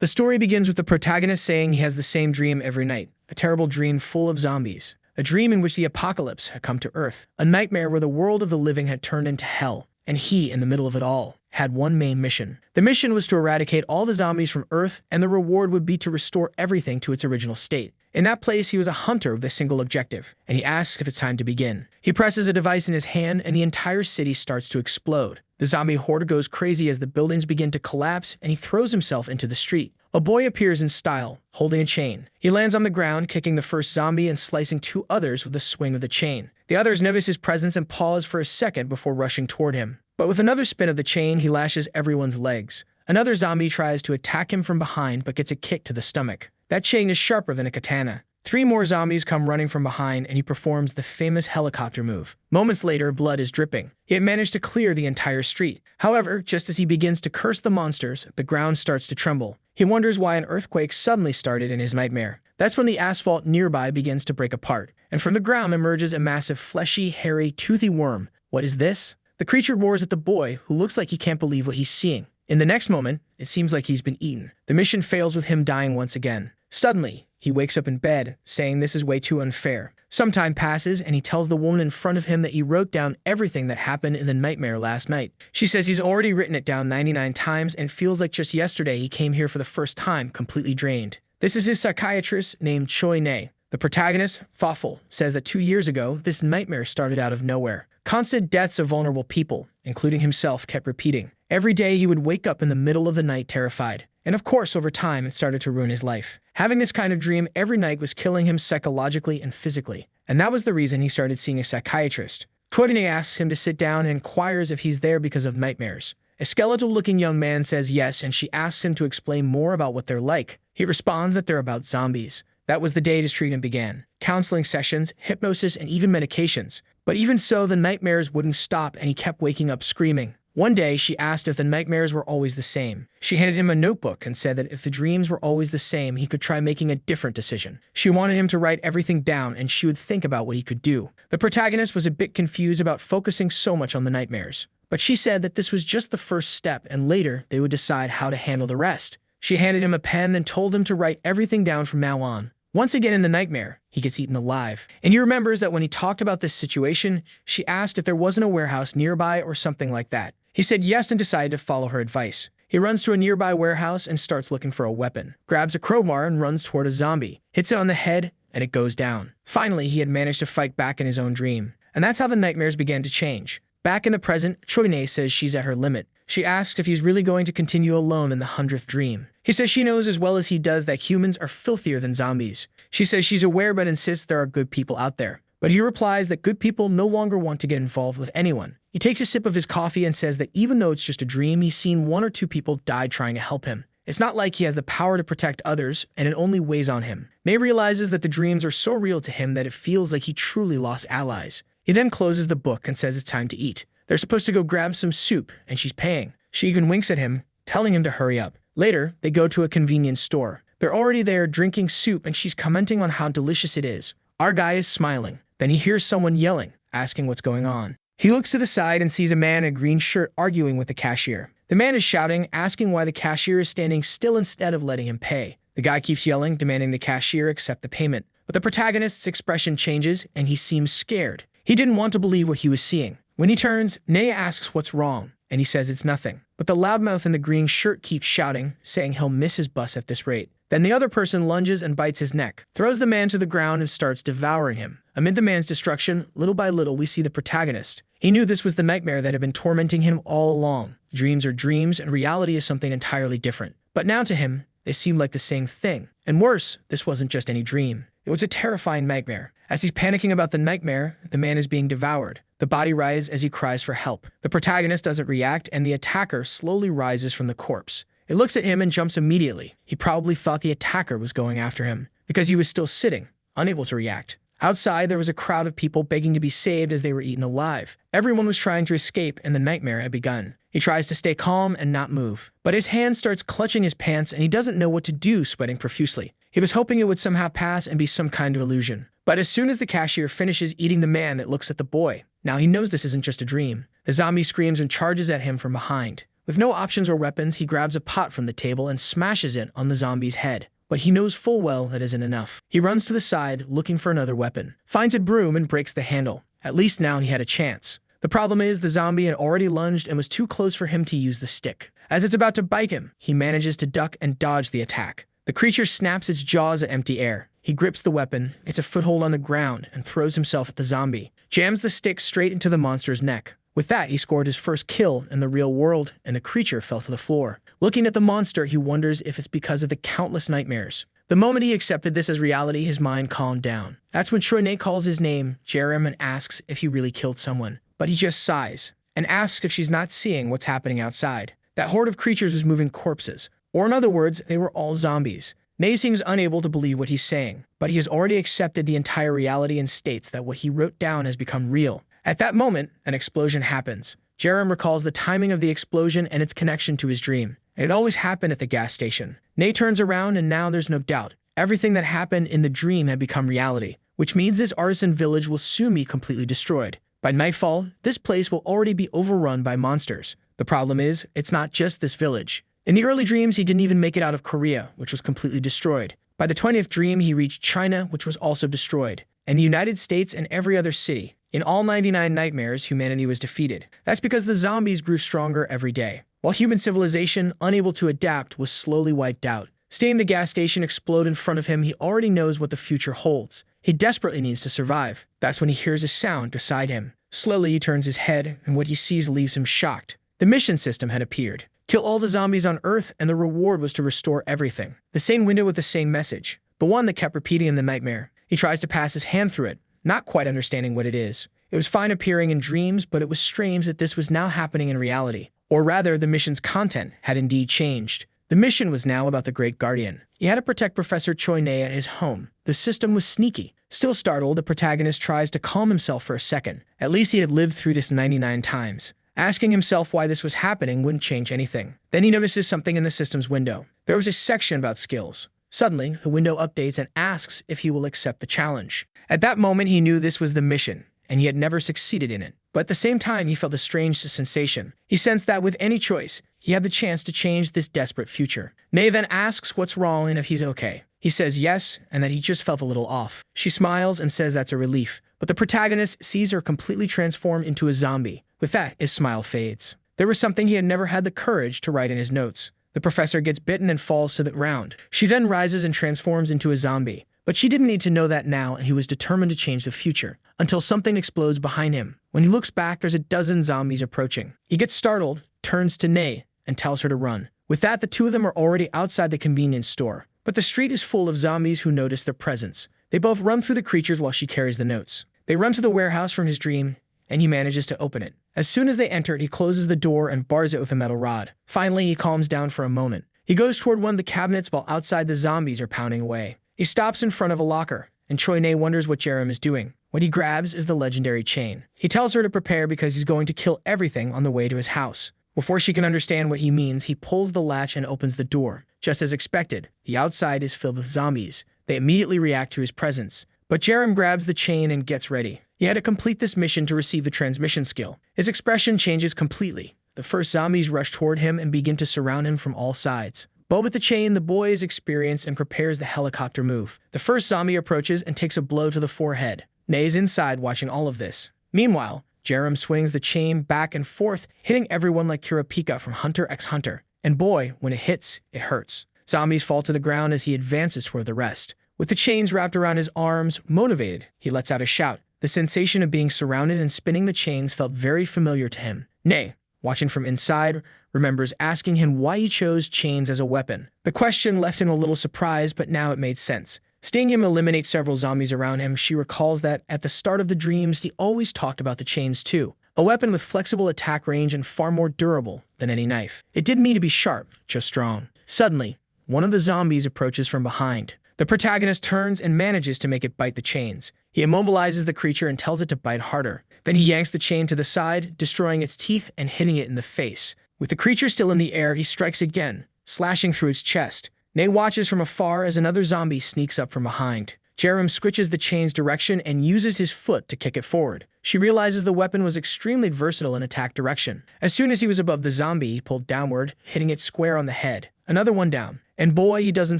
The story begins with the protagonist saying he has the same dream every night, a terrible dream full of zombies. A dream in which the apocalypse had come to Earth, a nightmare where the world of the living had turned into hell, and he, in the middle of it all, had one main mission. The mission was to eradicate all the zombies from Earth, and the reward would be to restore everything to its original state. In that place, he was a hunter with a single objective, and he asks if it's time to begin. He presses a device in his hand, and the entire city starts to explode. The zombie horde goes crazy as the buildings begin to collapse, and he throws himself into the street. A boy appears in style, holding a chain. He lands on the ground, kicking the first zombie and slicing two others with a swing of the chain. The others notice his presence and pause for a second before rushing toward him. But with another spin of the chain, he lashes everyone's legs. Another zombie tries to attack him from behind but gets a kick to the stomach. That chain is sharper than a katana. 3 more zombies come running from behind, and he performs the famous helicopter move. Moments later, blood is dripping. He had managed to clear the entire street. However, just as he begins to curse the monsters, the ground starts to tremble. He wonders why an earthquake suddenly started in his nightmare. That's when the asphalt nearby begins to break apart, and from the ground emerges a massive, fleshy, hairy, toothy worm. What is this? The creature roars at the boy, who looks like he can't believe what he's seeing. In the next moment, it seems like he's been eaten. The mission fails with him dying once again. Suddenly, he wakes up in bed, saying this is way too unfair. Some time passes, and he tells the woman in front of him that he wrote down everything that happened in the nightmare last night. She says he's already written it down 99 times and feels like just yesterday he came here for the first time, completely drained. This is his psychiatrist named Choi Ne. The protagonist, thoughtful, says that 2 years ago, this nightmare started out of nowhere. Constant deaths of vulnerable people, including himself, kept repeating. Every day he would wake up in the middle of the night terrified. And of course, over time, it started to ruin his life. Having this kind of dream every night was killing him psychologically and physically. And that was the reason he started seeing a psychiatrist. Courtney asks him to sit down and inquires if he's there because of nightmares. A skeletal-looking young man says yes, and she asks him to explain more about what they're like. He responds that they're about zombies. That was the day his treatment began. Counseling sessions, hypnosis, and even medications. But even so, the nightmares wouldn't stop, and he kept waking up screaming. One day, she asked if the nightmares were always the same. She handed him a notebook and said that if the dreams were always the same, he could try making a different decision. She wanted him to write everything down, and she would think about what he could do. The protagonist was a bit confused about focusing so much on the nightmares. But she said that this was just the first step, and later, they would decide how to handle the rest. She handed him a pen and told him to write everything down from now on. Once again in the nightmare, he gets eaten alive. And he remembers that when he talked about this situation, she asked if there wasn't a warehouse nearby or something like that. He said yes and decided to follow her advice. He runs to a nearby warehouse and starts looking for a weapon, grabs a crowbar and runs toward a zombie, hits it on the head, and it goes down. Finally, he had managed to fight back in his own dream. And that's how the nightmares began to change. Back in the present, Choi says she's at her limit. She asks if he's really going to continue alone in the 100th dream. He says she knows as well as he does that humans are filthier than zombies. She says she's aware but insists there are good people out there. But he replies that good people no longer want to get involved with anyone. He takes a sip of his coffee and says that even though it's just a dream, he's seen 1 or 2 people die trying to help him. It's not like he has the power to protect others, and it only weighs on him. May realizes that the dreams are so real to him that it feels like he truly lost allies. He then closes the book and says it's time to eat. They're supposed to go grab some soup, and she's paying. She even winks at him, telling him to hurry up. Later, they go to a convenience store. They're already there drinking soup, and she's commenting on how delicious it is. Our guy is smiling. Then he hears someone yelling, asking what's going on. He looks to the side and sees a man in a green shirt arguing with the cashier. The man is shouting, asking why the cashier is standing still instead of letting him pay. The guy keeps yelling, demanding the cashier accept the payment. But the protagonist's expression changes, and he seems scared. He didn't want to believe what he was seeing. When he turns, Naya asks what's wrong, and he says it's nothing. But the loudmouth in the green shirt keeps shouting, saying he'll miss his bus at this rate. Then the other person lunges and bites his neck, throws the man to the ground and starts devouring him. Amid the man's destruction, little by little we see the protagonist. He knew this was the nightmare that had been tormenting him all along. Dreams are dreams, and reality is something entirely different. But now to him, they seemed like the same thing. And worse, this wasn't just any dream. It was a terrifying nightmare. As he's panicking about the nightmare, the man is being devoured. The body writhes as he cries for help. The protagonist doesn't react, and the attacker slowly rises from the corpse. It looks at him and jumps immediately. He probably thought the attacker was going after him, because he was still sitting, unable to react. Outside, there was a crowd of people begging to be saved as they were eaten alive. Everyone was trying to escape, and the nightmare had begun. He tries to stay calm and not move, but his hand starts clutching his pants and he doesn't know what to do, sweating profusely. He was hoping it would somehow pass and be some kind of illusion. But as soon as the cashier finishes eating the man, it looks at the boy. Now he knows this isn't just a dream. The zombie screams and charges at him from behind. With no options or weapons, he grabs a pot from the table and smashes it on the zombie's head. But he knows full well that isn't enough. He runs to the side, looking for another weapon, finds a broom and breaks the handle. At least now he had a chance. The problem is the zombie had already lunged and was too close for him to use the stick. As it's about to bite him, he manages to duck and dodge the attack. The creature snaps its jaws at empty air. He grips the weapon, gets a foothold on the ground, and throws himself at the zombie. Jams the stick straight into the monster's neck. With that, he scored his first kill in the real world, and the creature fell to the floor. Looking at the monster, he wonders if it's because of the countless nightmares. The moment he accepted this as reality, his mind calmed down. That's when Choi-nae calls his name, Jerem, and asks if he really killed someone. But he just sighs, and asks if she's not seeing what's happening outside. That horde of creatures was moving corpses. Or in other words, they were all zombies. Nae seems unable to believe what he's saying, but he has already accepted the entire reality and states that what he wrote down has become real. At that moment, an explosion happens. Jerem recalls the timing of the explosion and its connection to his dream. It always happened at the gas station. Nae turns around and now there's no doubt. Everything that happened in the dream had become reality, which means this artisan village will soon be completely destroyed. By nightfall, this place will already be overrun by monsters. The problem is, it's not just this village. In the early dreams, he didn't even make it out of Korea, which was completely destroyed. By the 20th dream, he reached China, which was also destroyed, and the United States and every other city. In all 99 nightmares, humanity was defeated. That's because the zombies grew stronger every day, while human civilization, unable to adapt, was slowly wiped out. Seeing the gas station explode in front of him, he already knows what the future holds. He desperately needs to survive. That's when he hears a sound beside him. Slowly, he turns his head, and what he sees leaves him shocked. The mission system had appeared. Kill all the zombies on Earth, and the reward was to restore everything. The same window with the same message. The one that kept repeating in the nightmare. He tries to pass his hand through it, not quite understanding what it is. It was fine appearing in dreams, but it was strange that this was now happening in reality. Or rather, the mission's content had indeed changed. The mission was now about the Great Guardian. He had to protect Professor Choi-nae at his home. The system was sneaky. Still startled, the protagonist tries to calm himself for a second. At least he had lived through this 99 times. Asking himself why this was happening wouldn't change anything. Then he notices something in the system's window. There was a section about skills. Suddenly, the window updates and asks if he will accept the challenge. At that moment, he knew this was the mission, and he had never succeeded in it. But at the same time, he felt a strange sensation. He sensed that with any choice, he had the chance to change this desperate future. Nae then asks what's wrong and if he's okay. He says yes, and that he just felt a little off. She smiles and says that's a relief. But the protagonist sees her completely transformed into a zombie. With that, his smile fades. There was something he had never had the courage to write in his notes. The professor gets bitten and falls to the ground. She then rises and transforms into a zombie. But she didn't need to know that now, and he was determined to change the future. Until something explodes behind him. When he looks back, there's a dozen zombies approaching. He gets startled, turns to Nae, and tells her to run. With that, the two of them are already outside the convenience store. But the street is full of zombies who notice their presence. They both run through the creatures while she carries the notes. They run to the warehouse from his dream, and he manages to open it. As soon as they enter, he closes the door and bars it with a metal rod. Finally, he calms down for a moment. He goes toward one of the cabinets while outside the zombies are pounding away. He stops in front of a locker, and Choi-nae wonders what Jerem is doing. What he grabs is the legendary chain. He tells her to prepare because he's going to kill everything on the way to his house. Before she can understand what he means, he pulls the latch and opens the door. Just as expected, the outside is filled with zombies. They immediately react to his presence. But Jerem grabs the chain and gets ready. He had to complete this mission to receive the transmission skill. His expression changes completely. The first zombies rush toward him and begin to surround him from all sides. But with the chain, the boy is experienced and prepares the helicopter move. The first zombie approaches and takes a blow to the forehead. Nae is inside watching all of this. Meanwhile, Jerem swings the chain back and forth, hitting everyone like Kurapika from Hunter x Hunter. And boy, when it hits, it hurts. Zombies fall to the ground as he advances toward the rest. With the chains wrapped around his arms, motivated, he lets out a shout. The sensation of being surrounded and spinning the chains felt very familiar to him. Nae, watching from inside, remembers asking him why he chose chains as a weapon. The question left him a little surprised, but now it made sense. Seeing him eliminate several zombies around him, she recalls that at the start of the dreams, he always talked about the chains too. A weapon with flexible attack range and far more durable than any knife. It didn't need to be sharp, just strong. Suddenly, one of the zombies approaches from behind. The protagonist turns and manages to make it bite the chains. He immobilizes the creature and tells it to bite harder. Then he yanks the chain to the side, destroying its teeth and hitting it in the face. With the creature still in the air, he strikes again, slashing through its chest. Nae watches from afar as another zombie sneaks up from behind. Jerem switches the chain's direction and uses his foot to kick it forward. She realizes the weapon was extremely versatile in attack direction. As soon as he was above the zombie, he pulled downward, hitting it square on the head. Another one down. And boy, he doesn't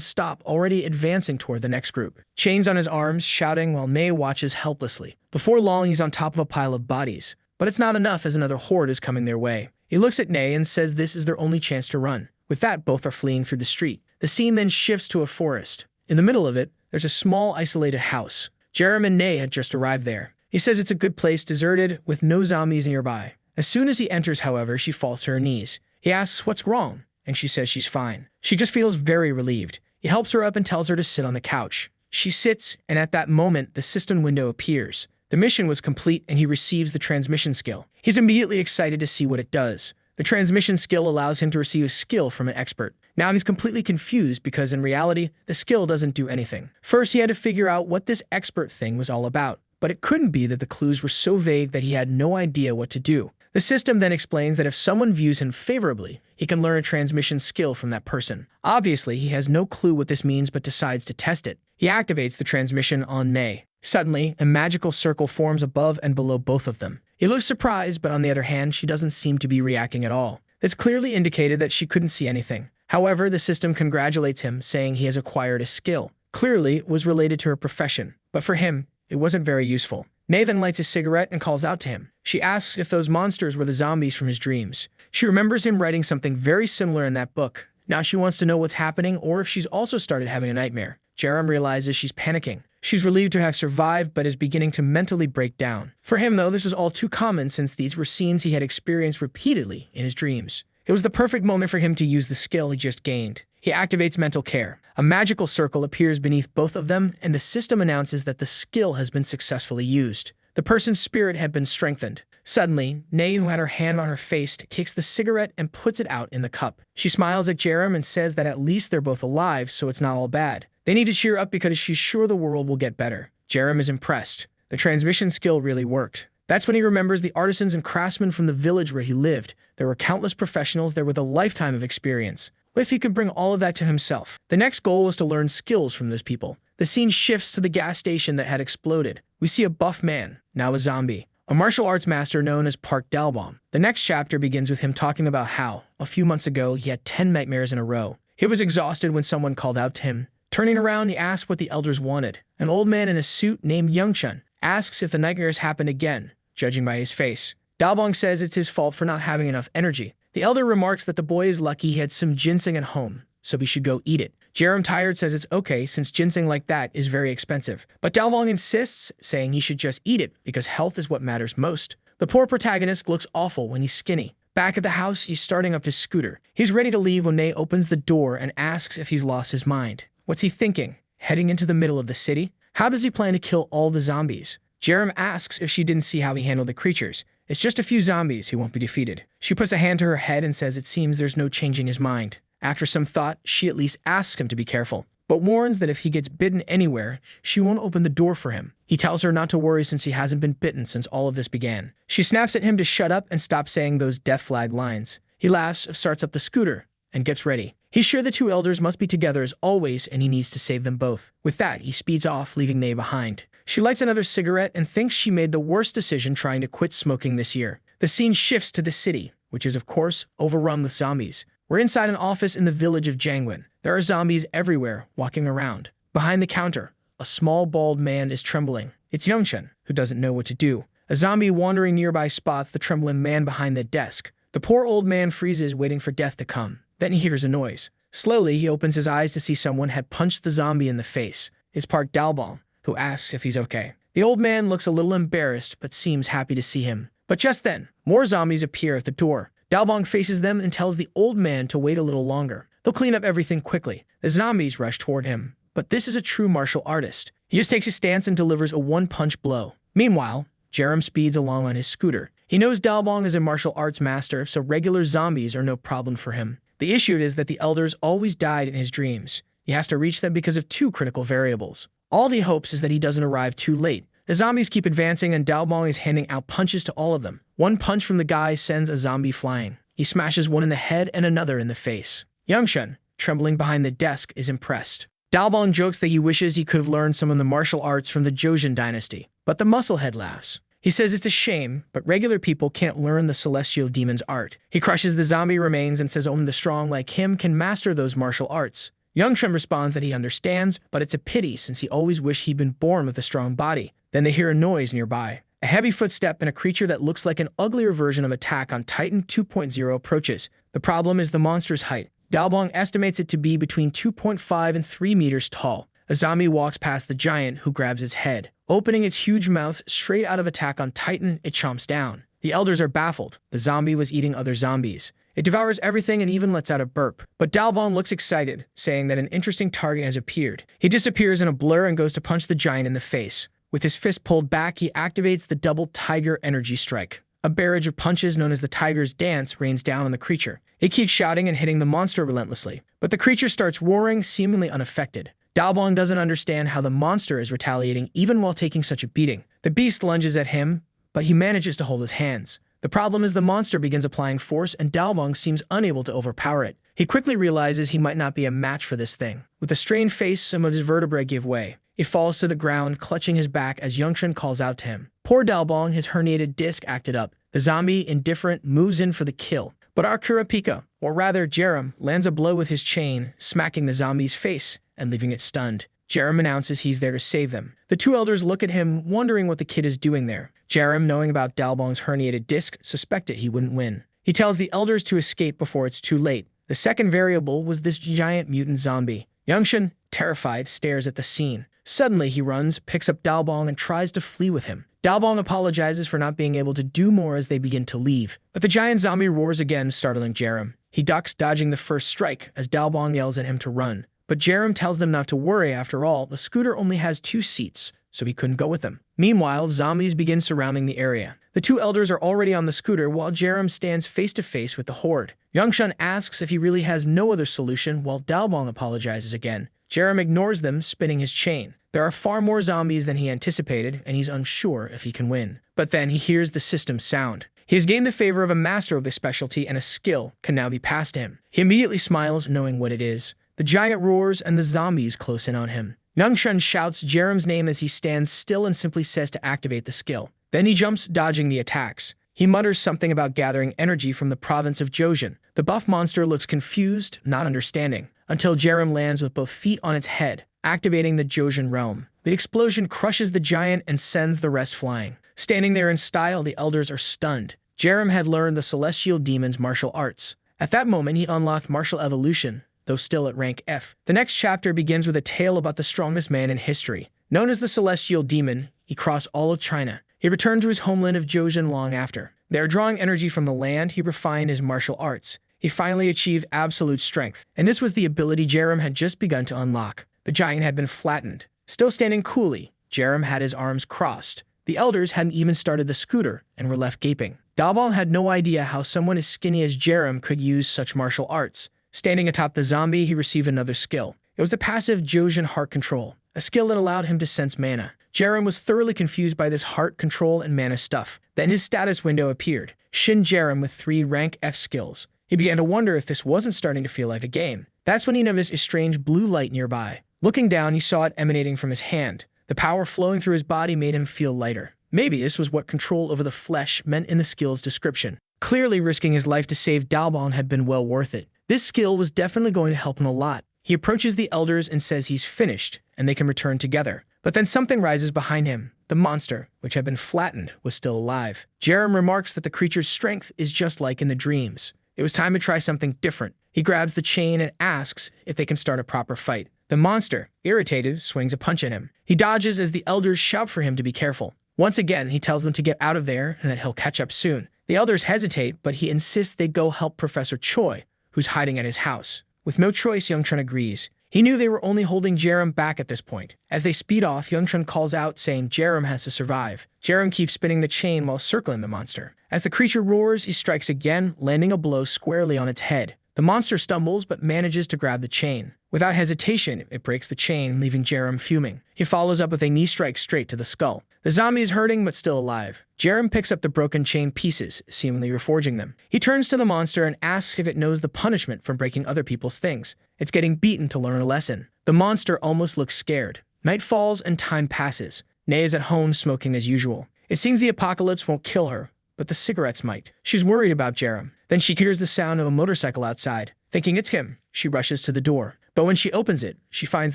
stop, already advancing toward the next group. Chains on his arms, shouting while Nay watches helplessly. Before long, he's on top of a pile of bodies. But it's not enough as another horde is coming their way. He looks at Nay and says this is their only chance to run. With that, both are fleeing through the street. The scene then shifts to a forest. In the middle of it, there's a small, isolated house. Jerem and Nay had just arrived there. He says it's a good place, deserted, with no zombies nearby. As soon as he enters, however, she falls to her knees. He asks what's wrong, and she says she's fine. She just feels very relieved. He helps her up and tells her to sit on the couch. She sits, and at that moment, the system window appears. The mission was complete, and he receives the transmission skill. He's immediately excited to see what it does. The transmission skill allows him to receive a skill from an expert. Now he's completely confused because in reality, the skill doesn't do anything. First, he had to figure out what this expert thing was all about. But it couldn't be that the clues were so vague that he had no idea what to do. The system then explains that if someone views him favorably, he can learn a transmission skill from that person. Obviously, he has no clue what this means but decides to test it. He activates the transmission on Nay. Suddenly, a magical circle forms above and below both of them. He looks surprised, but on the other hand, she doesn't seem to be reacting at all. This clearly indicated that she couldn't see anything. However, the system congratulates him, saying he has acquired a skill. Clearly, it was related to her profession, but for him, it wasn't very useful. Nathan lights a cigarette and calls out to him. She asks if those monsters were the zombies from his dreams. She remembers him writing something very similar in that book. Now she wants to know what's happening or if she's also started having a nightmare. Jerem realizes she's panicking. She's relieved to have survived but is beginning to mentally break down. For him, though, this was all too common since these were scenes he had experienced repeatedly in his dreams. It was the perfect moment for him to use the skill he just gained. He activates mental care. A magical circle appears beneath both of them, and the system announces that the skill has been successfully used. The person's spirit had been strengthened. Suddenly, Nay, who had her hand on her face, takes the cigarette and puts it out in the cup. She smiles at Jerem and says that at least they're both alive, so it's not all bad. They need to cheer up because she's sure the world will get better. Jerem is impressed. The transmission skill really worked. That's when he remembers the artisans and craftsmen from the village where he lived. There were countless professionals there with a lifetime of experience. What if he could bring all of that to himself? The next goal was to learn skills from those people. The scene shifts to the gas station that had exploded. We see a buff man, now a zombie, a martial arts master known as Park Dalbom. The next chapter begins with him talking about how, a few months ago, he had 10 nightmares in a row. He was exhausted when someone called out to him. Turning around, he asked what the elders wanted. An old man in a suit named Youngchun asks if the nightmares happened again, judging by his face. Dalbong says it's his fault for not having enough energy. The elder remarks that the boy is lucky he had some ginseng at home, so he should go eat it. Jerem, tired, says it's okay since ginseng like that is very expensive. But Dalbong insists, saying he should just eat it because health is what matters most. The poor protagonist looks awful when he's skinny. Back at the house, he's starting up his scooter. He's ready to leave when Nay opens the door and asks if he's lost his mind. What's he thinking? Heading into the middle of the city? How does he plan to kill all the zombies? Jerem asks if she didn't see how he handled the creatures. It's just a few zombies who won't be defeated. She puts a hand to her head and says it seems there's no changing his mind. After some thought, she at least asks him to be careful, but warns that if he gets bitten anywhere, she won't open the door for him. He tells her not to worry since he hasn't been bitten since all of this began. She snaps at him to shut up and stop saying those death flag lines. He laughs, starts up the scooter, and gets ready. He's sure the two elders must be together as always and he needs to save them both. With that, he speeds off, leaving Nay behind. She lights another cigarette and thinks she made the worst decision trying to quit smoking this year. The scene shifts to the city, which is of course overrun with zombies. We're inside an office in the village of Jangwon. There are zombies everywhere, walking around. Behind the counter, a small bald man is trembling. It's Youngchun, who doesn't know what to do. A zombie wandering nearby spots the trembling man behind the desk. The poor old man freezes, waiting for death to come. Then he hears a noise. Slowly, he opens his eyes to see someone had punched the zombie in the face. It's Park Dalbong, who asks if he's okay. The old man looks a little embarrassed, but seems happy to see him. But just then, more zombies appear at the door. Dalbong faces them and tells the old man to wait a little longer. They'll clean up everything quickly. The zombies rush toward him. But this is a true martial artist. He just takes his stance and delivers a one-punch blow. Meanwhile, Jerem speeds along on his scooter. He knows Dalbong is a martial arts master, so regular zombies are no problem for him. The issue is that the elders always died in his dreams. He has to reach them because of two critical variables. All he hopes is that he doesn't arrive too late. The zombies keep advancing and Dalbong is handing out punches to all of them. One punch from the guy sends a zombie flying. He smashes one in the head and another in the face. Youngchun, trembling behind the desk, is impressed. Dalbong jokes that he wishes he could have learned some of the martial arts from the Joseon dynasty, but the musclehead laughs. He says it's a shame, but regular people can't learn the celestial demon's art. He crushes the zombie remains and says only the strong like him can master those martial arts. Youngchun responds that he understands, but it's a pity since he always wished he'd been born with a strong body. Then they hear a noise nearby. A heavy footstep and a creature that looks like an uglier version of Attack on Titan 2.0 approaches. The problem is the monster's height. Dalbong estimates it to be between 2.5 and 3 meters tall. A zombie walks past the giant, who grabs its head. Opening its huge mouth straight out of Attack on Titan, it chomps down. The elders are baffled. The zombie was eating other zombies. It devours everything and even lets out a burp. But Dalbong looks excited, saying that an interesting target has appeared. He disappears in a blur and goes to punch the giant in the face. With his fist pulled back, he activates the double tiger energy strike. A barrage of punches known as the Tiger's Dance rains down on the creature. It keeps shouting and hitting the monster relentlessly, but the creature starts roaring, seemingly unaffected. Dalbong doesn't understand how the monster is retaliating even while taking such a beating. The beast lunges at him, but he manages to hold his hands. The problem is the monster begins applying force and Dalbong seems unable to overpower it. He quickly realizes he might not be a match for this thing. With a strained face, some of his vertebrae give way. He falls to the ground, clutching his back as Youngchun calls out to him. Poor Dalbong, his herniated disc acted up. The zombie, indifferent, moves in for the kill. But our Kurapika, or rather Jerem, lands a blow with his chain, smacking the zombie's face and leaving it stunned. Jerem announces he's there to save them. The two elders look at him, wondering what the kid is doing there. Jerem, knowing about Dalbong's herniated disc, suspected he wouldn't win. He tells the elders to escape before it's too late. The second variable was this giant mutant zombie. Youngchun, terrified, stares at the scene. Suddenly, he runs, picks up Dalbong, and tries to flee with him. Dalbong apologizes for not being able to do more as they begin to leave. But the giant zombie roars again, startling Jerem. He ducks, dodging the first strike, as Dalbong yells at him to run. But Jerem tells them not to worry. After all, the scooter only has 2 seats, so he couldn't go with them. Meanwhile, zombies begin surrounding the area. The two elders are already on the scooter while Jerem stands face to face with the horde. Youngchun asks if he really has no other solution while Dalbong apologizes again. Jerem ignores them, spinning his chain. There are far more zombies than he anticipated, and he's unsure if he can win. But then he hears the system's sound. He has gained the favor of a master of this specialty, and a skill can now be passed to him. He immediately smiles, knowing what it is. The giant roars, and the zombies close in on him. Youngchun shouts Jerem's name as he stands still and simply says to activate the skill. Then he jumps, dodging the attacks. He mutters something about gathering energy from the province of Joseon. The buff monster looks confused, not understanding, until Jerem lands with both feet on its head, activating the Joseon realm. The explosion crushes the giant and sends the rest flying. Standing there in style, the elders are stunned. Jerem had learned the celestial demon's martial arts. At that moment, he unlocked martial evolution, though still at rank F. The next chapter begins with a tale about the strongest man in history. Known as the Celestial Demon, he crossed all of China. He returned to his homeland of Joseon long after. There, drawing energy from the land, he refined his martial arts. He finally achieved absolute strength, and this was the ability Jerem had just begun to unlock. The giant had been flattened. Still standing coolly, Jerem had his arms crossed. The elders hadn't even started the scooter and were left gaping. Dalbong had no idea how someone as skinny as Jerem could use such martial arts. Standing atop the zombie, he received another skill. It was the passive Joseon heart control, a skill that allowed him to sense mana. Jerem was thoroughly confused by this heart control and mana stuff. Then his status window appeared. Shin Jerem with 3 rank F skills. He began to wonder if this wasn't starting to feel like a game. That's when he noticed a strange blue light nearby. Looking down, he saw it emanating from his hand. The power flowing through his body made him feel lighter. Maybe this was what control over the flesh meant in the skill's description. Clearly, risking his life to save Dalbong had been well worth it. This skill was definitely going to help him a lot. He approaches the elders and says he's finished, and they can return together. But then something rises behind him. The monster, which had been flattened, was still alive. Jerem remarks that the creature's strength is just like in the dreams. It was time to try something different. He grabs the chain and asks if they can start a proper fight. The monster, irritated, swings a punch at him. He dodges as the elders shout for him to be careful. Once again, he tells them to get out of there and that he'll catch up soon. The elders hesitate, but he insists they go help Professor Choi, who's hiding at his house. With no choice, Youngchun agrees. He knew they were only holding Jerem back at this point. As they speed off, Youngchun calls out, saying Jerem has to survive. Jerem keeps spinning the chain while circling the monster. As the creature roars, he strikes again, landing a blow squarely on its head. The monster stumbles, but manages to grab the chain. Without hesitation, it breaks the chain, leaving Jerem fuming. He follows up with a knee strike straight to the skull. The zombie is hurting, but still alive. Jerem picks up the broken chain pieces, seemingly reforging them. He turns to the monster and asks if it knows the punishment for breaking other people's things. It's getting beaten to learn a lesson. The monster almost looks scared. Night falls and time passes. Nay is at home smoking as usual. It seems the apocalypse won't kill her, but the cigarettes might. She's worried about Jerem. Then she hears the sound of a motorcycle outside. Thinking it's him, she rushes to the door. But when she opens it, she finds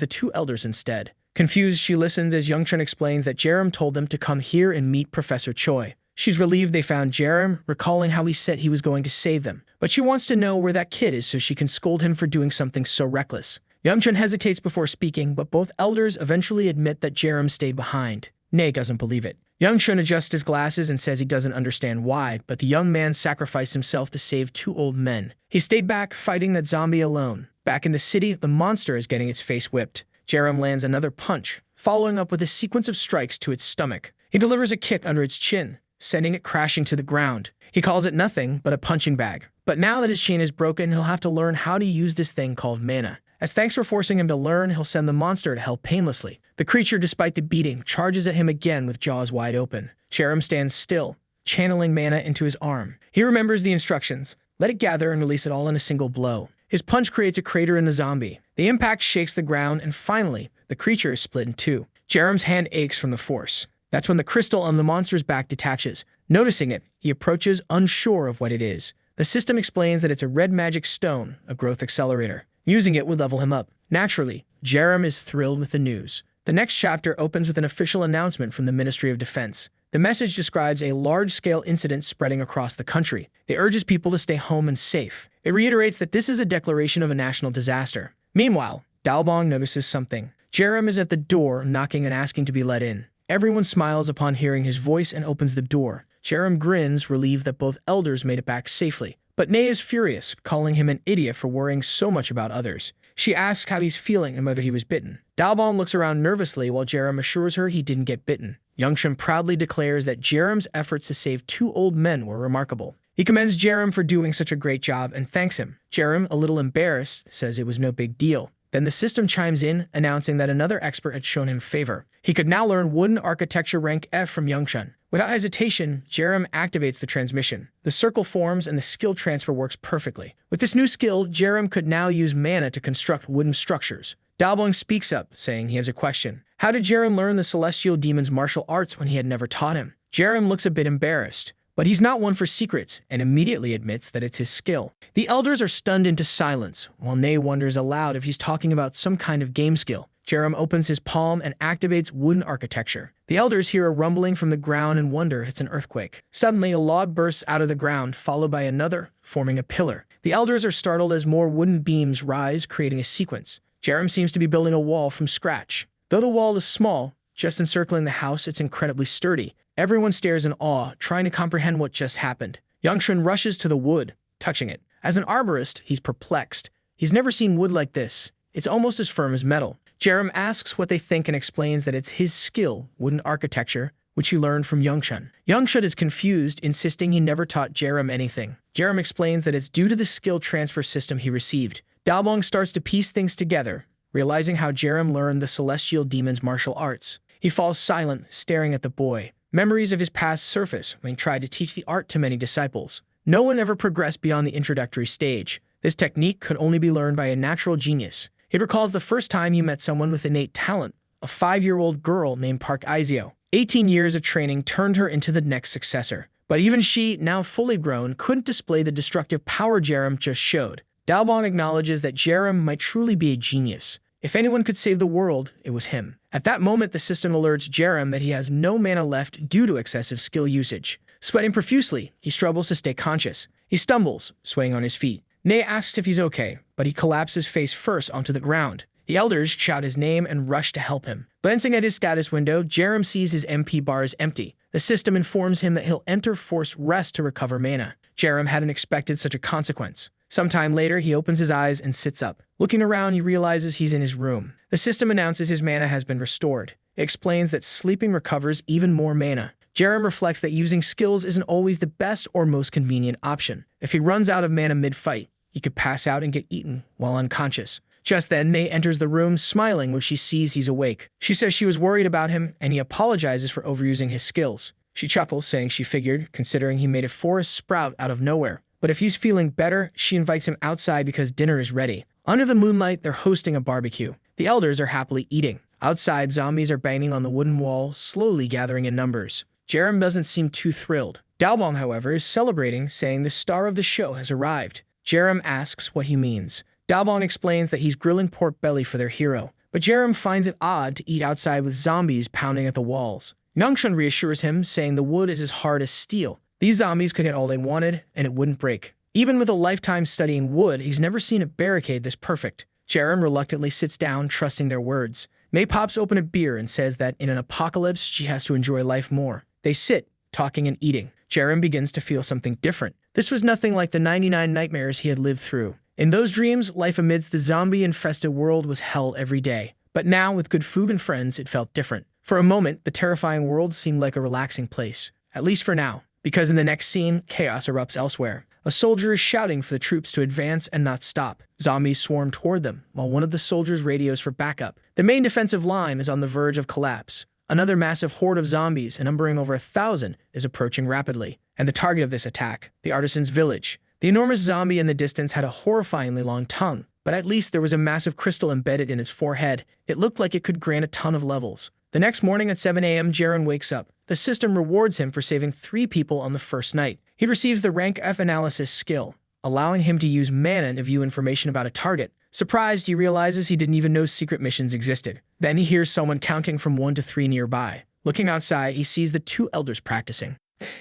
the two elders instead. Confused, she listens as Youngchun explains that Jerem told them to come here and meet Professor Choi. She's relieved they found Jerem, recalling how he said he was going to save them. But she wants to know where that kid is so she can scold him for doing something so reckless. Youngchun hesitates before speaking, but both elders eventually admit that Jerem stayed behind. Nay doesn't believe it. Youngchun adjusts his glasses and says he doesn't understand why, but the young man sacrificed himself to save two old men. He stayed back, fighting that zombie alone. Back in the city, the monster is getting its face whipped. Jerem lands another punch, following up with a sequence of strikes to its stomach. He delivers a kick under its chin, sending it crashing to the ground. He calls it nothing but a punching bag. But now that his chain is broken, he'll have to learn how to use this thing called mana. As thanks for forcing him to learn, he'll send the monster to hell painlessly. The creature, despite the beating, charges at him again with jaws wide open. Jerem stands still, channeling mana into his arm. He remembers the instructions. Let it gather and release it all in a single blow. His punch creates a crater in the zombie. The impact shakes the ground, and finally, the creature is split in two. Jerem's hand aches from the force. That's when the crystal on the monster's back detaches. Noticing it, he approaches, unsure of what it is. The system explains that it's a red magic stone, a growth accelerator. Using it would level him up. Naturally, Jerem is thrilled with the news. The next chapter opens with an official announcement from the Ministry of Defense. The message describes a large-scale incident spreading across the country. It urges people to stay home and safe. It reiterates that this is a declaration of a national disaster. Meanwhile, Dalbong notices something. Jerem is at the door, knocking and asking to be let in. Everyone smiles upon hearing his voice and opens the door. Jerem grins, relieved that both elders made it back safely. But Nay is furious, calling him an idiot for worrying so much about others. She asks how he's feeling and whether he was bitten. Dalbong looks around nervously while Jerem assures her he didn't get bitten. Youngchun proudly declares that Jerem's efforts to save two old men were remarkable. He commends Jerem for doing such a great job and thanks him. Jerem, a little embarrassed, says it was no big deal. Then the system chimes in, announcing that another expert had shown him favor. He could now learn wooden architecture rank F from Youngchun. Without hesitation, Jerem activates the transmission. The circle forms and the skill transfer works perfectly. With this new skill, Jerem could now use mana to construct wooden structures. Dalbong speaks up, saying he has a question. How did Jerem learn the celestial demon's martial arts when he had never taught him? Jerem looks a bit embarrassed, but he's not one for secrets and immediately admits that it's his skill. The elders are stunned into silence, while Nay wonders aloud if he's talking about some kind of game skill. Jerem opens his palm and activates wooden architecture. The elders hear a rumbling from the ground and wonder it's an earthquake. Suddenly, a log bursts out of the ground, followed by another, forming a pillar. The elders are startled as more wooden beams rise, creating a sequence. Jerem seems to be building a wall from scratch. Though the wall is small, just encircling the house, it's incredibly sturdy. Everyone stares in awe, trying to comprehend what just happened. Youngchun rushes to the wood, touching it. As an arborist, he's perplexed. He's never seen wood like this. It's almost as firm as metal. Jerem asks what they think and explains that it's his skill, wooden architecture, which he learned from Youngchun. Youngchun is confused, insisting he never taught Jerem anything. Jerem explains that it's due to the skill transfer system he received. Dalbong starts to piece things together, realizing how Jerem learned the celestial demon's martial arts. He falls silent, staring at the boy. Memories of his past surface when he tried to teach the art to many disciples. No one ever progressed beyond the introductory stage. This technique could only be learned by a natural genius. He recalls the first time he met someone with innate talent, a 5-year-old girl named Park Izio. 18 years of training turned her into the next successor. But even she, now fully grown, couldn't display the destructive power Jerem just showed. Dalbong acknowledges that Jerem might truly be a genius. If anyone could save the world, it was him. At that moment, the system alerts Jerem that he has no mana left due to excessive skill usage. Sweating profusely, he struggles to stay conscious. He stumbles, swaying on his feet. Nay asks if he's okay, but he collapses face first onto the ground. The elders shout his name and rush to help him. Glancing at his status window, Jerem sees his MP bar is empty. The system informs him that he'll enter forced rest to recover mana. Jerem hadn't expected such a consequence. Sometime later, he opens his eyes and sits up. Looking around, he realizes he's in his room. The system announces his mana has been restored. It explains that sleeping recovers even more mana. Jerem reflects that using skills isn't always the best or most convenient option. If he runs out of mana mid-fight, he could pass out and get eaten while unconscious. Just then, Nay enters the room, smiling when she sees he's awake. She says she was worried about him, and he apologizes for overusing his skills. She chuckles, saying she figured, considering he made a forest sprout out of nowhere. But if he's feeling better, she invites him outside because dinner is ready. Under the moonlight, they're hosting a barbecue. The elders are happily eating. Outside, zombies are banging on the wooden wall, slowly gathering in numbers. Jerem doesn't seem too thrilled. Dalbong, however, is celebrating, saying the star of the show has arrived. Jerem asks what he means. Dalbong explains that he's grilling pork belly for their hero, but Jerem finds it odd to eat outside with zombies pounding at the walls. Nongshun reassures him, saying the wood is as hard as steel. These zombies could get all they wanted, and it wouldn't break. Even with a lifetime studying wood, he's never seen a barricade this perfect. Jerem reluctantly sits down, trusting their words. May pops open a beer and says that in an apocalypse, she has to enjoy life more. They sit, talking and eating. Jerem begins to feel something different. This was nothing like the 99 nightmares he had lived through. In those dreams, life amidst the zombie-infested world was hell every day. But now, with good food and friends, it felt different. For a moment, the terrifying world seemed like a relaxing place. At least for now. Because in the next scene, chaos erupts elsewhere. A soldier is shouting for the troops to advance and not stop. Zombies swarm toward them, while one of the soldiers radios for backup. The main defensive line is on the verge of collapse. Another massive horde of zombies, numbering over 1,000, is approaching rapidly. And the target of this attack, the artisan's village. The enormous zombie in the distance had a horrifyingly long tongue, but at least there was a massive crystal embedded in its forehead. It looked like it could grant a ton of levels. The next morning at 7 a.m., Jaren wakes up. The system rewards him for saving 3 people on the first night. He receives the rank F analysis skill, allowing him to use mana to view information about a target. Surprised, he realizes he didn't even know secret missions existed. Then he hears someone counting from 1 to 3 nearby. Looking outside, he sees the 2 elders practicing.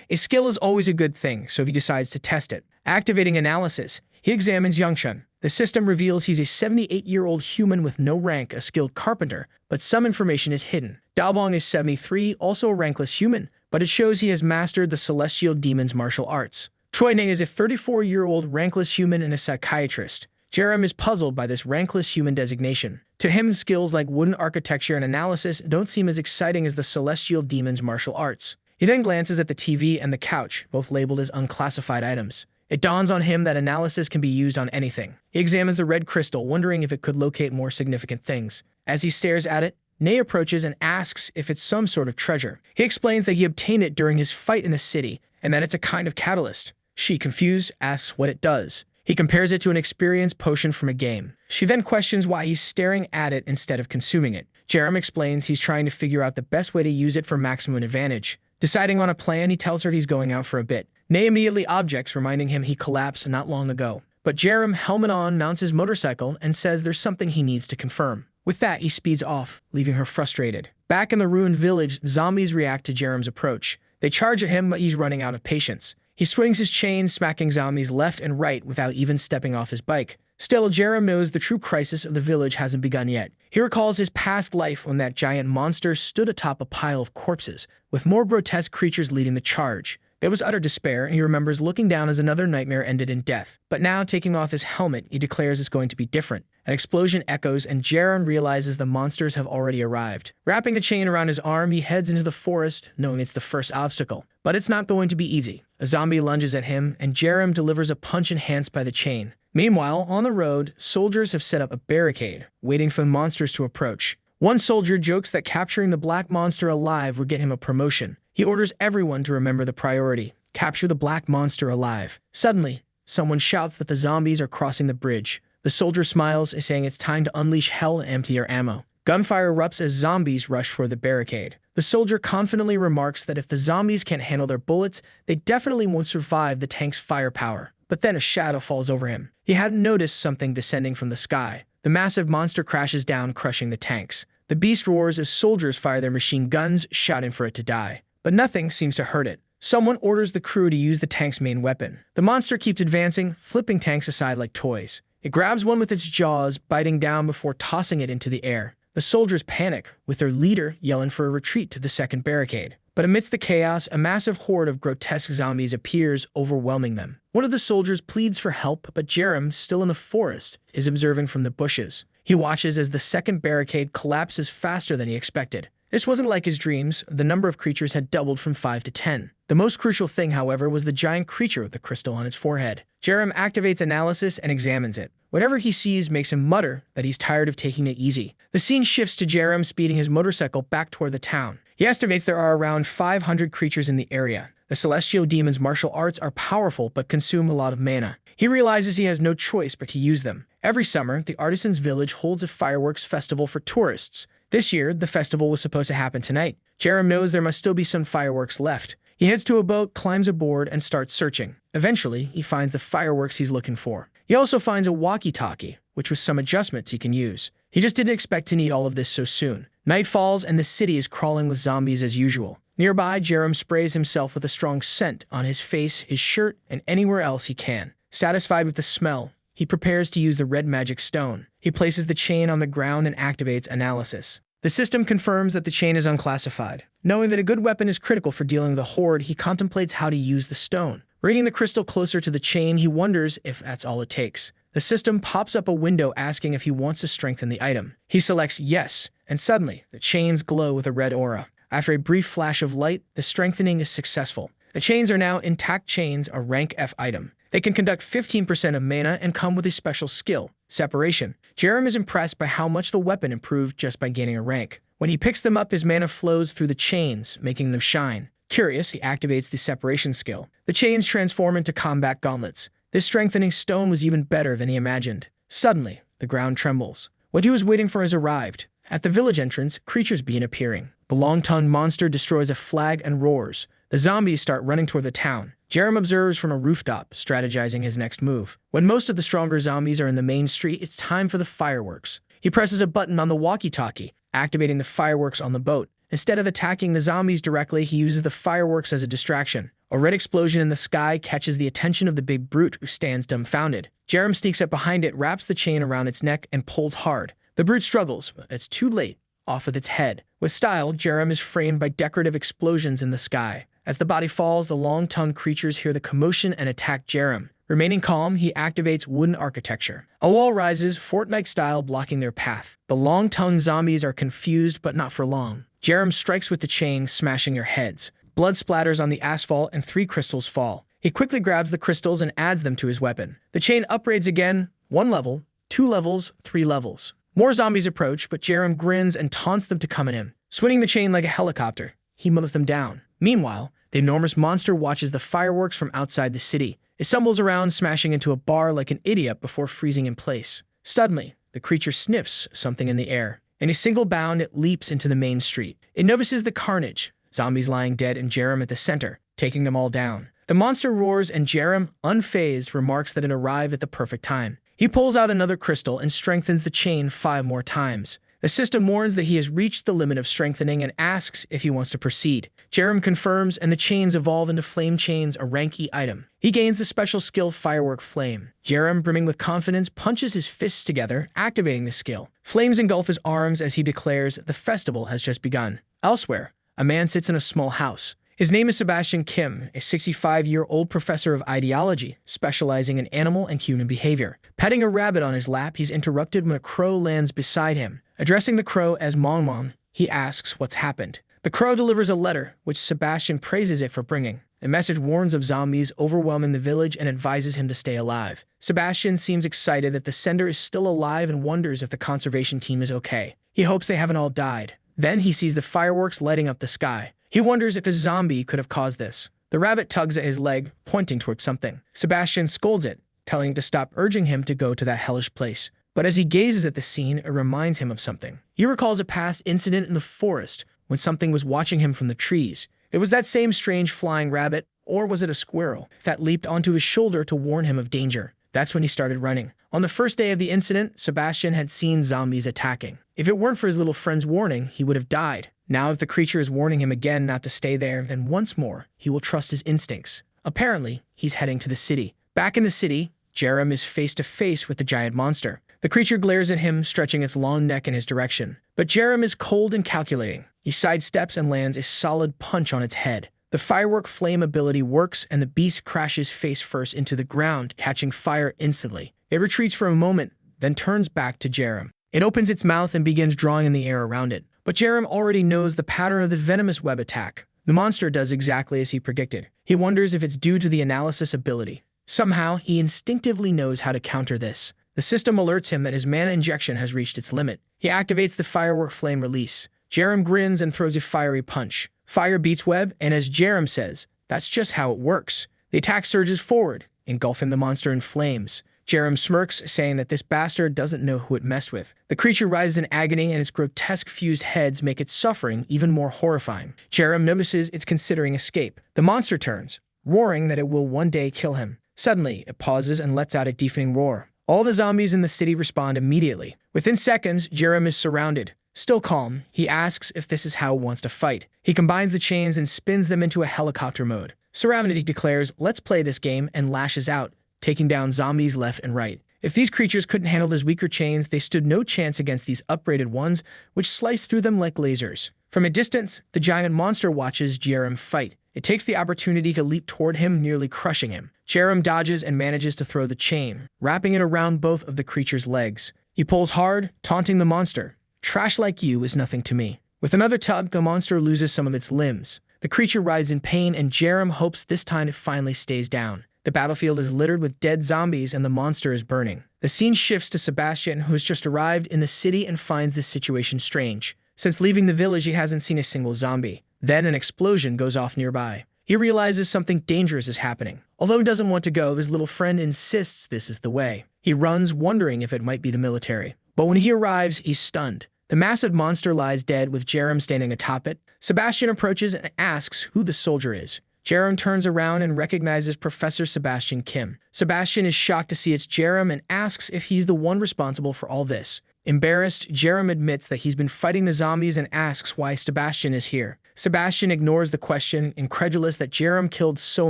A skill is always a good thing, so he decides to test it. Activating analysis, he examines Yangshun. The system reveals he's a 78-year-old human with no rank, a skilled carpenter, but some information is hidden. Dalbong is 73, also a rankless human, but it shows he has mastered the celestial demon's martial arts. Choi Ning is a 34-year-old rankless human and a psychiatrist. Jerem is puzzled by this rankless human designation. To him, skills like wooden architecture and analysis don't seem as exciting as the celestial demon's martial arts. He then glances at the TV and the couch, both labeled as unclassified items. It dawns on him that analysis can be used on anything. He examines the red crystal, wondering if it could locate more significant things. As he stares at it, Nay approaches and asks if it's some sort of treasure. He explains that he obtained it during his fight in the city, and that it's a kind of catalyst. She, confused, asks what it does. He compares it to an experience potion from a game. She then questions why he's staring at it instead of consuming it. Jerem explains he's trying to figure out the best way to use it for maximum advantage. Deciding on a plan, he tells her he's going out for a bit. Nay immediately objects, reminding him he collapsed not long ago. But Jerem, helmet on, mounts his motorcycle and says there's something he needs to confirm. With that, he speeds off, leaving her frustrated. Back in the ruined village, zombies react to Jerem's approach. They charge at him, but he's running out of patience. He swings his chain, smacking zombies left and right without even stepping off his bike. Still, Jerem knows the true crisis of the village hasn't begun yet. He recalls his past life when that giant monster stood atop a pile of corpses, with more grotesque creatures leading the charge. There was utter despair, and he remembers looking down as another nightmare ended in death. But now, taking off his helmet, he declares it's going to be different. An explosion echoes, and Jaren realizes the monsters have already arrived. Wrapping the chain around his arm, he heads into the forest, knowing it's the first obstacle. But it's not going to be easy. A zombie lunges at him, and Jerem delivers a punch enhanced by the chain. Meanwhile, on the road, soldiers have set up a barricade, waiting for the monsters to approach. One soldier jokes that capturing the black monster alive would get him a promotion. He orders everyone to remember the priority: capture the black monster alive. Suddenly, someone shouts that the zombies are crossing the bridge. The soldier smiles, saying it's time to unleash hell and empty their ammo. Gunfire erupts as zombies rush for the barricade. The soldier confidently remarks that if the zombies can't handle their bullets, they definitely won't survive the tank's firepower. But then a shadow falls over him. He hadn't noticed something descending from the sky. The massive monster crashes down, crushing the tanks. The beast roars as soldiers fire their machine guns, shouting for it to die. But nothing seems to hurt it. Someone orders the crew to use the tank's main weapon. The monster keeps advancing, flipping tanks aside like toys. It grabs one with its jaws, biting down before tossing it into the air. The soldiers panic, with their leader yelling for a retreat to the second barricade. But amidst the chaos, a massive horde of grotesque zombies appears, overwhelming them. One of the soldiers pleads for help, but Jerem, still in the forest, is observing from the bushes. He watches as the second barricade collapses faster than he expected. This wasn't like his dreams. The number of creatures had doubled from 5 to 10. The most crucial thing, however, was the giant creature with the crystal on its forehead. Jerem activates analysis and examines it. Whatever he sees makes him mutter that he's tired of taking it easy. The scene shifts to Jerem speeding his motorcycle back toward the town. He estimates there are around 500 creatures in the area. The celestial demon's martial arts are powerful but consume a lot of mana. He realizes he has no choice but to use them. Every summer, the artisans' village holds a fireworks festival for tourists. This year, the festival was supposed to happen tonight. Jerem knows there must still be some fireworks left. He heads to a boat, climbs aboard, and starts searching. Eventually, he finds the fireworks he's looking for. He also finds a walkie-talkie, which with some adjustments he can use. He just didn't expect to need all of this so soon. Night falls and the city is crawling with zombies as usual. Nearby, Jerem sprays himself with a strong scent on his face, his shirt, and anywhere else he can. Satisfied with the smell, he prepares to use the red magic stone. He places the chain on the ground and activates analysis. The system confirms that the chain is unclassified. Knowing that a good weapon is critical for dealing with a horde, he contemplates how to use the stone. Rating the crystal closer to the chain, he wonders if that's all it takes. The system pops up a window asking if he wants to strengthen the item. He selects yes, and suddenly, the chains glow with a red aura. After a brief flash of light, the strengthening is successful. The chains are now intact chains, a rank F item. They can conduct 15% of mana and come with a special skill, Separation. Jerem is impressed by how much the weapon improved just by gaining a rank. When he picks them up, his mana flows through the chains, making them shine. Curious, he activates the Separation skill. The chains transform into combat gauntlets. This strengthening stone was even better than he imagined. Suddenly, the ground trembles. What he was waiting for has arrived. At the village entrance, creatures begin appearing. The long-tongued monster destroys a flag and roars. The zombies start running toward the town. Jerem observes from a rooftop, strategizing his next move. When most of the stronger zombies are in the main street, it's time for the fireworks. He presses a button on the walkie-talkie, activating the fireworks on the boat. Instead of attacking the zombies directly, he uses the fireworks as a distraction. A red explosion in the sky catches the attention of the big brute, who stands dumbfounded. Jerem sneaks up behind it, wraps the chain around its neck, and pulls hard. The brute struggles, but it's too late. Off with its head. With style, Jerem is framed by decorative explosions in the sky. As the body falls, the long-tongued creatures hear the commotion and attack Jerem. Remaining calm, he activates wooden architecture. A wall rises, Fortnite-style, blocking their path. The long-tongued zombies are confused, but not for long. Jerem strikes with the chain, smashing their heads. Blood splatters on the asphalt and 3 crystals fall. He quickly grabs the crystals and adds them to his weapon. The chain upgrades again, 1 level, 2 levels, 3 levels. More zombies approach, but Jerem grins and taunts them to come at him. Swinging the chain like a helicopter, he mows them down. Meanwhile, the enormous monster watches the fireworks from outside the city. It stumbles around, smashing into a bar like an idiot before freezing in place. Suddenly, the creature sniffs something in the air. In a single bound, it leaps into the main street. It notices the carnage, zombies lying dead and Jerem at the center, taking them all down. The monster roars and Jerem, unfazed, remarks that it arrived at the perfect time. He pulls out another crystal and strengthens the chain 5 more times. The system warns that he has reached the limit of strengthening and asks if he wants to proceed. Jerem confirms, and the chains evolve into flame chains, a rank E item. He gains the special skill Firework Flame. Jerem, brimming with confidence, punches his fists together, activating the skill. Flames engulf his arms as he declares the festival has just begun. Elsewhere, a man sits in a small house. His name is Sebastian Kim, a 65-year-old professor of ideology, specializing in animal and human behavior. Petting a rabbit on his lap, he's interrupted when a crow lands beside him. Addressing the crow as Manhwa, he asks what's happened. The crow delivers a letter, which Sebastian praises it for bringing. The message warns of zombies overwhelming the village and advises him to stay alive. Sebastian seems excited that the sender is still alive and wonders if the conservation team is okay. He hopes they haven't all died. Then he sees the fireworks lighting up the sky. He wonders if a zombie could have caused this. The rabbit tugs at his leg, pointing towards something. Sebastian scolds it, telling it to stop urging him to go to that hellish place. But as he gazes at the scene, it reminds him of something. He recalls a past incident in the forest when something was watching him from the trees. It was that same strange flying rabbit, or was it a squirrel, that leaped onto his shoulder to warn him of danger. That's when he started running. On the first day of the incident, Sebastian had seen zombies attacking. If it weren't for his little friend's warning, he would have died. Now, if the creature is warning him again not to stay there, then once more, he will trust his instincts. Apparently, he's heading to the city. Back in the city, Jerem is face to face with the giant monster. The creature glares at him, stretching its long neck in his direction. But Jerem is cold and calculating. He sidesteps and lands a solid punch on its head. The firework flame ability works, and the beast crashes face first into the ground, catching fire instantly. It retreats for a moment, then turns back to Jerem. It opens its mouth and begins drawing in the air around it. But Jerem already knows the pattern of the venomous web attack. The monster does exactly as he predicted. He wonders if it's due to the analysis ability. Somehow, he instinctively knows how to counter this. The system alerts him that his mana injection has reached its limit. He activates the firework flame release. Jerem grins and throws a fiery punch. Fire beats web, and as Jerem says, that's just how it works. The attack surges forward, engulfing the monster in flames. Jerem smirks, saying that this bastard doesn't know who it messed with. The creature writhes in agony, and its grotesque fused heads make its suffering even more horrifying. Jerem notices it's considering escape. The monster turns, roaring that it will one day kill him. Suddenly, it pauses and lets out a deafening roar. All the zombies in the city respond immediately. Within seconds, Jerem is surrounded. Still calm, he asks if this is how he wants to fight. He combines the chains and spins them into a helicopter mode. Serenity declares, "Let's play this game," and lashes out, taking down zombies left and right. If these creatures couldn't handle his weaker chains, they stood no chance against these upgraded ones, which sliced through them like lasers. From a distance, the giant monster watches Jerem fight. It takes the opportunity to leap toward him, nearly crushing him. Jerem dodges and manages to throw the chain, wrapping it around both of the creature's legs. He pulls hard, taunting the monster. "Trash like you is nothing to me." With another tug, the monster loses some of its limbs. The creature writhes in pain, and Jerem hopes this time it finally stays down. The battlefield is littered with dead zombies, and the monster is burning. The scene shifts to Sebastian, who has just arrived in the city and finds this situation strange. Since leaving the village, he hasn't seen a single zombie. Then an explosion goes off nearby. He realizes something dangerous is happening. Although he doesn't want to go, his little friend insists this is the way. He runs, wondering if it might be the military. But when he arrives, he's stunned. The massive monster lies dead, with Jerem standing atop it. Sebastian approaches and asks who the soldier is. Jerem turns around and recognizes Professor Sebastian Kim. Sebastian is shocked to see it's Jerem and asks if he's the one responsible for all this. Embarrassed, Jerem admits that he's been fighting the zombies and asks why Sebastian is here. Sebastian ignores the question, incredulous that Jerem killed so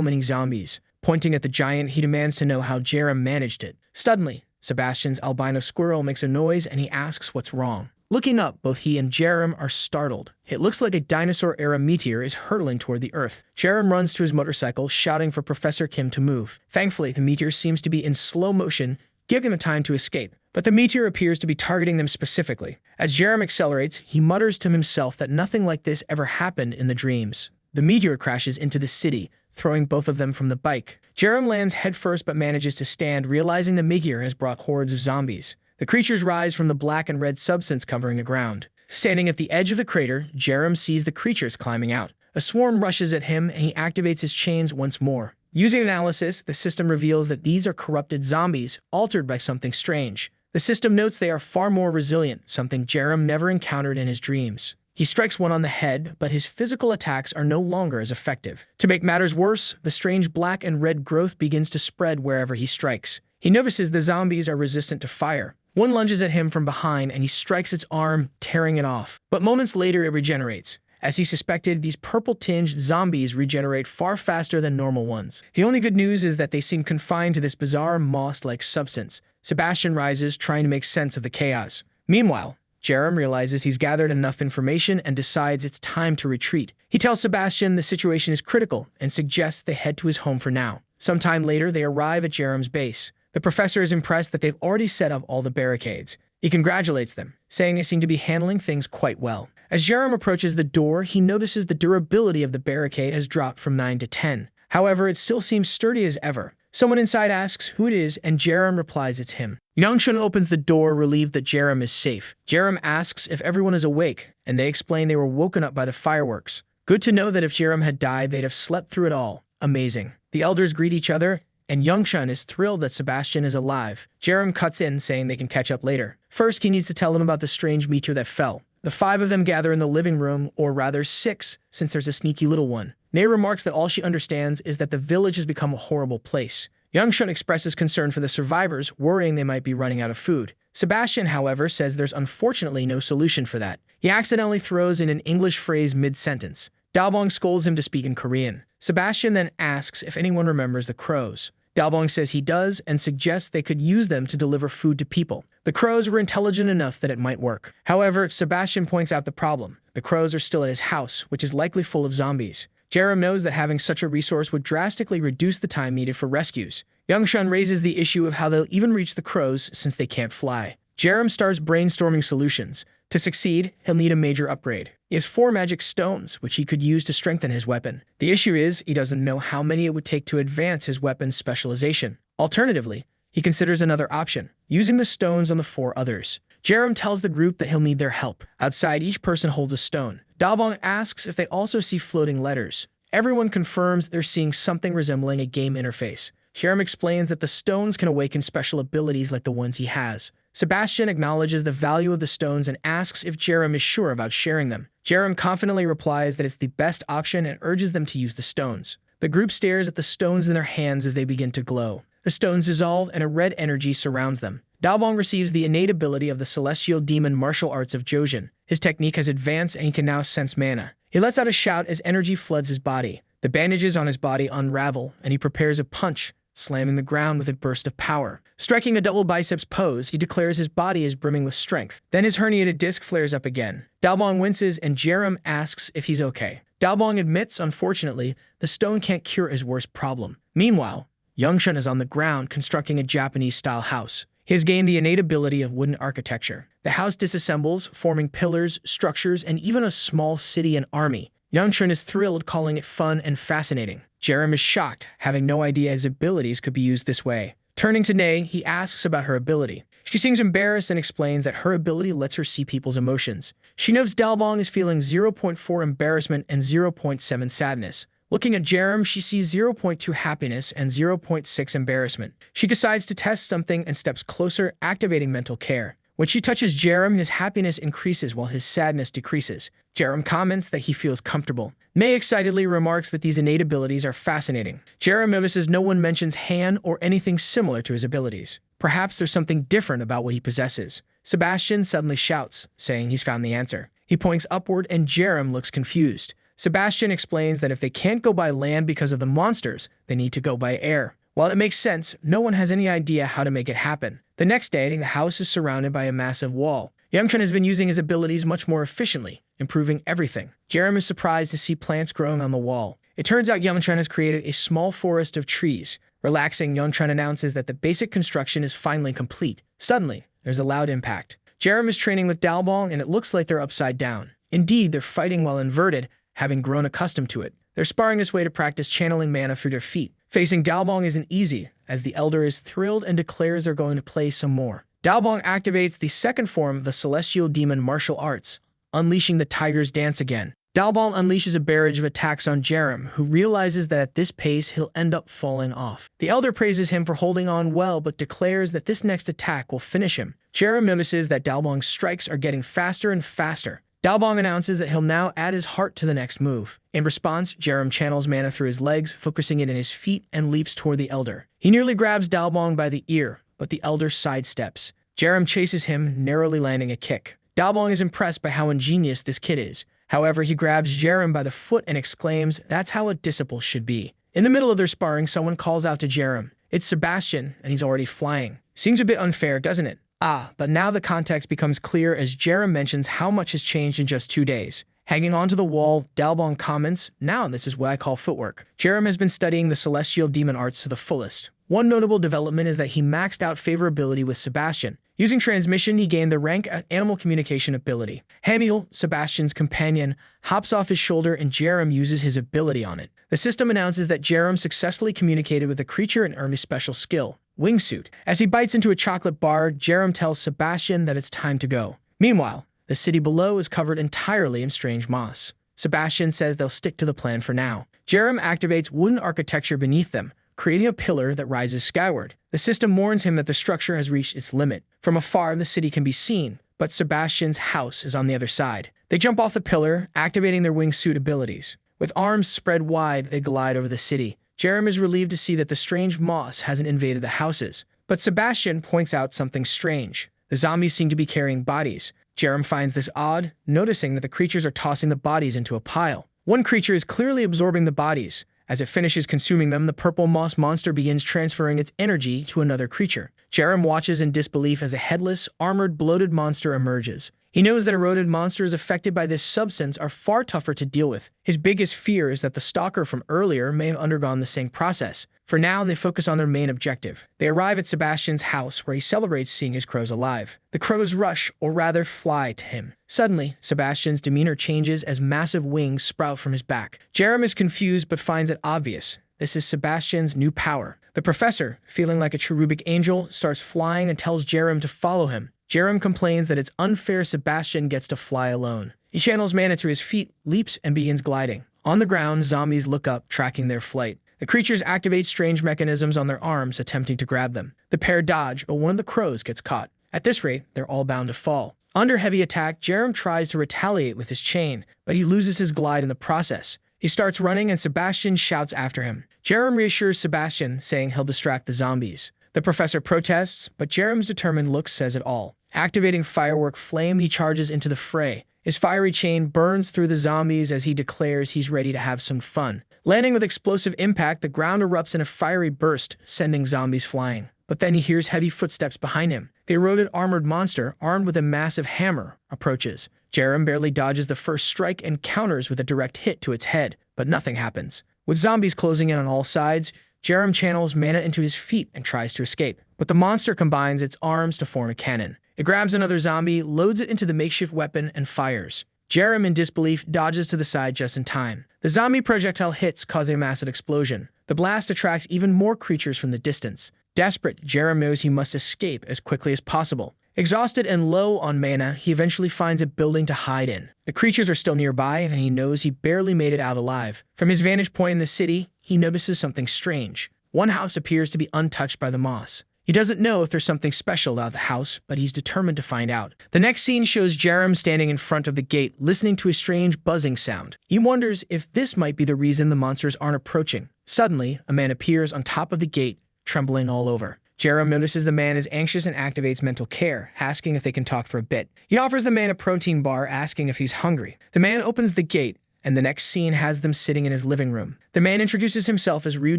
many zombies. Pointing at the giant, he demands to know how Jerem managed it. Suddenly, Sebastian's albino squirrel makes a noise and he asks what's wrong. Looking up, both he and Jerem are startled. It looks like a dinosaur-era meteor is hurtling toward the Earth. Jerem runs to his motorcycle, shouting for Professor Kim to move. Thankfully, the meteor seems to be in slow motion, giving them time to escape. But the meteor appears to be targeting them specifically. As Jerem accelerates, he mutters to himself that nothing like this ever happened in the dreams. The meteor crashes into the city, throwing both of them from the bike. Jerem lands headfirst but manages to stand, realizing the meteor has brought hordes of zombies. The creatures rise from the black and red substance covering the ground. Standing at the edge of the crater, Jerem sees the creatures climbing out. A swarm rushes at him, and he activates his chains once more. Using analysis, the system reveals that these are corrupted zombies, altered by something strange. The system notes they are far more resilient, something Jerem never encountered in his dreams. He strikes one on the head, but his physical attacks are no longer as effective. To make matters worse, the strange black and red growth begins to spread wherever he strikes. He notices the zombies are resistant to fire. One lunges at him from behind, and he strikes its arm, tearing it off. But moments later, it regenerates. As he suspected, these purple-tinged zombies regenerate far faster than normal ones. The only good news is that they seem confined to this bizarre moss-like substance. Sebastian rises, trying to make sense of the chaos. Meanwhile, Jerem realizes he's gathered enough information and decides it's time to retreat. He tells Sebastian the situation is critical and suggests they head to his home for now. Sometime later, they arrive at Jerem's base. The professor is impressed that they've already set up all the barricades. He congratulates them, saying they seem to be handling things quite well. As Jerem approaches the door, he notices the durability of the barricade has dropped from 9 to 10. However, it still seems sturdy as ever. Someone inside asks who it is, and Jerem replies it's him. Yangshun opens the door, relieved that Jerem is safe. Jerem asks if everyone is awake, and they explain they were woken up by the fireworks. Good to know that if Jerem had died, they'd have slept through it all. Amazing. The elders greet each other, and Yangshun is thrilled that Sebastian is alive. Jerem cuts in, saying they can catch up later. First, he needs to tell them about the strange meteor that fell. The 5 of them gather in the living room, or rather 6, since there's a sneaky little one. Nay remarks that all she understands is that the village has become a horrible place. Yangshun expresses concern for the survivors, worrying they might be running out of food. Sebastian, however, says there's unfortunately no solution for that. He accidentally throws in an English phrase mid-sentence. Dalbong scolds him to speak in Korean. Sebastian then asks if anyone remembers the crows. Dalbong says he does and suggests they could use them to deliver food to people. The crows were intelligent enough that it might work. However, Sebastian points out the problem. The crows are still at his house, which is likely full of zombies. Jerem knows that having such a resource would drastically reduce the time needed for rescues. Yangshun raises the issue of how they'll even reach the crows since they can't fly. Jerem starts brainstorming solutions. To succeed, he'll need a major upgrade. He has 4 magic stones, which he could use to strengthen his weapon. The issue is, he doesn't know how many it would take to advance his weapon's specialization. Alternatively, he considers another option, using the stones on the 4 others. Jerem tells the group that he'll need their help. Outside, each person holds a stone. Dalbong asks if they also see floating letters. Everyone confirms they're seeing something resembling a game interface. Jerem explains that the stones can awaken special abilities like the ones he has. Sebastian acknowledges the value of the stones and asks if Jerem is sure about sharing them. Jerem confidently replies that it's the best option and urges them to use the stones. The group stares at the stones in their hands as they begin to glow. The stones dissolve and a red energy surrounds them. Dalbong receives the innate ability of the celestial demon martial arts of Jojin. His technique has advanced and he can now sense mana. He lets out a shout as energy floods his body. The bandages on his body unravel and he prepares a punch, slamming the ground with a burst of power. Striking a double biceps pose, he declares his body is brimming with strength. Then his herniated disc flares up again. Dalbong winces and Jerem asks if he's okay. Dalbong admits, unfortunately, the stone can't cure his worst problem. Meanwhile, Youngchun is on the ground constructing a Japanese-style house. He has gained the innate ability of wooden architecture. The house disassembles, forming pillars, structures, and even a small city and army. Youngchun is thrilled, calling it fun and fascinating. Jerem is shocked, having no idea his abilities could be used this way. Turning to Nay, he asks about her ability. She seems embarrassed and explains that her ability lets her see people's emotions. She knows Dalbong is feeling 0.4 embarrassment and 0.7 sadness. Looking at Jerem, she sees 0.2 happiness and 0.6 embarrassment. She decides to test something and steps closer, activating mental care. When she touches Jerem, his happiness increases while his sadness decreases. Jerem comments that he feels comfortable. May excitedly remarks that these innate abilities are fascinating. Jerem notices no one mentions Han or anything similar to his abilities. Perhaps there's something different about what he possesses. Sebastian suddenly shouts, saying he's found the answer. He points upward and Jerem looks confused. Sebastian explains that if they can't go by land because of the monsters, they need to go by air. While it makes sense, no one has any idea how to make it happen. The next day, the house is surrounded by a massive wall. Youngchun has been using his abilities much more efficiently, improving everything. Jerem is surprised to see plants growing on the wall. It turns out Youngchun has created a small forest of trees. Relaxing, Youngchun announces that the basic construction is finally complete. Suddenly, there's a loud impact. Jerem is training with Dalbong and it looks like they're upside down. Indeed, they're fighting while inverted, having grown accustomed to it. They're sparring this way to practice channeling mana through their feet. Facing Dalbong isn't easy, as the Elder is thrilled and declares they're going to play some more. Dalbong activates the second form of the celestial demon martial arts, unleashing the tiger's dance again. Dalbong unleashes a barrage of attacks on Jerem, who realizes that at this pace he'll end up falling off. The Elder praises him for holding on well, but declares that this next attack will finish him. Jerem notices that Dalbong's strikes are getting faster and faster. Dalbong announces that he'll now add his heart to the next move. In response, Jerem channels mana through his legs, focusing it in his feet, and leaps toward the Elder. He nearly grabs Dalbong by the ear, but the Elder sidesteps. Jerem chases him, narrowly landing a kick. Dalbong is impressed by how ingenious this kid is. However, he grabs Jerem by the foot and exclaims, "That's how a disciple should be." In the middle of their sparring, someone calls out to Jerem. It's Sebastian, and he's already flying. Seems a bit unfair, doesn't it? But now the context becomes clear as Jerem mentions how much has changed in just 2 days. Hanging onto the wall, Dalbong comments, "Now this is what I call footwork." Jerem has been studying the celestial demon arts to the fullest. One notable development is that he maxed out favorability with Sebastian. Using transmission, he gained the rank animal communication ability. Hamiel, Sebastian's companion, hops off his shoulder and Jerem uses his ability on it. The system announces that Jerem successfully communicated with a creature and earned a special skill, Wingsuit. As he bites into a chocolate bar, Jerem tells Sebastian that it's time to go. Meanwhile, the city below is covered entirely in strange moss. Sebastian says they'll stick to the plan for now. Jerem activates wooden architecture beneath them, creating a pillar that rises skyward. The system warns him that the structure has reached its limit. From afar, the city can be seen, but Sebastian's house is on the other side. They jump off the pillar, activating their wingsuit abilities. With arms spread wide, they glide over the city. Jerem is relieved to see that the strange moss hasn't invaded the houses. But Sebastian points out something strange. The zombies seem to be carrying bodies. Jerem finds this odd, noticing that the creatures are tossing the bodies into a pile. One creature is clearly absorbing the bodies. As it finishes consuming them, the purple moss monster begins transferring its energy to another creature. Jerem watches in disbelief as a headless, armored, bloated monster emerges. He knows that eroded monsters affected by this substance are far tougher to deal with. His biggest fear is that the stalker from earlier may have undergone the same process. For now, they focus on their main objective. They arrive at Sebastian's house, where he celebrates seeing his crows alive. The crows rush, or rather fly, to him. Suddenly, Sebastian's demeanor changes as massive wings sprout from his back. Jerem is confused but finds it obvious. This is Sebastian's new power. The professor, feeling like a cherubic angel, starts flying and tells Jerem to follow him. Jerem complains that it's unfair Sebastian gets to fly alone. He channels mana to his feet, leaps, and begins gliding. On the ground, zombies look up, tracking their flight. The creatures activate strange mechanisms on their arms, attempting to grab them. The pair dodge, but one of the crows gets caught. At this rate, they're all bound to fall. Under heavy attack, Jerem tries to retaliate with his chain, but he loses his glide in the process. He starts running and Sebastian shouts after him. Jerem reassures Sebastian, saying he'll distract the zombies. The professor protests, but Jerem's determined look says it all. Activating Firework Flame, he charges into the fray. His fiery chain burns through the zombies as he declares he's ready to have some fun. Landing with explosive impact, the ground erupts in a fiery burst, sending zombies flying. But then he hears heavy footsteps behind him. The eroded armored monster, armed with a massive hammer, approaches. Jerem barely dodges the first strike and counters with a direct hit to its head, but nothing happens. With zombies closing in on all sides, Jerem channels mana into his feet and tries to escape. But the monster combines its arms to form a cannon. It grabs another zombie, loads it into the makeshift weapon, and fires. Jerem, in disbelief, dodges to the side just in time. The zombie projectile hits, causing a massive explosion. The blast attracts even more creatures from the distance. Desperate, Jerem knows he must escape as quickly as possible. Exhausted and low on mana, he eventually finds a building to hide in. The creatures are still nearby, and he knows he barely made it out alive. From his vantage point in the city, he notices something strange. One house appears to be untouched by the moss. He doesn't know if there's something special about the house, but he's determined to find out. The next scene shows Jerem standing in front of the gate, listening to a strange buzzing sound. He wonders if this might be the reason the monsters aren't approaching. Suddenly, a man appears on top of the gate, trembling all over. Jerem notices the man is anxious and activates mental care, asking if they can talk for a bit. He offers the man a protein bar, asking if he's hungry. The man opens the gate, and the next scene has them sitting in his living room. The man introduces himself as Ryu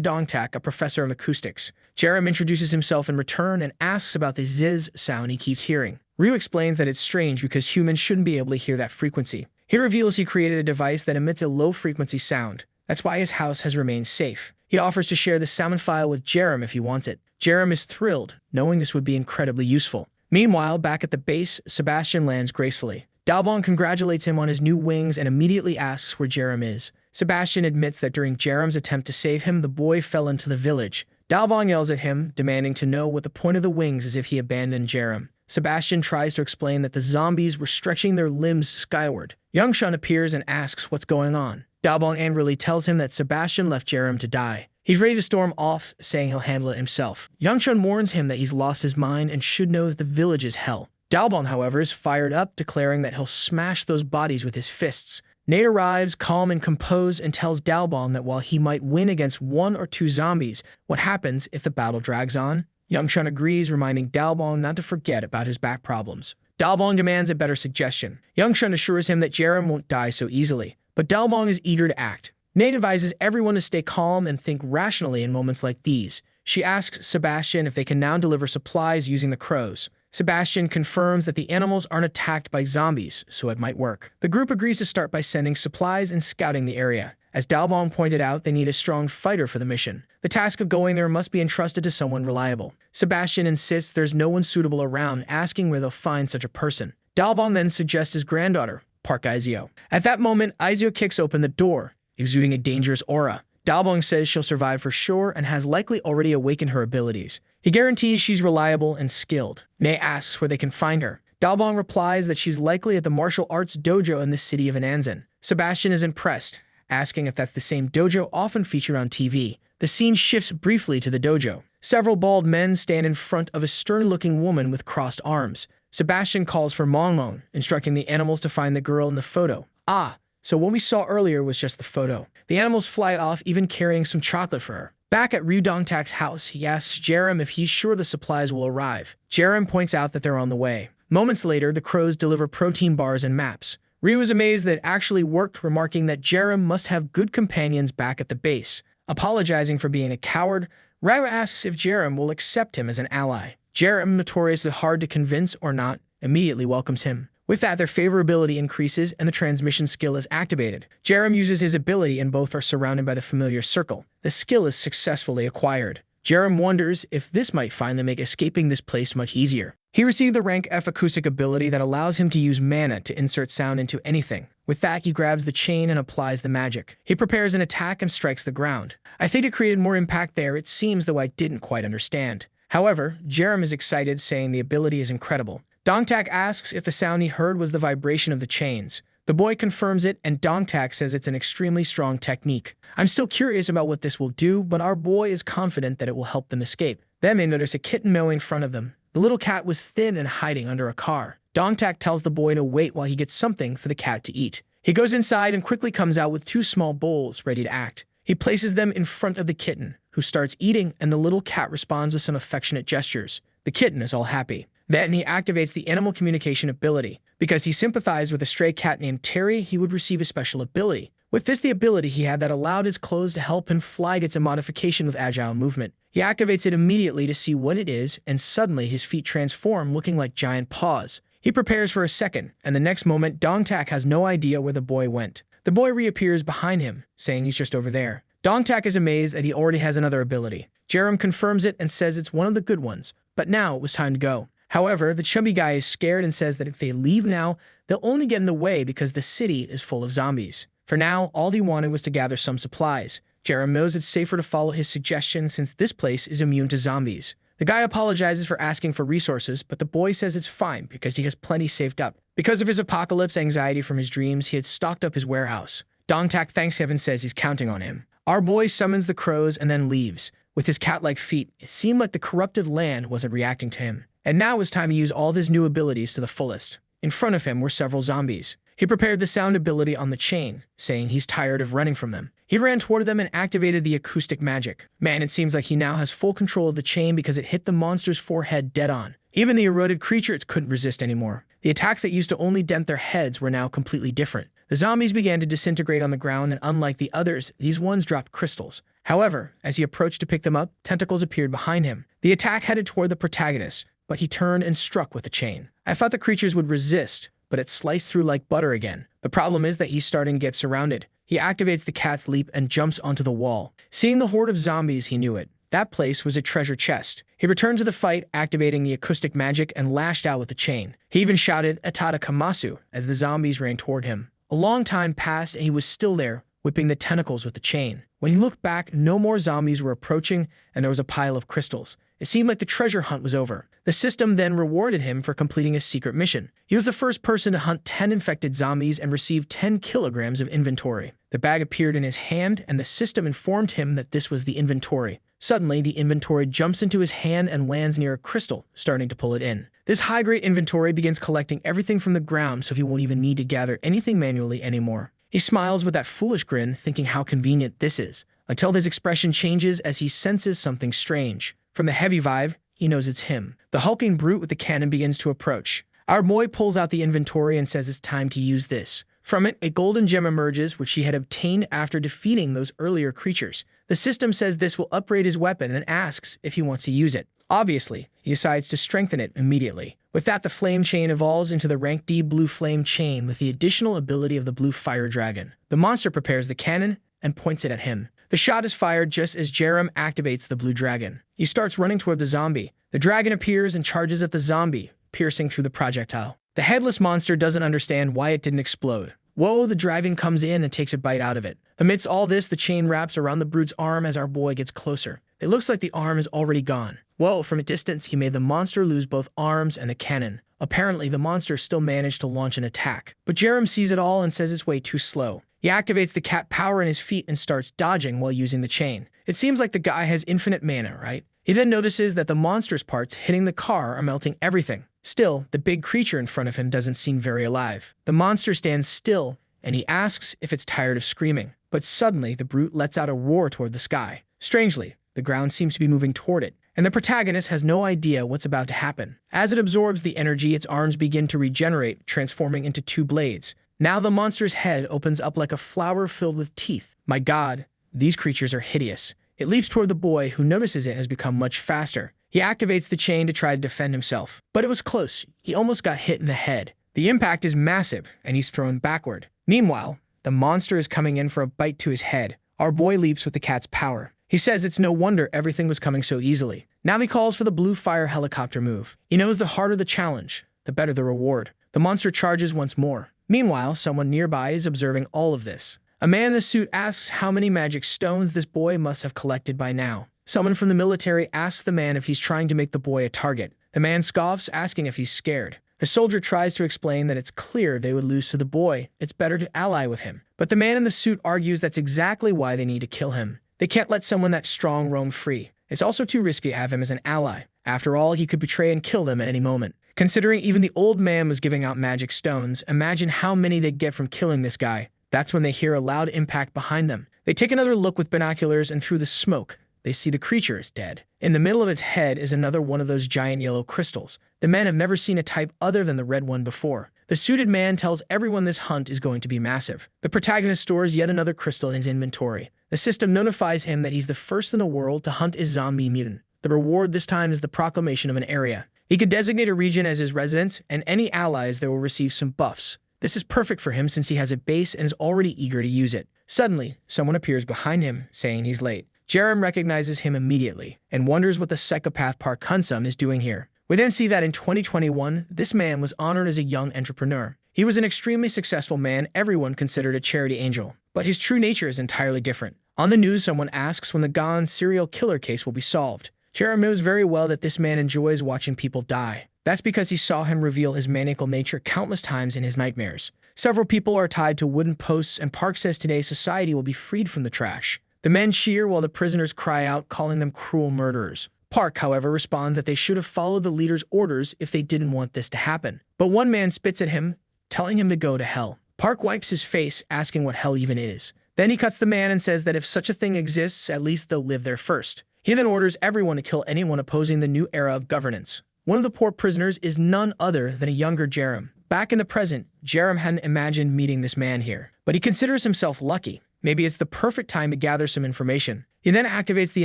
Dongtak, a professor of acoustics. Jerem introduces himself in return and asks about the zzz sound he keeps hearing. Ryu explains that it's strange because humans shouldn't be able to hear that frequency. He reveals he created a device that emits a low-frequency sound. That's why his house has remained safe. He offers to share the sound file with Jerem if he wants it. Jerem is thrilled, knowing this would be incredibly useful. Meanwhile, back at the base, Sebastian lands gracefully. Dalbon congratulates him on his new wings and immediately asks where Jerem is. Sebastian admits that during Jerem's attempt to save him, the boy fell into the village. Dalbon yells at him, demanding to know what the point of the wings is if he abandoned Jerem. Sebastian tries to explain that the zombies were stretching their limbs skyward. Youngshun appears and asks what's going on. Dalbon angrily tells him that Sebastian left Jerem to die. He's ready to storm off, saying he'll handle it himself. Youngshun warns him that he's lost his mind and should know that the village is hell. Dalbon, however, is fired up, declaring that he'll smash those bodies with his fists. Nate arrives, calm and composed, and tells Dalbon that while he might win against 1 or 2 zombies, what happens if the battle drags on? Youngshun agrees, reminding Dalbon not to forget about his back problems. Dalbon demands a better suggestion. Youngshun assures him that Jerem won't die so easily, but Dalbon is eager to act. Nate advises everyone to stay calm and think rationally in moments like these. She asks Sebastian if they can now deliver supplies using the crows. Sebastian confirms that the animals aren't attacked by zombies, so it might work. The group agrees to start by sending supplies and scouting the area. As Dalbon pointed out, they need a strong fighter for the mission. The task of going there must be entrusted to someone reliable. Sebastian insists there's no one suitable around, asking where they'll find such a person. Dalbon then suggests his granddaughter, Park Izio. At that moment, Izio kicks open the door, exuding a dangerous aura. Dalbon says she'll survive for sure and has likely already awakened her abilities. He guarantees she's reliable and skilled. May asks where they can find her. Dalbon replies that she's likely at the martial arts dojo in the city of Ananzan. Sebastian is impressed, asking if that's the same dojo often featured on TV. The scene shifts briefly to the dojo. Several bald men stand in front of a stern-looking woman with crossed arms. Sebastian calls for Mongmong, instructing the animals to find the girl in the photo. Ah, so what we saw earlier was just the photo. The animals fly off, even carrying some chocolate for her. Back at Ryu Dongtak's house, he asks Jerem if he's sure the supplies will arrive. Jerem points out that they're on the way. Moments later, the crows deliver protein bars and maps. Ryu is amazed that it actually worked, remarking that Jerem must have good companions back at the base. Apologizing for being a coward, Ryu asks if Jerem will accept him as an ally. Jerem, notoriously hard to convince or not, immediately welcomes him. With that, their favorability increases and the transmission skill is activated. Jerem uses his ability and both are surrounded by the familiar circle. The skill is successfully acquired. Jerem wonders if this might finally make escaping this place much easier. He received the rank F acoustic ability that allows him to use mana to insert sound into anything. With that, he grabs the chain and applies the magic. He prepares an attack and strikes the ground. I think it created more impact there, it seems, though I didn't quite understand. However, Jerem is excited, saying the ability is incredible. Dongtak asks if the sound he heard was the vibration of the chains, The boy confirms it, and Dongtak says it's an extremely strong technique. I'm still curious about what this will do, but our boy is confident that it will help them escape. Then they notice a kitten meowing in front of them. The little cat was thin and hiding under a car. Dongtak tells the boy to wait while he gets something for the cat to eat. He goes inside and quickly comes out with 2 small bowls ready to act. He places them in front of the kitten, who starts eating, and the little cat responds with some affectionate gestures. The kitten is all happy. Then he activates the animal communication ability. Because he sympathized with a stray cat named Terry, he would receive a special ability. With this, the ability he had that allowed his clothes to help him fly gets a modification with agile movement. He activates it immediately to see what it is, and suddenly his feet transform, looking like giant paws. He prepares for a second, and the next moment, Dongtak has no idea where the boy went. The boy reappears behind him, saying he's just over there. Dongtak is amazed that he already has another ability. Jerem confirms it and says it's one of the good ones, but now it was time to go. However, the chubby guy is scared and says that if they leave now, they'll only get in the way because the city is full of zombies. For now, all he wanted was to gather some supplies. Jerem knows it's safer to follow his suggestion since this place is immune to zombies. The guy apologizes for asking for resources, but the boy says it's fine because he has plenty saved up. Because of his apocalypse anxiety from his dreams, he had stocked up his warehouse. Dongtak thanks heaven, says he's counting on him. Our boy summons the crows and then leaves. With his cat-like feet, it seemed like the corrupted land wasn't reacting to him. And now it was time to use all of his new abilities to the fullest. In front of him were several zombies. He prepared the sound ability on the chain, saying he's tired of running from them. He ran toward them and activated the acoustic magic. Man, it seems like he now has full control of the chain because it hit the monster's forehead dead on. Even the eroded creatures couldn't resist anymore. The attacks that used to only dent their heads were now completely different. The zombies began to disintegrate on the ground, and unlike the others, these ones dropped crystals. However, as he approached to pick them up, tentacles appeared behind him. The attack headed toward the protagonist, but he turned and struck with the chain. I thought the creatures would resist, but it sliced through like butter again. The problem is that he's starting to get surrounded. He activates the cat's leap and jumps onto the wall. Seeing the horde of zombies, he knew it. That place was a treasure chest. He returned to the fight, activating the acoustic magic and lashed out with the chain. He even shouted Atada Kamasu as the zombies ran toward him. A long time passed and he was still there, whipping the tentacles with the chain. When he looked back, no more zombies were approaching and there was a pile of crystals. It seemed like the treasure hunt was over. The system then rewarded him for completing a secret mission. He was the first person to hunt 10 infected zombies and received 10 kilograms of inventory. The bag appeared in his hand, and the system informed him that this was the inventory. Suddenly, the inventory jumps into his hand and lands near a crystal, starting to pull it in. This high-grade inventory begins collecting everything from the ground, so he won't even need to gather anything manually anymore. He smiles with that foolish grin, thinking how convenient this is, until his expression changes as he senses something strange. From the heavy vibe, he knows it's him. The hulking brute with the cannon begins to approach. Our boy pulls out the inventory and says it's time to use this. From it, a golden gem emerges, which he had obtained after defeating those earlier creatures. The system says this will upgrade his weapon and asks if he wants to use it. Obviously, he decides to strengthen it immediately. With that, the flame chain evolves into the rank D blue flame chain with the additional ability of the blue fire dragon. The monster prepares the cannon and points it at him. The shot is fired just as Jerem activates the blue dragon. He starts running toward the zombie. The dragon appears and charges at the zombie, piercing through the projectile. The headless monster doesn't understand why it didn't explode. Whoa, the dragon comes in and takes a bite out of it. Amidst all this, the chain wraps around the brute's arm as our boy gets closer. It looks like the arm is already gone. Whoa, from a distance, he made the monster lose both arms and the cannon. Apparently, the monster still managed to launch an attack. But Jerem sees it all and says it's way too slow. He activates the cat power in his feet and starts dodging while using the chain. It seems like the guy has infinite mana, right? He then notices that the monster's parts hitting the car are melting everything. Still, the big creature in front of him doesn't seem very alive. The monster stands still, and he asks if it's tired of screaming. But suddenly, the brute lets out a roar toward the sky. Strangely, the ground seems to be moving toward it, and the protagonist has no idea what's about to happen. As it absorbs the energy, its arms begin to regenerate, transforming into 2 blades. Now the monster's head opens up like a flower filled with teeth. My God, these creatures are hideous. It leaps toward the boy, who notices it has become much faster. He activates the chain to try to defend himself. But it was close. He almost got hit in the head. The impact is massive, and he's thrown backward. Meanwhile, the monster is coming in for a bite to his head. Our boy leaps with the cat's power. He says it's no wonder everything was coming so easily. Now he calls for the blue fire helicopter move. He knows the harder the challenge, the better the reward. The monster charges once more. Meanwhile, someone nearby is observing all of this. A man in a suit asks how many magic stones this boy must have collected by now. Someone from the military asks the man if he's trying to make the boy a target. The man scoffs, asking if he's scared. The soldier tries to explain that it's clear they would lose to the boy. It's better to ally with him. But the man in the suit argues that's exactly why they need to kill him. They can't let someone that strong roam free. It's also too risky to have him as an ally. After all, he could betray and kill them at any moment. Considering even the old man was giving out magic stones, imagine how many they'd get from killing this guy. That's when they hear a loud impact behind them. They take another look with binoculars, and through the smoke, they see the creature is dead. In the middle of its head is another one of those giant yellow crystals. The men have never seen a type other than the red one before. The suited man tells everyone this hunt is going to be massive. The protagonist stores yet another crystal in his inventory. The system notifies him that he's the first in the world to hunt a zombie mutant. The reward this time is the proclamation of an area. He could designate a region as his residence, and any allies there will receive some buffs. This is perfect for him since he has a base and is already eager to use it. Suddenly, someone appears behind him, saying he's late. Jerem recognizes him immediately and wonders what the psychopath Park Kun-sum is doing here. We then see that in 2021, this man was honored as a young entrepreneur. He was an extremely successful man everyone considered a charity angel. But his true nature is entirely different. On the news, someone asks when the Gon serial killer case will be solved. Jerem knows very well that this man enjoys watching people die. That's because he saw him reveal his maniacal nature countless times in his nightmares. Several people are tied to wooden posts, and Park says today's society will be freed from the trash. The men cheer while the prisoners cry out, calling them cruel murderers. Park, however, responds that they should have followed the leader's orders if they didn't want this to happen. But one man spits at him, telling him to go to hell. Park wipes his face, asking what hell even is. Then he cuts the man and says that if such a thing exists, at least they'll live there first. He then orders everyone to kill anyone opposing the new era of governance. One of the poor prisoners is none other than a younger Jerem. Back in the present, Jerem hadn't imagined meeting this man here, but he considers himself lucky. Maybe it's the perfect time to gather some information. He then activates the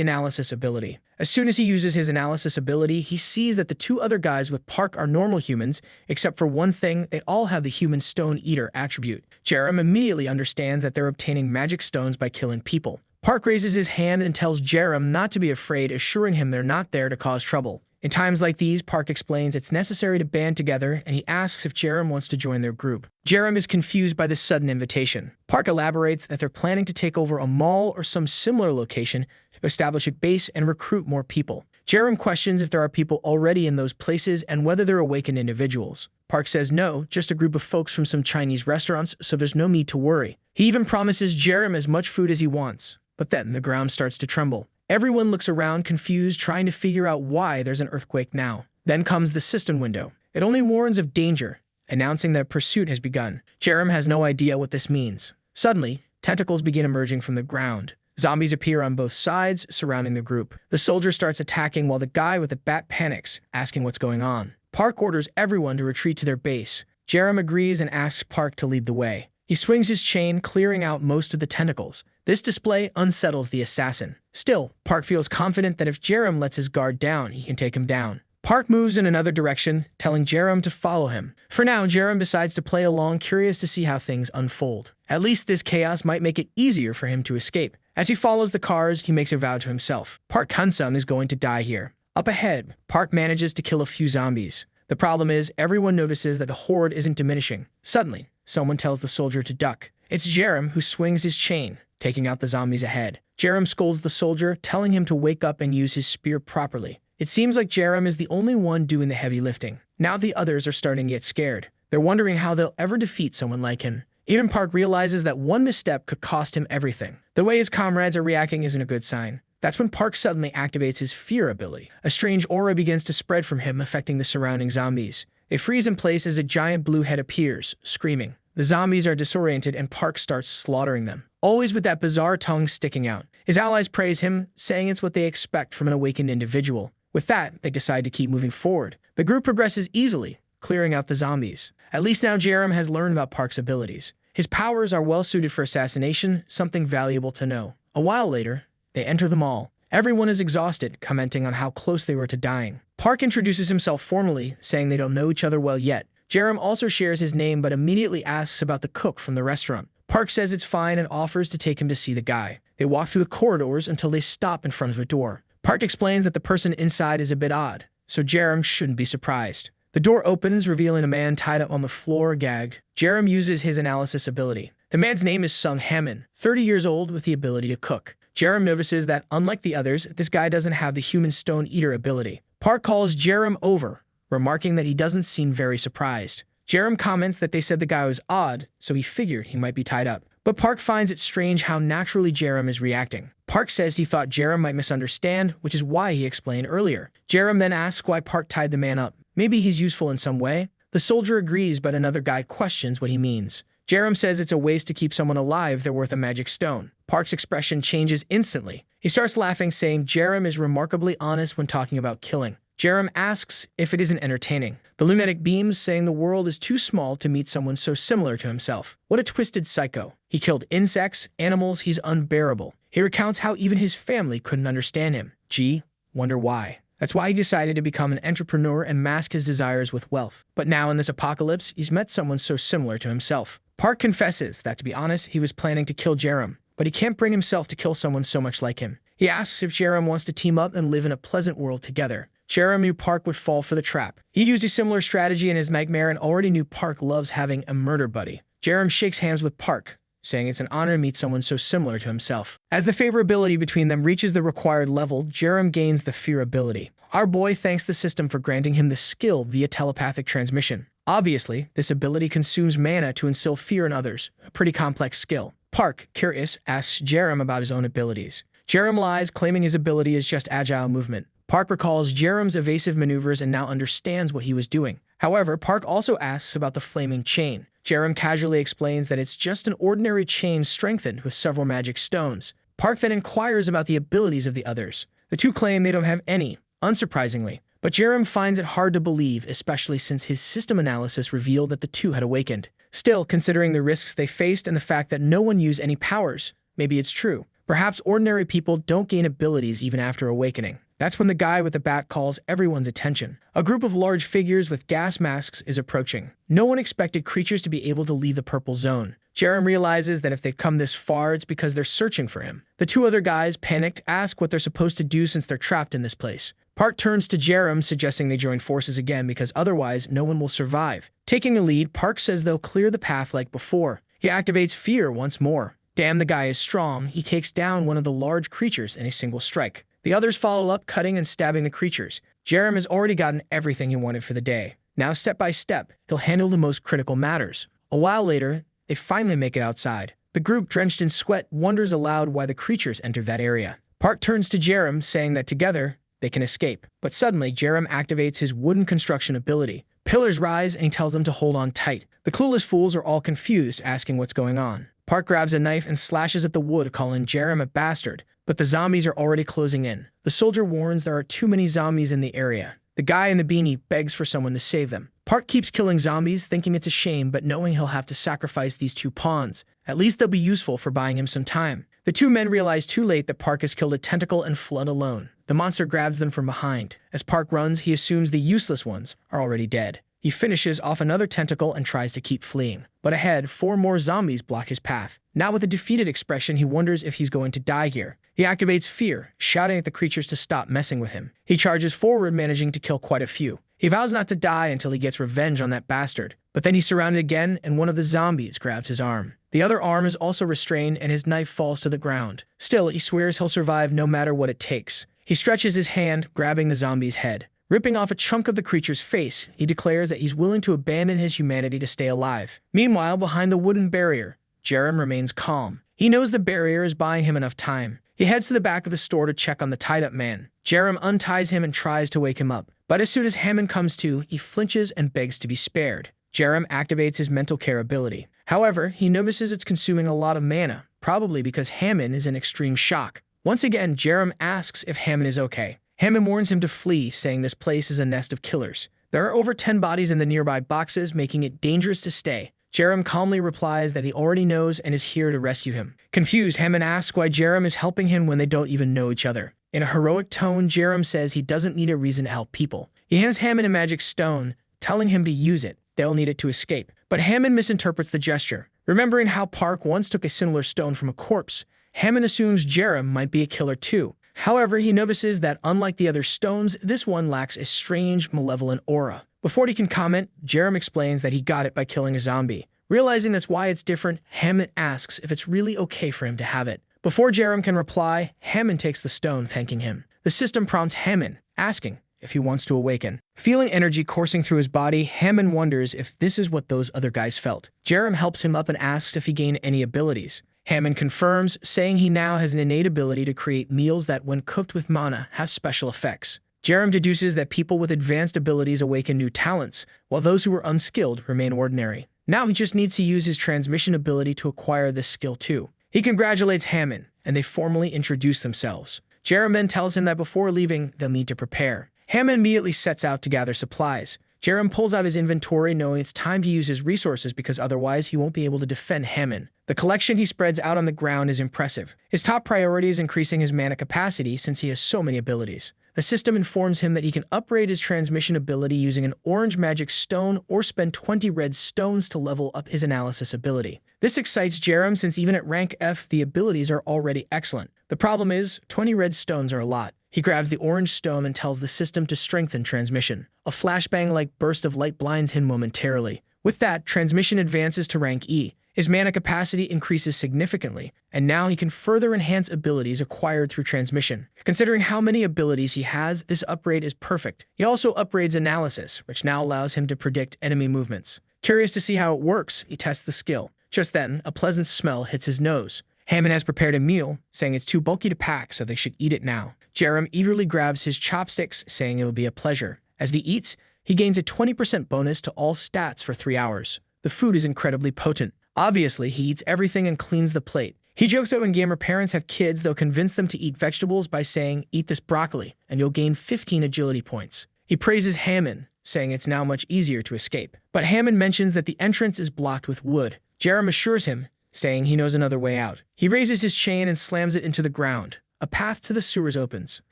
analysis ability. As soon as he uses his analysis ability, he sees that the two other guys with Park are normal humans, except for one thing, they all have the human stone eater attribute. Jerem immediately understands that they're obtaining magic stones by killing people. Park raises his hand and tells Jerem not to be afraid, assuring him they're not there to cause trouble. In times like these, Park explains it's necessary to band together, and he asks if Jerem wants to join their group. Jerem is confused by this sudden invitation. Park elaborates that they're planning to take over a mall or some similar location to establish a base and recruit more people. Jerem questions if there are people already in those places and whether they're awakened individuals. Park says no, just a group of folks from some Chinese restaurants, so there's no need to worry. He even promises Jerem as much food as he wants. But then the ground starts to tremble. Everyone looks around, confused, trying to figure out why there's an earthquake now. Then comes the system window. It only warns of danger, announcing that pursuit has begun. Jerem has no idea what this means. Suddenly, tentacles begin emerging from the ground. Zombies appear on both sides, surrounding the group. The soldier starts attacking while the guy with the bat panics, asking what's going on. Park orders everyone to retreat to their base. Jerem agrees and asks Park to lead the way. He swings his chain, clearing out most of the tentacles. This display unsettles the assassin. Still, Park feels confident that if Jerem lets his guard down, he can take him down. Park moves in another direction, telling Jerem to follow him. For now, Jerem decides to play along, curious to see how things unfold. At least this chaos might make it easier for him to escape. As he follows the cars, he makes a vow to himself. Park Kun-sum is going to die here. Up ahead, Park manages to kill a few zombies. The problem is, everyone notices that the horde isn't diminishing. Suddenly, someone tells the soldier to duck. It's Jerem who swings his chain, taking out the zombies ahead. Jerem scolds the soldier, telling him to wake up and use his spear properly. It seems like Jerem is the only one doing the heavy lifting. Now the others are starting to get scared. They're wondering how they'll ever defeat someone like him. Even Park realizes that one misstep could cost him everything. The way his comrades are reacting isn't a good sign. That's when Park suddenly activates his fear ability. A strange aura begins to spread from him, affecting the surrounding zombies. They freeze in place as a giant blue head appears, screaming. The zombies are disoriented and Park starts slaughtering them, always with that bizarre tongue sticking out. His allies praise him, saying it's what they expect from an awakened individual. With that, they decide to keep moving forward. The group progresses easily, clearing out the zombies. At least now Jerem has learned about Park's abilities. His powers are well suited for assassination, something valuable to know. A while later, they enter the mall. Everyone is exhausted, commenting on how close they were to dying. Park introduces himself formally, saying they don't know each other well yet. Jerem also shares his name but immediately asks about the cook from the restaurant. Park says it's fine and offers to take him to see the guy. They walk through the corridors until they stop in front of a door. Park explains that the person inside is a bit odd, so Jerem shouldn't be surprised. The door opens, revealing a man tied up on the floor, gagged. Jerem uses his analysis ability. The man's name is Sung Hamin, 30 years old with the ability to cook. Jerem notices that, unlike the others, this guy doesn't have the human stone eater ability. Park calls Jerem over, remarking that he doesn't seem very surprised. Jerem comments that they said the guy was odd, so he figured he might be tied up. But Park finds it strange how naturally Jerem is reacting. Park says he thought Jerem might misunderstand, which is why he explained earlier. Jerem then asks why Park tied the man up. Maybe he's useful in some way? The soldier agrees, but another guy questions what he means. Jerem says it's a waste to keep someone alive, they're worth a magic stone. Park's expression changes instantly. He starts laughing, saying Jerem is remarkably honest when talking about killing. Jerem asks if it isn't entertaining. The lunatic beams, saying the world is too small to meet someone so similar to himself. What a twisted psycho. He killed insects, animals, he's unbearable. He recounts how even his family couldn't understand him. Gee, wonder why. That's why he decided to become an entrepreneur and mask his desires with wealth. But now in this apocalypse, he's met someone so similar to himself. Park confesses that, to be honest, he was planning to kill Jerem, but he can't bring himself to kill someone so much like him. He asks if Jerem wants to team up and live in a pleasant world together. Jerem knew Park would fall for the trap. He'd used a similar strategy in his nightmare and already knew Park loves having a murder buddy. Jerem shakes hands with Park, saying it's an honor to meet someone so similar to himself. As the favorability between them reaches the required level, Jerem gains the fear ability. Our boy thanks the system for granting him the skill via telepathic transmission. Obviously, this ability consumes mana to instill fear in others, a pretty complex skill. Park, curious, asks Jerem about his own abilities. Jerem lies, claiming his ability is just agile movement. Park recalls Jerem's evasive maneuvers and now understands what he was doing. However, Park also asks about the flaming chain. Jerem casually explains that it's just an ordinary chain strengthened with several magic stones. Park then inquires about the abilities of the others. The two claim they don't have any, unsurprisingly. But Jerem finds it hard to believe, especially since his system analysis revealed that the two had awakened. Still, considering the risks they faced and the fact that no one used any powers, maybe it's true. Perhaps ordinary people don't gain abilities even after awakening. That's when the guy with the bat calls everyone's attention. A group of large figures with gas masks is approaching. No one expected creatures to be able to leave the purple zone. Jerem realizes that if they've come this far, it's because they're searching for him. The two other guys, panicked, ask what they're supposed to do since they're trapped in this place. Park turns to Jerem, suggesting they join forces again because otherwise no one will survive. Taking a lead, Park says they'll clear the path like before. He activates fear once more. Damn, the guy is strong. He takes down one of the large creatures in a single strike. The others follow up, cutting and stabbing the creatures. Jerem has already gotten everything he wanted for the day. Now, step by step, he'll handle the most critical matters. A while later, they finally make it outside. The group, drenched in sweat, wonders aloud why the creatures entered that area. Park turns to Jerem, saying that together, they can escape. But suddenly, Jerem activates his wooden construction ability. Pillars rise, and he tells them to hold on tight. The clueless fools are all confused, asking what's going on. Park grabs a knife and slashes at the wood, calling Jerem a bastard. But the zombies are already closing in. The soldier warns there are too many zombies in the area. The guy in the beanie begs for someone to save them. Park keeps killing zombies, thinking it's a shame, but knowing he'll have to sacrifice these two pawns. At least they'll be useful for buying him some time. The two men realize too late that Park has killed a tentacle and fled alone. The monster grabs them from behind. As Park runs, he assumes the useless ones are already dead. He finishes off another tentacle and tries to keep fleeing. But ahead, 4 more zombies block his path. Now with a defeated expression, he wonders if he's going to die here. He activates fear, shouting at the creatures to stop messing with him. He charges forward, managing to kill quite a few. He vows not to die until he gets revenge on that bastard. But then he's surrounded again, and one of the zombies grabs his arm. The other arm is also restrained, and his knife falls to the ground. Still, he swears he'll survive no matter what it takes. He stretches his hand, grabbing the zombie's head. Ripping off a chunk of the creature's face, he declares that he's willing to abandon his humanity to stay alive. Meanwhile, behind the wooden barrier, Jerem remains calm. He knows the barrier is buying him enough time. He heads to the back of the store to check on the tied-up man. Jerem unties him and tries to wake him up. But as soon as Hammond comes to, he flinches and begs to be spared. Jerem activates his mental care ability. However, he notices it's consuming a lot of mana, probably because Hammond is in extreme shock. Once again, Jerem asks if Hammond is okay. Hammond warns him to flee, saying this place is a nest of killers. There are over 10 bodies in the nearby boxes, making it dangerous to stay. Jerem calmly replies that he already knows and is here to rescue him. Confused, Hammond asks why Jerem is helping him when they don't even know each other. In a heroic tone, Jerem says he doesn't need a reason to help people. He hands Hammond a magic stone, telling him to use it. They'll need it to escape. But Hammond misinterprets the gesture. Remembering how Park once took a similar stone from a corpse, Hammond assumes Jerem might be a killer too. However, he notices that unlike the other stones, this one lacks a strange, malevolent aura. Before he can comment, Jerem explains that he got it by killing a zombie. Realizing that's why it's different, Hammond asks if it's really okay for him to have it. Before Jerem can reply, Hammond takes the stone, thanking him. The system prompts Hammond, asking if he wants to awaken. Feeling energy coursing through his body, Hammond wonders if this is what those other guys felt. Jerem helps him up and asks if he gained any abilities. Hammond confirms, saying he now has an innate ability to create meals that, when cooked with mana, have special effects. Jerem deduces that people with advanced abilities awaken new talents, while those who are unskilled remain ordinary. Now he just needs to use his transmission ability to acquire this skill too. He congratulates Hammond, and they formally introduce themselves. Jerem then tells him that before leaving, they'll need to prepare. Hammond immediately sets out to gather supplies. Jerem pulls out his inventory, knowing it's time to use his resources because otherwise he won't be able to defend Hammond. The collection he spreads out on the ground is impressive. His top priority is increasing his mana capacity since he has so many abilities. The system informs him that he can upgrade his transmission ability using an orange magic stone or spend 20 red stones to level up his analysis ability. This excites Jerem since even at rank F, the abilities are already excellent. The problem is, 20 red stones are a lot. He grabs the orange stone and tells the system to strengthen transmission. A flashbang-like burst of light blinds him momentarily. With that, transmission advances to rank E. His mana capacity increases significantly, and now he can further enhance abilities acquired through transmission. Considering how many abilities he has, this upgrade is perfect. He also upgrades analysis, which now allows him to predict enemy movements. Curious to see how it works, he tests the skill. Just then, a pleasant smell hits his nose. Hammond has prepared a meal, saying it's too bulky to pack, so they should eat it now. Jerem eagerly grabs his chopsticks, saying it will be a pleasure. As he eats, he gains a 20% bonus to all stats for 3 hours. The food is incredibly potent. Obviously, he eats everything and cleans the plate. He jokes that when gamer parents have kids, they'll convince them to eat vegetables by saying, "Eat this broccoli, and you'll gain 15 agility points." He praises Hammond, saying it's now much easier to escape. But Hammond mentions that the entrance is blocked with wood. Jerem assures him, saying he knows another way out. He raises his chain and slams it into the ground. A path to the sewers opens.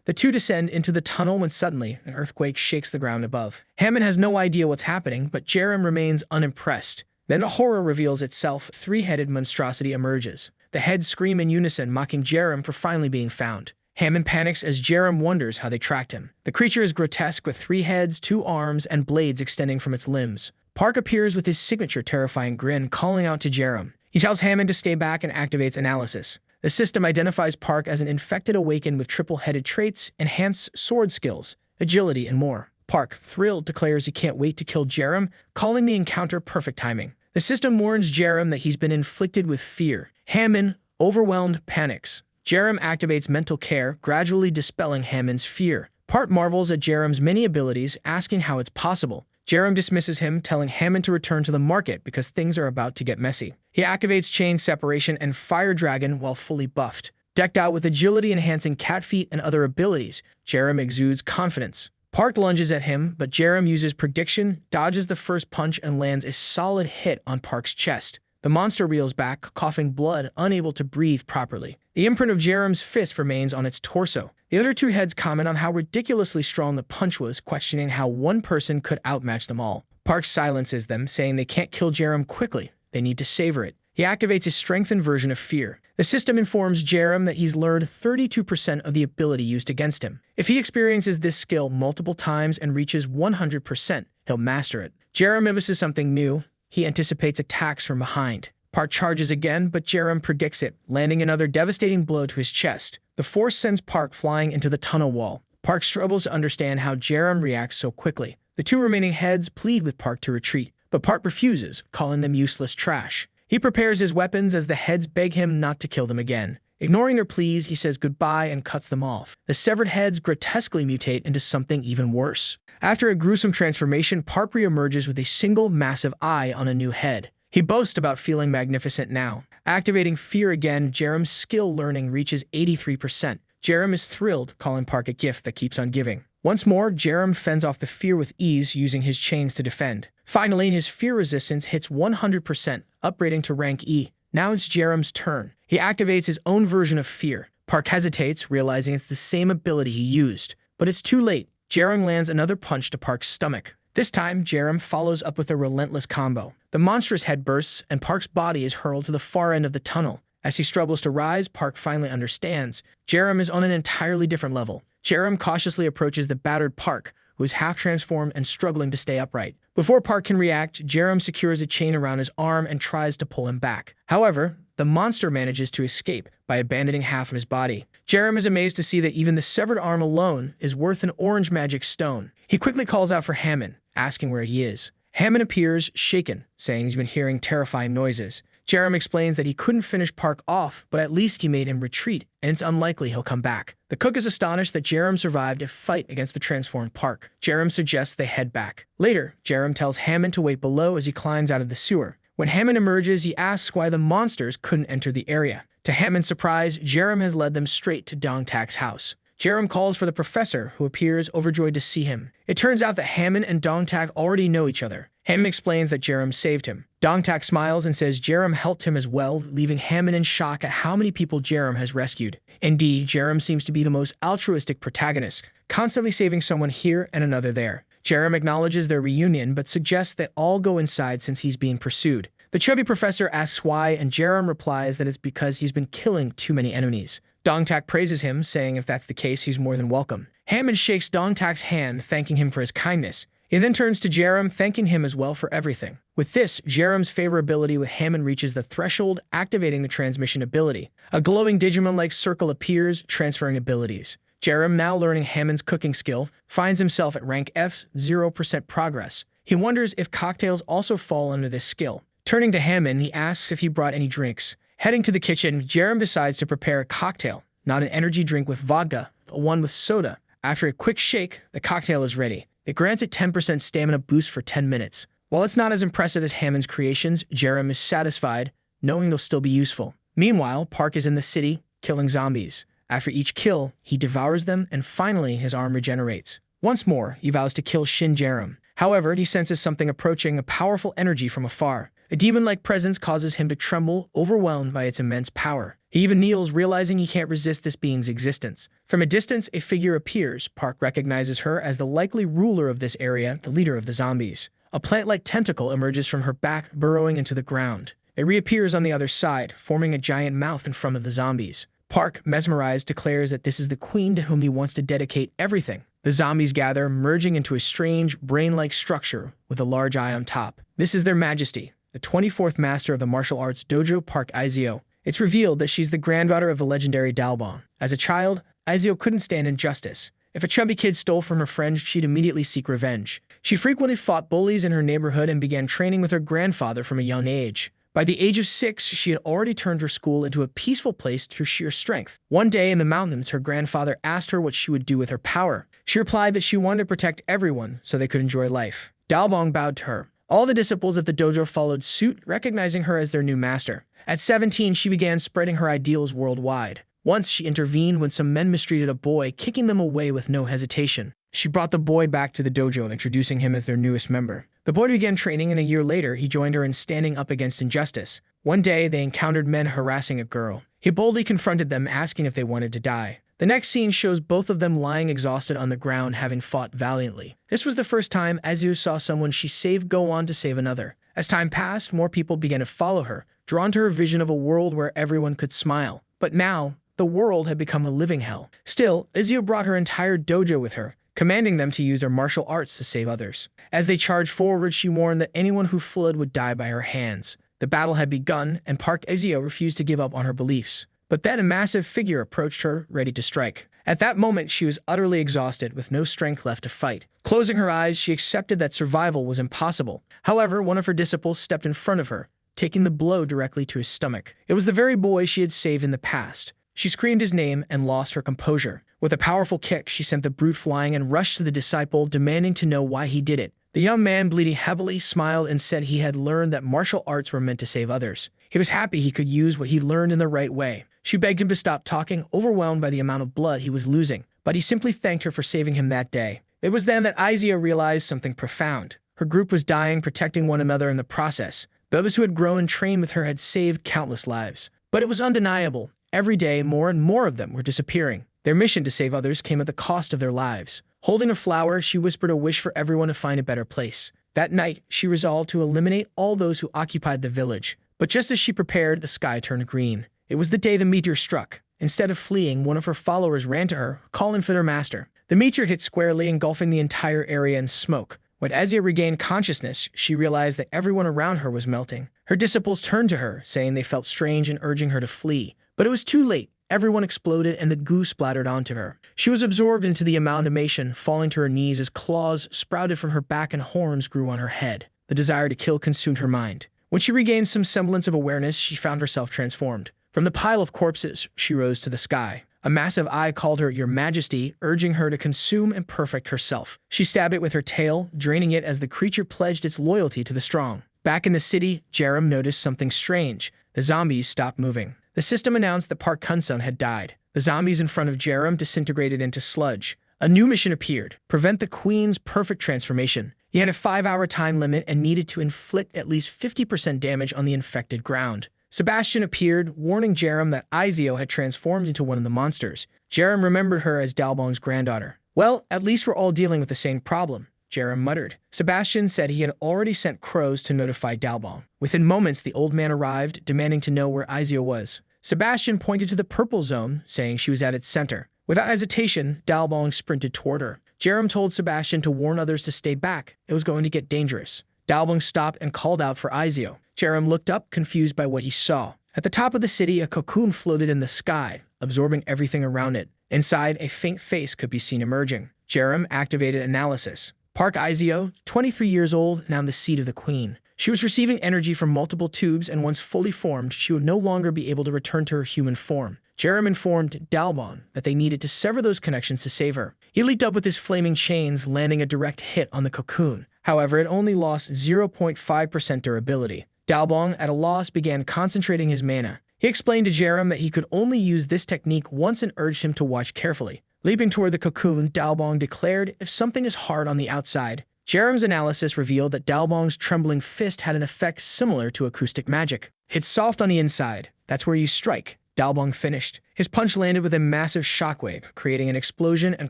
The two descend into the tunnel when suddenly an earthquake shakes the ground above. Hammond has no idea what's happening, but Jerem remains unimpressed. Then the horror reveals itself. A three-headed monstrosity emerges. The heads scream in unison, mocking Jerem for finally being found. Hammond panics as Jerem wonders how they tracked him. The creature is grotesque with 3 heads, 2 arms, and blades extending from its limbs. Park appears with his signature terrifying grin, calling out to Jerem. He tells Hammond to stay back and activates analysis. The system identifies Park as an infected awakened with triple-headed traits, enhanced sword skills, agility, and more. Park, thrilled, declares he can't wait to kill Jerem, calling the encounter perfect timing. The system warns Jerem that he's been inflicted with fear. Hammond, overwhelmed, panics. Jerem activates mental care, gradually dispelling Hammond's fear. Park marvels at Jerem's many abilities, asking how it's possible. Jerem dismisses him, telling Hammond to return to the market because things are about to get messy. He activates Chain Separation and Fire Dragon while fully buffed. Decked out with agility-enhancing cat feet and other abilities, Jerem exudes confidence. Park lunges at him, but Jerem uses Prediction, dodges the first punch, and lands a solid hit on Park's chest. The monster reels back, coughing blood, unable to breathe properly. The imprint of Jerem's fist remains on its torso. The other 2 heads comment on how ridiculously strong the punch was, questioning how one person could outmatch them all. Park silences them, saying they can't kill Jerem quickly. They need to savor it. He activates his strengthened version of Fear. The system informs Jerem that he's learned 32% of the ability used against him. If he experiences this skill multiple times and reaches 100%, he'll master it. Jerem notices something new. He anticipates attacks from behind. Park charges again, but Jerem predicts it, landing another devastating blow to his chest. The force sends Park flying into the tunnel wall. Park struggles to understand how Jerem reacts so quickly. The 2 remaining heads plead with Park to retreat, but Park refuses, calling them useless trash. He prepares his weapons as the heads beg him not to kill them again. Ignoring their pleas, he says goodbye and cuts them off. The severed heads grotesquely mutate into something even worse. After a gruesome transformation, Park reemerges with a single massive eye on a new head. He boasts about feeling magnificent now. Activating Fear again, Jerem's skill learning reaches 83%. Jerem is thrilled, calling Park a gift that keeps on giving. Once more, Jerem fends off the fear with ease, using his chains to defend. Finally, his fear resistance hits 100%, upgrading to rank E. Now it's Jerem's turn. He activates his own version of Fear. Park hesitates, realizing it's the same ability he used. But it's too late. Jerem lands another punch to Park's stomach. This time, Jerem follows up with a relentless combo. The monstrous head bursts, and Park's body is hurled to the far end of the tunnel. As he struggles to rise, Park finally understands. Jerem is on an entirely different level. Jerem cautiously approaches the battered Park, who is half-transformed and struggling to stay upright. Before Park can react, Jerem secures a chain around his arm and tries to pull him back. However, the monster manages to escape by abandoning half of his body. Jerem is amazed to see that even the severed arm alone is worth an orange magic stone. He quickly calls out for Hammond, asking where he is. Hammond appears, shaken, saying he's been hearing terrifying noises. Jerem explains that he couldn't finish Park off, but at least he made him retreat, and it's unlikely he'll come back. The cook is astonished that Jerem survived a fight against the transformed Park. Jerem suggests they head back. Later, Jerem tells Hammond to wait below as he climbs out of the sewer. When Hammond emerges, he asks why the monsters couldn't enter the area. To Hammond's surprise, Jerem has led them straight to Dongtak's house. Jerem calls for the professor, who appears overjoyed to see him. It turns out that Hammond and Dongtak already know each other. Hammond explains that Jerem saved him. Dongtak smiles and says Jerem helped him as well, leaving Hammond in shock at how many people Jerem has rescued. Indeed, Jerem seems to be the most altruistic protagonist, constantly saving someone here and another there. Jerem acknowledges their reunion, but suggests that all go inside since he's being pursued. The chubby professor asks why, and Jerem replies that it's because he's been killing too many enemies. Dongtak praises him, saying if that's the case, he's more than welcome. Hammond shakes Dongtak's hand, thanking him for his kindness. He then turns to Jerem, thanking him as well for everything. With this, Jerem's favorability with Hammond reaches the threshold, activating the transmission ability. A glowing Digimon-like circle appears, transferring abilities. Jerem, now learning Hammond's cooking skill, finds himself at rank F, 0% progress. He wonders if cocktails also fall under this skill. Turning to Hammond, he asks if he brought any drinks. Heading to the kitchen, Jerem decides to prepare a cocktail, not an energy drink with vodka, but one with soda. After a quick shake, the cocktail is ready. It grants it 10% stamina boost for 10 minutes. While it's not as impressive as Hammond's creations, Jerem is satisfied, knowing they'll still be useful. Meanwhile, Park is in the city, killing zombies. After each kill, he devours them, and finally his arm regenerates. Once more, he vows to kill Shin Jerem. However, he senses something approaching, a powerful energy from afar. A demon-like presence causes him to tremble, overwhelmed by its immense power. He even kneels, realizing he can't resist this being's existence. From a distance, a figure appears. Park recognizes her as the likely ruler of this area, the leader of the zombies. A plant-like tentacle emerges from her back, burrowing into the ground. It reappears on the other side, forming a giant mouth in front of the zombies. Park, mesmerized, declares that this is the queen to whom he wants to dedicate everything. The zombies gather, merging into a strange, brain-like structure with a large eye on top. This is their majesty, the 24th master of the martial arts dojo, Park Izio. It's revealed that she's the granddaughter of the legendary Dalbong. As a child, Izio couldn't stand injustice. If a chubby kid stole from her friend, she'd immediately seek revenge. She frequently fought bullies in her neighborhood and began training with her grandfather from a young age. By the age of 6, she had already turned her school into a peaceful place through sheer strength. One day in the mountains, her grandfather asked her what she would do with her power. She replied that she wanted to protect everyone so they could enjoy life. Dalbong bowed to her. All the disciples of the dojo followed suit, recognizing her as their new master. At 17, she began spreading her ideals worldwide. Once, she intervened when some men mistreated a boy, kicking them away with no hesitation. She brought the boy back to the dojo, introducing him as their newest member. The boy began training, and a year later, he joined her in standing up against injustice. One day, they encountered men harassing a girl. He boldly confronted them, asking if they wanted to die. The next scene shows both of them lying exhausted on the ground, having fought valiantly. This was the first time Izio saw someone she saved go on to save another. As time passed, more people began to follow her, drawn to her vision of a world where everyone could smile. But now, the world had become a living hell. Still, Izio brought her entire dojo with her, commanding them to use their martial arts to save others. As they charged forward, she warned that anyone who fled would die by her hands. The battle had begun, and Park Izio refused to give up on her beliefs. But then a massive figure approached her, ready to strike. At that moment, she was utterly exhausted, with no strength left to fight. Closing her eyes, she accepted that survival was impossible. However, one of her disciples stepped in front of her, taking the blow directly to his stomach. It was the very boy she had saved in the past. She screamed his name and lost her composure. With a powerful kick, she sent the brute flying and rushed to the disciple, demanding to know why he did it. The young man, bleeding heavily, smiled and said he had learned that martial arts were meant to save others. He was happy he could use what he learned in the right way. She begged him to stop talking, overwhelmed by the amount of blood he was losing, but he simply thanked her for saving him that day. It was then that Izio realized something profound. Her group was dying, protecting one another in the process. Those who had grown and trained with her had saved countless lives. But it was undeniable. Every day, more and more of them were disappearing. Their mission to save others came at the cost of their lives. Holding a flower, she whispered a wish for everyone to find a better place. That night, she resolved to eliminate all those who occupied the village. But just as she prepared, the sky turned green. It was the day the meteor struck. Instead of fleeing, one of her followers ran to her, calling for their master. The meteor hit squarely, engulfing the entire area in smoke. When Izio regained consciousness, she realized that everyone around her was melting. Her disciples turned to her, saying they felt strange and urging her to flee. But it was too late. Everyone exploded and the goo splattered onto her. She was absorbed into the amalgamation, falling to her knees as claws sprouted from her back and horns grew on her head. The desire to kill consumed her mind. When she regained some semblance of awareness, she found herself transformed. From the pile of corpses, she rose to the sky. A massive eye called her Your Majesty, urging her to consume and perfect herself. She stabbed it with her tail, draining it as the creature pledged its loyalty to the strong. Back in the city, Jerem noticed something strange. The zombies stopped moving. The system announced that Park Kun-sun had died. The zombies in front of Jerem disintegrated into sludge. A new mission appeared: prevent the Queen's perfect transformation. He had a 5-hour time limit and needed to inflict at least 50% damage on the infected ground. Sebastian appeared, warning Jerem that Izio had transformed into one of the monsters. Jerem remembered her as Dalbong's granddaughter. Well, at least we're all dealing with the same problem, Jerem muttered. Sebastian said he had already sent crows to notify Dalbong. Within moments, the old man arrived, demanding to know where Izio was. Sebastian pointed to the purple zone, saying she was at its center. Without hesitation, Dalbong sprinted toward her. Jerem told Sebastian to warn others to stay back. It was going to get dangerous. Dalbong stopped and called out for Izio. Jerem looked up, confused by what he saw. At the top of the city, a cocoon floated in the sky, absorbing everything around it. Inside, a faint face could be seen emerging. Jerem activated analysis. Park Izio, 23 years old, now the seat of the queen. She was receiving energy from multiple tubes, and once fully formed, she would no longer be able to return to her human form. Jerem informed Dalbong that they needed to sever those connections to save her. He leaped up with his flaming chains, landing a direct hit on the cocoon. However, it only lost 0.5% durability. Dalbong, at a loss, began concentrating his mana. He explained to Jerem that he could only use this technique once and urged him to watch carefully. Leaping toward the cocoon, Dalbong declared, if something is hard on the outside. Jerem's analysis revealed that Dalbong's trembling fist had an effect similar to acoustic magic. It's soft on the inside. That's where you strike. Dalbong finished. His punch landed with a massive shockwave, creating an explosion and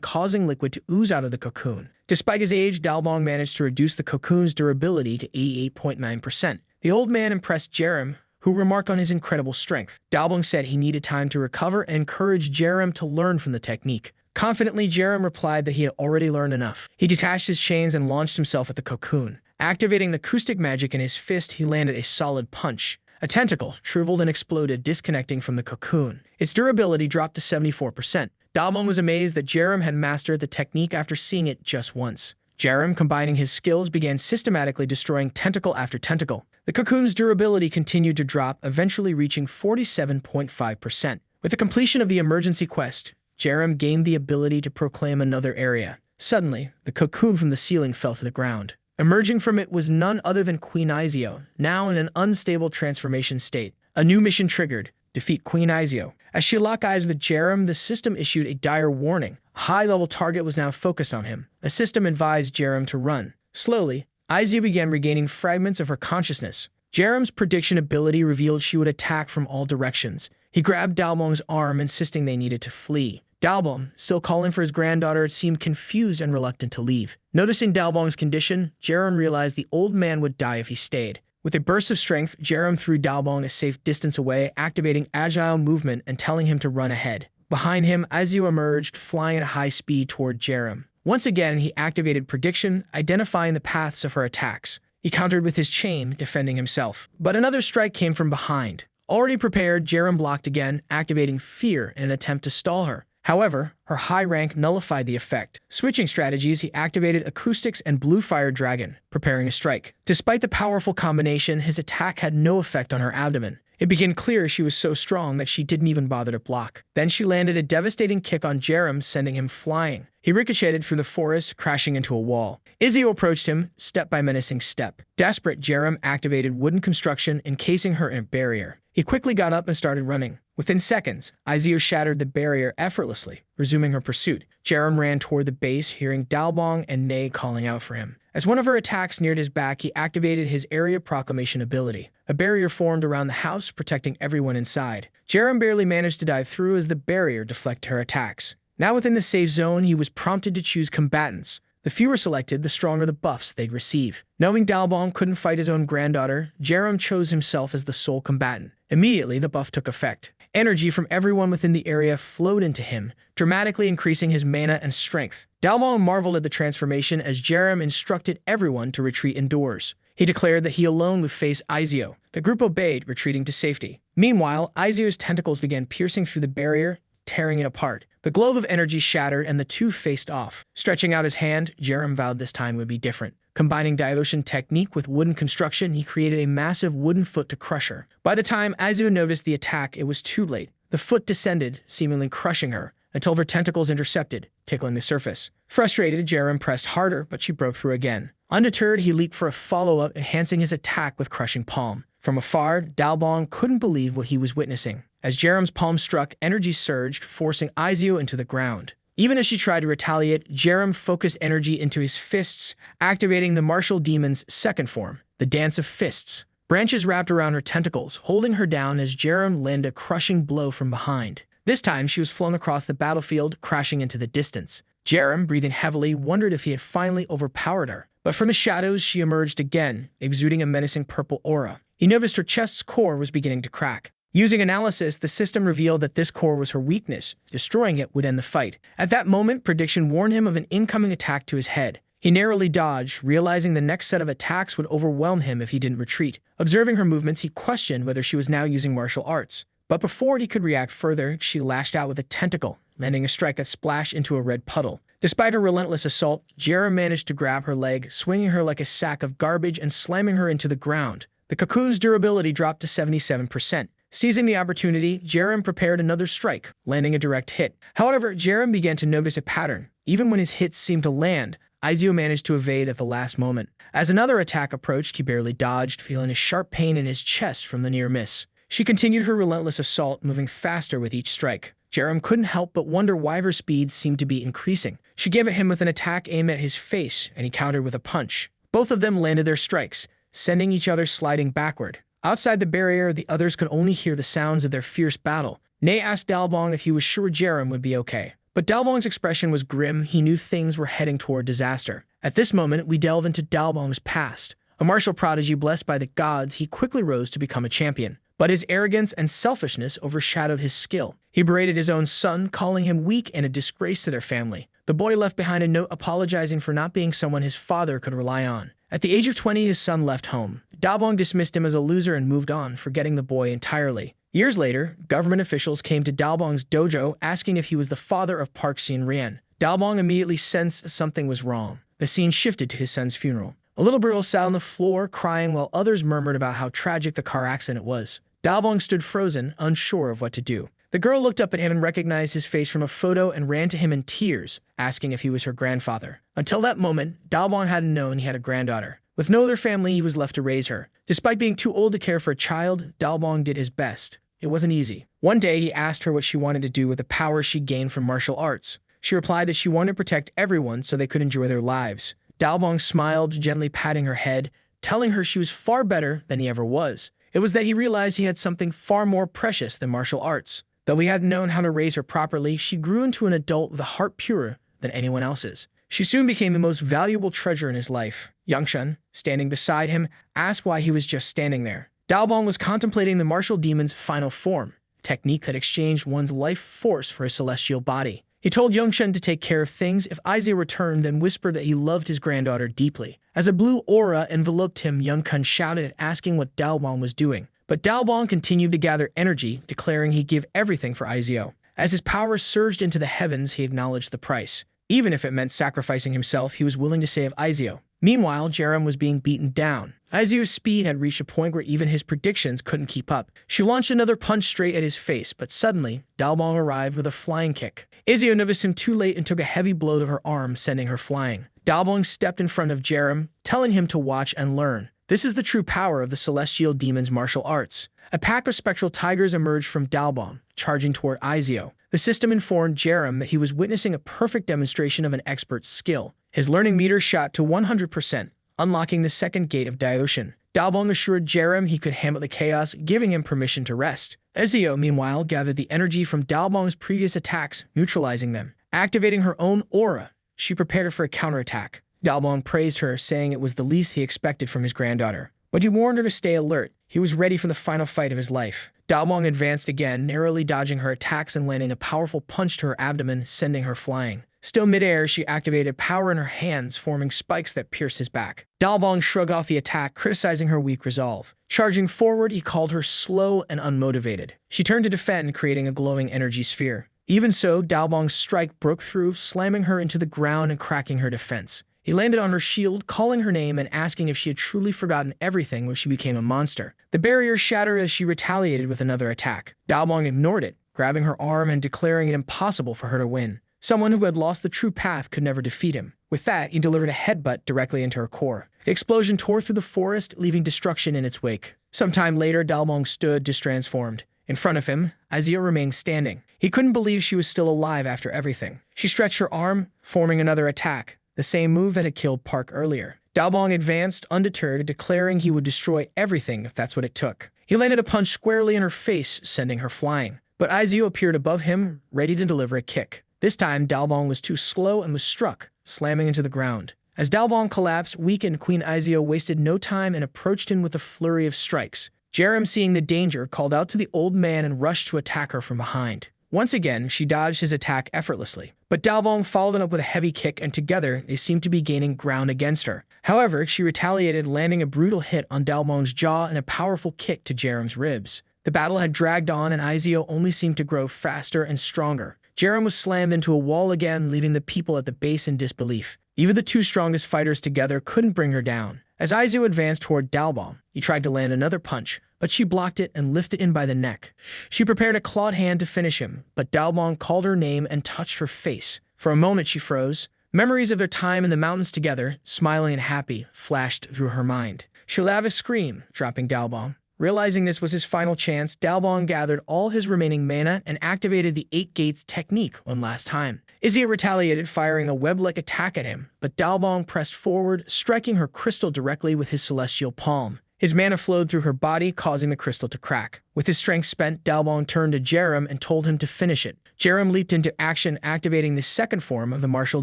causing liquid to ooze out of the cocoon. Despite his age, Dalbong managed to reduce the cocoon's durability to 88.9%. The old man impressed Jerem, who remarked on his incredible strength. Dalbong said he needed time to recover and encouraged Jerem to learn from the technique. Confidently, Jerem replied that he had already learned enough. He detached his chains and launched himself at the cocoon. Activating the acoustic magic in his fist, he landed a solid punch. A tentacle shriveled and exploded, disconnecting from the cocoon. Its durability dropped to 74%. Dalbong was amazed that Jerem had mastered the technique after seeing it just once. Jerem, combining his skills, began systematically destroying tentacle after tentacle. The cocoon's durability continued to drop, eventually reaching 47.5%. With the completion of the emergency quest, Jerem gained the ability to proclaim another area. Suddenly, the cocoon from the ceiling fell to the ground. Emerging from it was none other than Queen Izio, now in an unstable transformation state. A new mission triggered: defeat Queen Izio. As she locked eyes with Jerem, the system issued a dire warning. A high-level target was now focused on him. The system advised Jerem to run. Slowly, Izio began regaining fragments of her consciousness. Jerem's prediction ability revealed she would attack from all directions. He grabbed Dalbong's arm, insisting they needed to flee. Dalbong, still calling for his granddaughter, seemed confused and reluctant to leave. Noticing Dalbong's condition, Jerem realized the old man would die if he stayed. With a burst of strength, Jerem threw Dalbong a safe distance away, activating agile movement and telling him to run ahead. Behind him, Izio emerged, flying at high speed toward Jerem. Once again, he activated prediction, identifying the paths of her attacks. He countered with his chain, defending himself. But another strike came from behind. Already prepared, Jerem blocked again, activating fear in an attempt to stall her. However, her high rank nullified the effect. Switching strategies, he activated acoustics and Blue Fire Dragon, preparing a strike. Despite the powerful combination, his attack had no effect on her abdomen. It became clear she was so strong that she didn't even bother to block. Then she landed a devastating kick on Jerem, sending him flying. He ricocheted through the forest, crashing into a wall. Izio approached him, step by menacing step. Desperate, Jerem activated wooden construction, encasing her in a barrier. He quickly got up and started running. Within seconds, Izio shattered the barrier effortlessly, resuming her pursuit. Jerem ran toward the base, hearing Dalbong and Ney calling out for him. As one of her attacks neared his back, he activated his area proclamation ability. A barrier formed around the house, protecting everyone inside. Jerem barely managed to dive through as the barrier deflected her attacks. Now within the safe zone, he was prompted to choose combatants. The fewer selected, the stronger the buffs they'd receive. Knowing Dalbong couldn't fight his own granddaughter, Jerem chose himself as the sole combatant. Immediately, the buff took effect. Energy from everyone within the area flowed into him, dramatically increasing his mana and strength. Dalbong marveled at the transformation as Jerem instructed everyone to retreat indoors. He declared that he alone would face Izio. The group obeyed, retreating to safety. Meanwhile, Izio's tentacles began piercing through the barrier, tearing it apart. The globe of energy shattered and the two faced off. Stretching out his hand, Jerem vowed this time would be different. Combining Dilution technique with wooden construction, he created a massive wooden foot to crush her. By the time Izio noticed the attack, it was too late. The foot descended, seemingly crushing her, until her tentacles intercepted, tickling the surface. Frustrated, Jerem pressed harder, but she broke through again. Undeterred, he leaped for a follow-up, enhancing his attack with Crushing Palm. From afar, Dalbong couldn't believe what he was witnessing. As Jerem's palm struck, energy surged, forcing Izio into the ground. Even as she tried to retaliate, Jerem focused energy into his fists, activating the martial demon's second form, the Dance of Fists. Branches wrapped around her tentacles, holding her down as Jerem landed a crushing blow from behind. This time, she was flung across the battlefield, crashing into the distance. Jerem, breathing heavily, wondered if he had finally overpowered her. But from the shadows, she emerged again, exuding a menacing purple aura. He noticed her chest's core was beginning to crack. Using analysis, the system revealed that this core was her weakness. Destroying it would end the fight. At that moment, prediction warned him of an incoming attack to his head. He narrowly dodged, realizing the next set of attacks would overwhelm him if he didn't retreat. Observing her movements, he questioned whether she was now using martial arts. But before he could react further, she lashed out with a tentacle, landing a strike that splashed into a red puddle. Despite her relentless assault, Jerem managed to grab her leg, swinging her like a sack of garbage and slamming her into the ground. The cocoon's durability dropped to 77%. Seizing the opportunity, Jerem prepared another strike, landing a direct hit. However, Jerem began to notice a pattern. Even when his hits seemed to land, Izio managed to evade at the last moment. As another attack approached, he barely dodged, feeling a sharp pain in his chest from the near miss. She continued her relentless assault, moving faster with each strike. Jerem couldn't help but wonder why her speed seemed to be increasing. She gave at him with an attack aimed at his face, and he countered with a punch. Both of them landed their strikes, sending each other sliding backward. Outside the barrier, the others could only hear the sounds of their fierce battle. Ney asked Dalbong if he was sure Jerem would be okay. But Dalbong's expression was grim. He knew things were heading toward disaster. At this moment, we delve into Dalbong's past. A martial prodigy blessed by the gods, he quickly rose to become a champion. But his arrogance and selfishness overshadowed his skill. He berated his own son, calling him weak and a disgrace to their family. The boy left behind a note apologizing for not being someone his father could rely on. At the age of 20, his son left home. Dalbong dismissed him as a loser and moved on, forgetting the boy entirely. Years later, government officials came to Dalbong's dojo asking if he was the father of Park Sin-rian. Dalbong immediately sensed something was wrong. The scene shifted to his son's funeral. A little girl sat on the floor crying while others murmured about how tragic the car accident was. Dalbong stood frozen, unsure of what to do. The girl looked up at him and recognized his face from a photo and ran to him in tears, asking if he was her grandfather. Until that moment, Dalbong hadn't known he had a granddaughter. With no other family, he was left to raise her. Despite being too old to care for a child, Dalbong did his best. It wasn't easy. One day, he asked her what she wanted to do with the power she gained from martial arts. She replied that she wanted to protect everyone so they could enjoy their lives. Dalbong smiled, gently patting her head, telling her she was far better than he ever was. It was that he realized he had something far more precious than martial arts. Though he hadn't known how to raise her properly, she grew into an adult with a heart purer than anyone else's. She soon became the most valuable treasure in his life. Yangshun, standing beside him, asked why he was just standing there. Dalbong was contemplating the martial demon's final form, a technique that exchanged one's life force for a celestial body. He told Yangshun to take care of things if Izio returned, then whispered that he loved his granddaughter deeply. As a blue aura enveloped him, Yangshun shouted, asking what Dalbong was doing. But Dalbong continued to gather energy, declaring he'd give everything for Izio. As his power surged into the heavens, he acknowledged the price. Even if it meant sacrificing himself, he was willing to save Izio. Meanwhile, Jerem was being beaten down. Izio's speed had reached a point where even his predictions couldn't keep up. She launched another punch straight at his face, but suddenly, Dalbong arrived with a flying kick. Izio noticed him too late and took a heavy blow to her arm, sending her flying. Dalbong stepped in front of Jerem, telling him to watch and learn. This is the true power of the celestial demon's martial arts. A pack of spectral tigers emerged from Dalbong, charging toward Izio. The system informed Jerem that he was witnessing a perfect demonstration of an expert's skill. His learning meter shot to 100%, unlocking the second gate of dilution. Dalbong assured Jerem he could handle the chaos, giving him permission to rest. Izio, meanwhile, gathered the energy from Dalbong's previous attacks, neutralizing them. Activating her own aura, she prepared for a counterattack. Dalbong praised her, saying it was the least he expected from his granddaughter. But he warned her to stay alert. He was ready for the final fight of his life. Dalbong advanced again, narrowly dodging her attacks and landing a powerful punch to her abdomen, sending her flying. Still midair, she activated power in her hands, forming spikes that pierced his back. Dalbong shrugged off the attack, criticizing her weak resolve. Charging forward, he called her slow and unmotivated. She turned to defend, creating a glowing energy sphere. Even so, Dalbong's strike broke through, slamming her into the ground and cracking her defense. He landed on her shield, calling her name and asking if she had truly forgotten everything when she became a monster. The barrier shattered as she retaliated with another attack. Dalbong ignored it, grabbing her arm and declaring it impossible for her to win. Someone who had lost the true path could never defeat him. With that, he delivered a headbutt directly into her core. The explosion tore through the forest, leaving destruction in its wake. Sometime later, Dalbong stood, distransformed. In front of him, Izio remained standing. He couldn't believe she was still alive after everything. She stretched her arm, forming another attack, the same move that had killed Park earlier. Dalbong advanced, undeterred, declaring he would destroy everything if that's what it took. He landed a punch squarely in her face, sending her flying. But Izio appeared above him, ready to deliver a kick. This time, Dalbong was too slow and was struck, slamming into the ground. As Dalbong collapsed, weakened, Queen Izio wasted no time and approached him with a flurry of strikes. Jerem, seeing the danger, called out to the old man and rushed to attack her from behind. Once again, she dodged his attack effortlessly. But Dalbong followed it up with a heavy kick, and together, they seemed to be gaining ground against her. However, she retaliated, landing a brutal hit on Dalbong's jaw and a powerful kick to Jerem's ribs. The battle had dragged on, and Izio only seemed to grow faster and stronger. Jerem was slammed into a wall again, leaving the people at the base in disbelief. Even the two strongest fighters together couldn't bring her down. As Izio advanced toward Dalbong, he tried to land another punch, but she blocked it and lifted him by the neck. She prepared a clawed hand to finish him, but Dalbong called her name and touched her face. For a moment she froze. Memories of their time in the mountains together, smiling and happy, flashed through her mind. She let out a scream, dropping Dalbong. Realizing this was his final chance, Dalbong gathered all his remaining mana and activated the 8 Gates technique one last time. Izio retaliated, firing a web-like attack at him, but Dalbong pressed forward, striking her crystal directly with his celestial palm. His mana flowed through her body, causing the crystal to crack. With his strength spent, Dalbong turned to Jerem and told him to finish it. Jerem leaped into action, activating the second form of the martial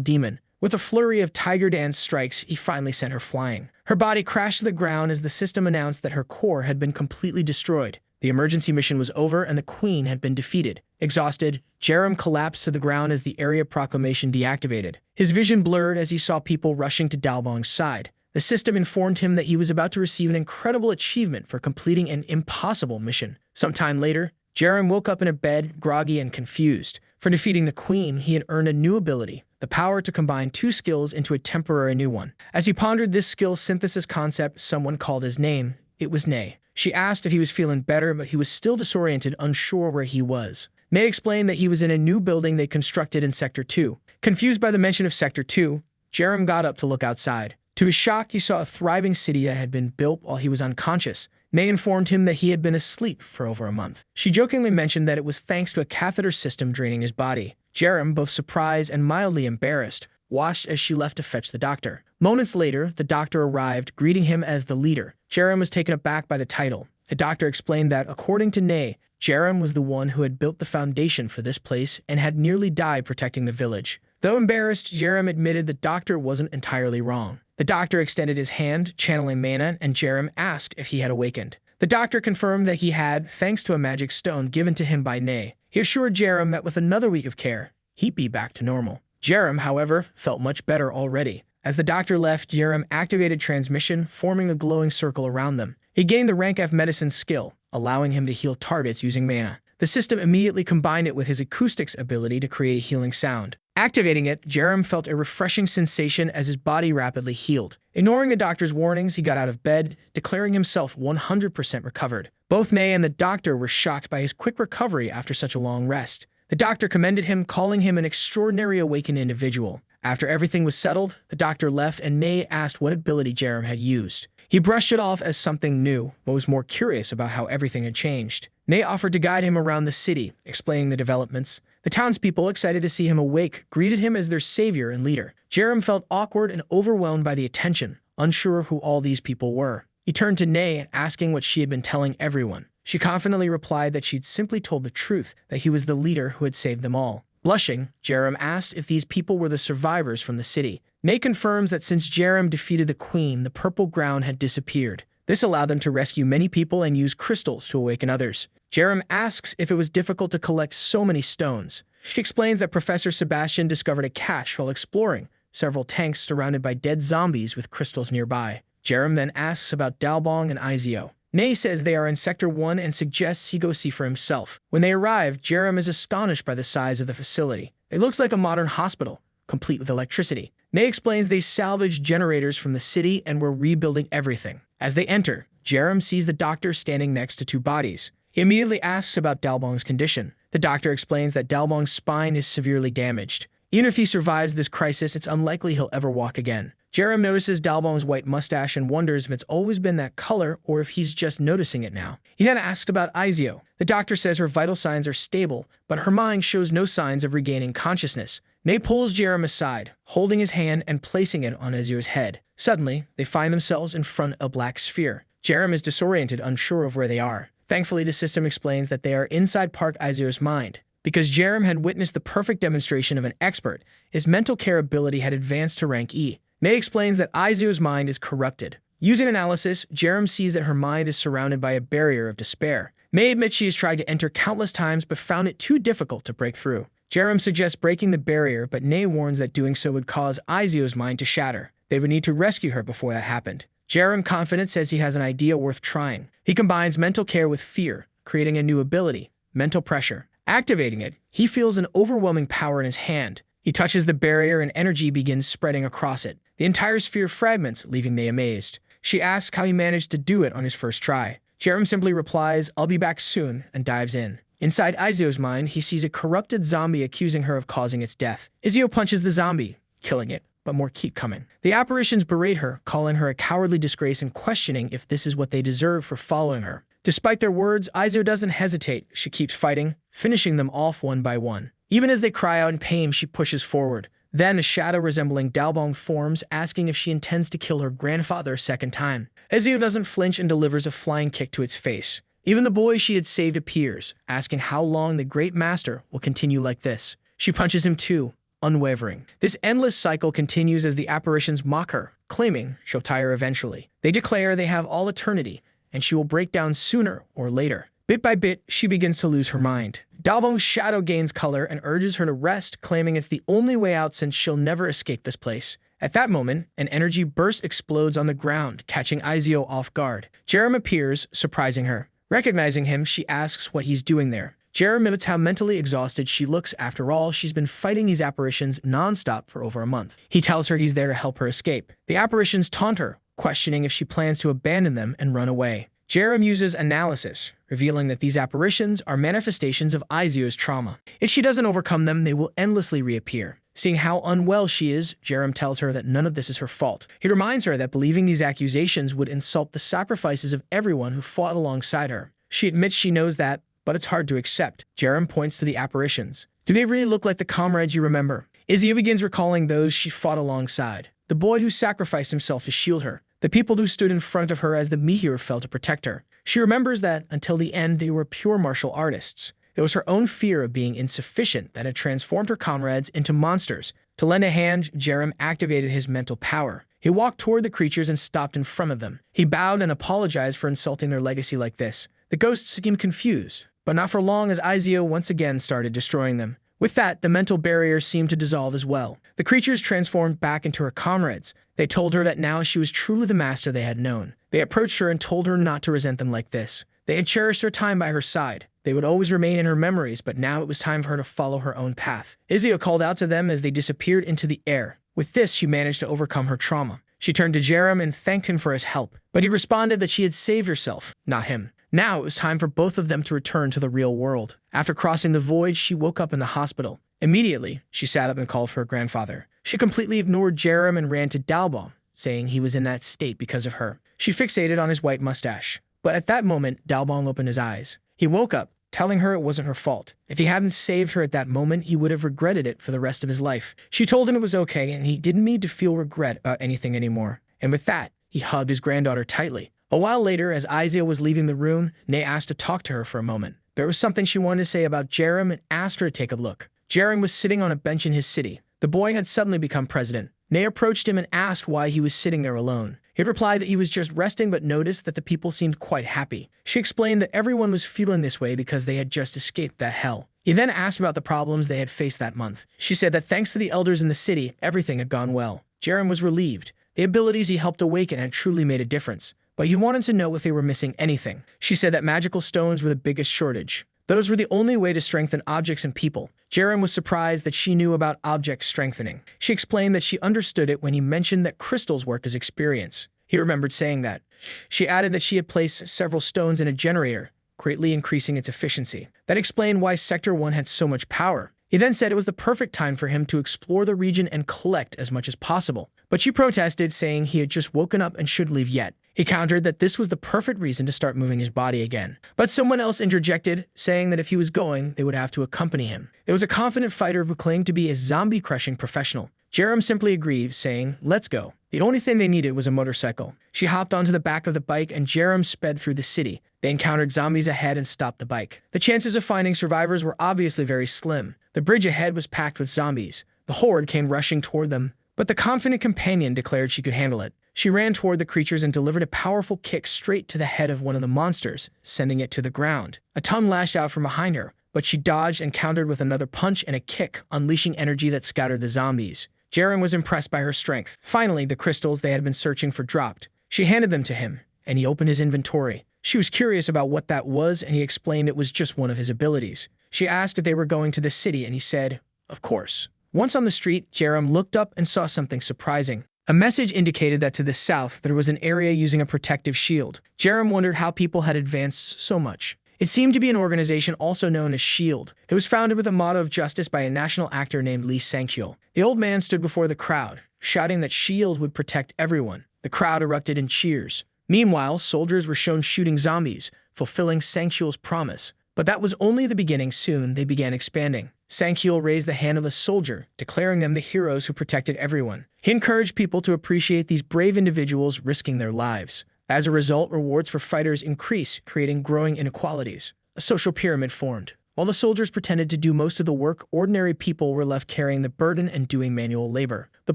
demon. With a flurry of tiger dance strikes, he finally sent her flying. Her body crashed to the ground as the system announced that her core had been completely destroyed. The emergency mission was over and the queen had been defeated. Exhausted, Jerem collapsed to the ground as the area proclamation deactivated. His vision blurred as he saw people rushing to Dalbong's side. The system informed him that he was about to receive an incredible achievement for completing an impossible mission. Sometime later, Jerem woke up in a bed, groggy and confused. For defeating the queen, he had earned a new ability, the power to combine 2 skills into a temporary new one. As he pondered this skill synthesis concept, someone called his name. It was Nay. She asked if he was feeling better, but he was still disoriented, unsure where he was. Nay explained that he was in a new building they constructed in Sector 2. Confused by the mention of Sector 2, Jerem got up to look outside. To his shock, he saw a thriving city that had been built while he was unconscious. Nay informed him that he had been asleep for over a month. She jokingly mentioned that it was thanks to a catheter system draining his body. Jerem, both surprised and mildly embarrassed, watched as she left to fetch the doctor. Moments later, the doctor arrived, greeting him as the leader. Jerem was taken aback by the title. The doctor explained that, according to Nay, Jerem was the one who had built the foundation for this place and had nearly died protecting the village. Though embarrassed, Jerem admitted the doctor wasn't entirely wrong. The doctor extended his hand, channeling mana, and Jerem asked if he had awakened. The doctor confirmed that he had, thanks to a magic stone given to him by Nay. He assured Jerem that with another week of care, he'd be back to normal. Jerem, however, felt much better already. As the doctor left, Jerem activated transmission, forming a glowing circle around them. He gained the rank F medicine skill, allowing him to heal targets using mana. The system immediately combined it with his acoustics ability to create a healing sound. Activating it, Jerem felt a refreshing sensation as his body rapidly healed. Ignoring the doctor's warnings, he got out of bed, declaring himself 100% recovered. Both Nay and the doctor were shocked by his quick recovery after such a long rest. The doctor commended him, calling him an extraordinary awakened individual. After everything was settled, the doctor left and Nay asked what ability Jerem had used. He brushed it off as something new, but was more curious about how everything had changed. Nay offered to guide him around the city, explaining the developments. The townspeople, excited to see him awake, greeted him as their savior and leader. Jerem felt awkward and overwhelmed by the attention, unsure of who all these people were. He turned to Nay, asking what she had been telling everyone. She confidently replied that she'd simply told the truth, that he was the leader who had saved them all. Blushing, Jerem asked if these people were the survivors from the city. Nay confirms that since Jerem defeated the queen, the purple ground had disappeared. This allowed them to rescue many people and use crystals to awaken others. Jerem asks if it was difficult to collect so many stones. She explains that Professor Sebastian discovered a cache while exploring several tanks surrounded by dead zombies with crystals nearby. Jerem then asks about Dalbong and Izio. Nay says they are in Sector 1 and suggests he go see for himself. When they arrive, Jerem is astonished by the size of the facility. It looks like a modern hospital, complete with electricity. Nay explains they salvaged generators from the city and were rebuilding everything. As they enter, Jerem sees the doctor standing next to two bodies. He immediately asks about Dalbong's condition. The doctor explains that Dalbong's spine is severely damaged. Even if he survives this crisis, it's unlikely he'll ever walk again. Jerem notices Dalbong's white mustache and wonders if it's always been that color or if he's just noticing it now. He then asks about Izio. The doctor says her vital signs are stable, but her mind shows no signs of regaining consciousness. Nay pulls Jerem aside, holding his hand and placing it on Izio's head. Suddenly, they find themselves in front of a black sphere. Jerem is disoriented, unsure of where they are. Thankfully, the system explains that they are inside Park Izio's mind. Because Jerem had witnessed the perfect demonstration of an expert, his mental care ability had advanced to rank E. May explains that Izio's mind is corrupted. Using analysis, Jerem sees that her mind is surrounded by a barrier of despair. May admits she has tried to enter countless times but found it too difficult to break through. Jerem suggests breaking the barrier, but Nay warns that doing so would cause Izio's mind to shatter. They would need to rescue her before that happened. Jerem, confident, says he has an idea worth trying. He combines mental care with fear, creating a new ability, mental pressure. Activating it, he feels an overwhelming power in his hand. He touches the barrier and energy begins spreading across it. The entire sphere fragments, leaving Nay amazed. She asks how he managed to do it on his first try. Jerem simply replies, "I'll be back soon," and dives in. Inside Izio's mind, he sees a corrupted zombie accusing her of causing its death. Izio punches the zombie, killing it, but more keep coming. The apparitions berate her, calling her a cowardly disgrace and questioning if this is what they deserve for following her. Despite their words, Izio doesn't hesitate. She keeps fighting, finishing them off one by one. Even as they cry out in pain, she pushes forward. Then a shadow resembling Dalbong forms, asking if she intends to kill her grandfather a second time. Izio doesn't flinch and delivers a flying kick to its face. Even the boy she had saved appears, asking how long the great master will continue like this. She punches him too, unwavering. This endless cycle continues as the apparitions mock her, claiming she'll tire eventually. They declare they have all eternity, and she will break down sooner or later. Bit by bit, she begins to lose her mind. Dalbong's shadow gains color and urges her to rest, claiming it's the only way out since she'll never escape this place. At that moment, an energy burst explodes on the ground, catching Izio off guard. Jerem appears, surprising her. Recognizing him, she asks what he's doing there. Jerem admits how mentally exhausted she looks. After all, she's been fighting these apparitions non-stop for over a month. He tells her he's there to help her escape. The apparitions taunt her, questioning if she plans to abandon them and run away. Jerem uses analysis, revealing that these apparitions are manifestations of Izio's trauma. If she doesn't overcome them, they will endlessly reappear. Seeing how unwell she is, Jerem tells her that none of this is her fault. He reminds her that believing these accusations would insult the sacrifices of everyone who fought alongside her. She admits she knows that, but it's hard to accept. Jerem points to the apparitions. Do they really look like the comrades you remember? Izio begins recalling those she fought alongside. The boy who sacrificed himself to shield her. The people who stood in front of her as the meteor fell to protect her. She remembers that, until the end, they were pure martial artists. It was her own fear of being insufficient that had transformed her comrades into monsters. To lend a hand, Jerem activated his mental power. He walked toward the creatures and stopped in front of them. He bowed and apologized for insulting their legacy like this. The ghosts seemed confused, but not for long as Izio once again started destroying them. With that, the mental barrier seemed to dissolve as well. The creatures transformed back into her comrades. They told her that now she was truly the master they had known. They approached her and told her not to resent them like this. They had cherished her time by her side. They would always remain in her memories, but now it was time for her to follow her own path. Izio called out to them as they disappeared into the air. With this, she managed to overcome her trauma. She turned to Jerem and thanked him for his help, but he responded that she had saved herself, not him. Now it was time for both of them to return to the real world. After crossing the void, she woke up in the hospital. Immediately, she sat up and called for her grandfather. She completely ignored Jerem and ran to Dalbong, saying he was in that state because of her. She fixated on his white mustache. But at that moment, Dalbong opened his eyes. He woke up, telling her it wasn't her fault. If he hadn't saved her at that moment, he would have regretted it for the rest of his life. She told him it was okay, and he didn't need to feel regret about anything anymore. And with that, he hugged his granddaughter tightly. A while later, as Izio was leaving the room, Nay asked to talk to her for a moment. There was something she wanted to say about Jerem and asked her to take a look. Jerem was sitting on a bench in his city. The boy had suddenly become president. Nay approached him and asked why he was sitting there alone. He replied that he was just resting but noticed that the people seemed quite happy. She explained that everyone was feeling this way because they had just escaped that hell. He then asked about the problems they had faced that month. She said that thanks to the elders in the city, everything had gone well. Jerem was relieved. The abilities he helped awaken had truly made a difference, but he wanted to know if they were missing anything. She said that magical stones were the biggest shortage. Those were the only way to strengthen objects and people. Jerem was surprised that she knew about object strengthening. She explained that she understood it when he mentioned that crystals work as experience. He remembered saying that. She added that she had placed several stones in a generator, greatly increasing its efficiency. That explained why Sector 1 had so much power. He then said it was the perfect time for him to explore the region and collect as much as possible. But she protested, saying he had just woken up and shouldn't leave yet. He countered that this was the perfect reason to start moving his body again. But someone else interjected, saying that if he was going, they would have to accompany him. There was a confident fighter who claimed to be a zombie-crushing professional. Jerem simply agreed, saying, "Let's go." The only thing they needed was a motorcycle. She hopped onto the back of the bike and Jerem sped through the city. They encountered zombies ahead and stopped the bike. The chances of finding survivors were obviously very slim. The bridge ahead was packed with zombies. The horde came rushing toward them, but the confident companion declared she could handle it. She ran toward the creatures and delivered a powerful kick straight to the head of one of the monsters, sending it to the ground. A tongue lashed out from behind her, but she dodged and countered with another punch and a kick, unleashing energy that scattered the zombies. Jerem was impressed by her strength. Finally, the crystals they had been searching for dropped. She handed them to him, and he opened his inventory. She was curious about what that was, and he explained it was just one of his abilities. She asked if they were going to the city, and he said, "Of course." Once on the street, Jerem looked up and saw something surprising. A message indicated that to the south there was an area using a protective shield. Jerem wondered how people had advanced so much. It seemed to be an organization also known as SHIELD. It was founded with a motto of justice by a national actor named Lee Sang-kyul. The old man stood before the crowd, shouting that SHIELD would protect everyone. The crowd erupted in cheers. Meanwhile, soldiers were shown shooting zombies, fulfilling Sang-kyul's promise. But that was only the beginning. Soon, they began expanding. Sang-kyul raised the hand of a soldier, declaring them the heroes who protected everyone. He encouraged people to appreciate these brave individuals risking their lives. As a result, rewards for fighters increased, creating growing inequalities. A social pyramid formed. While the soldiers pretended to do most of the work, ordinary people were left carrying the burden and doing manual labor. The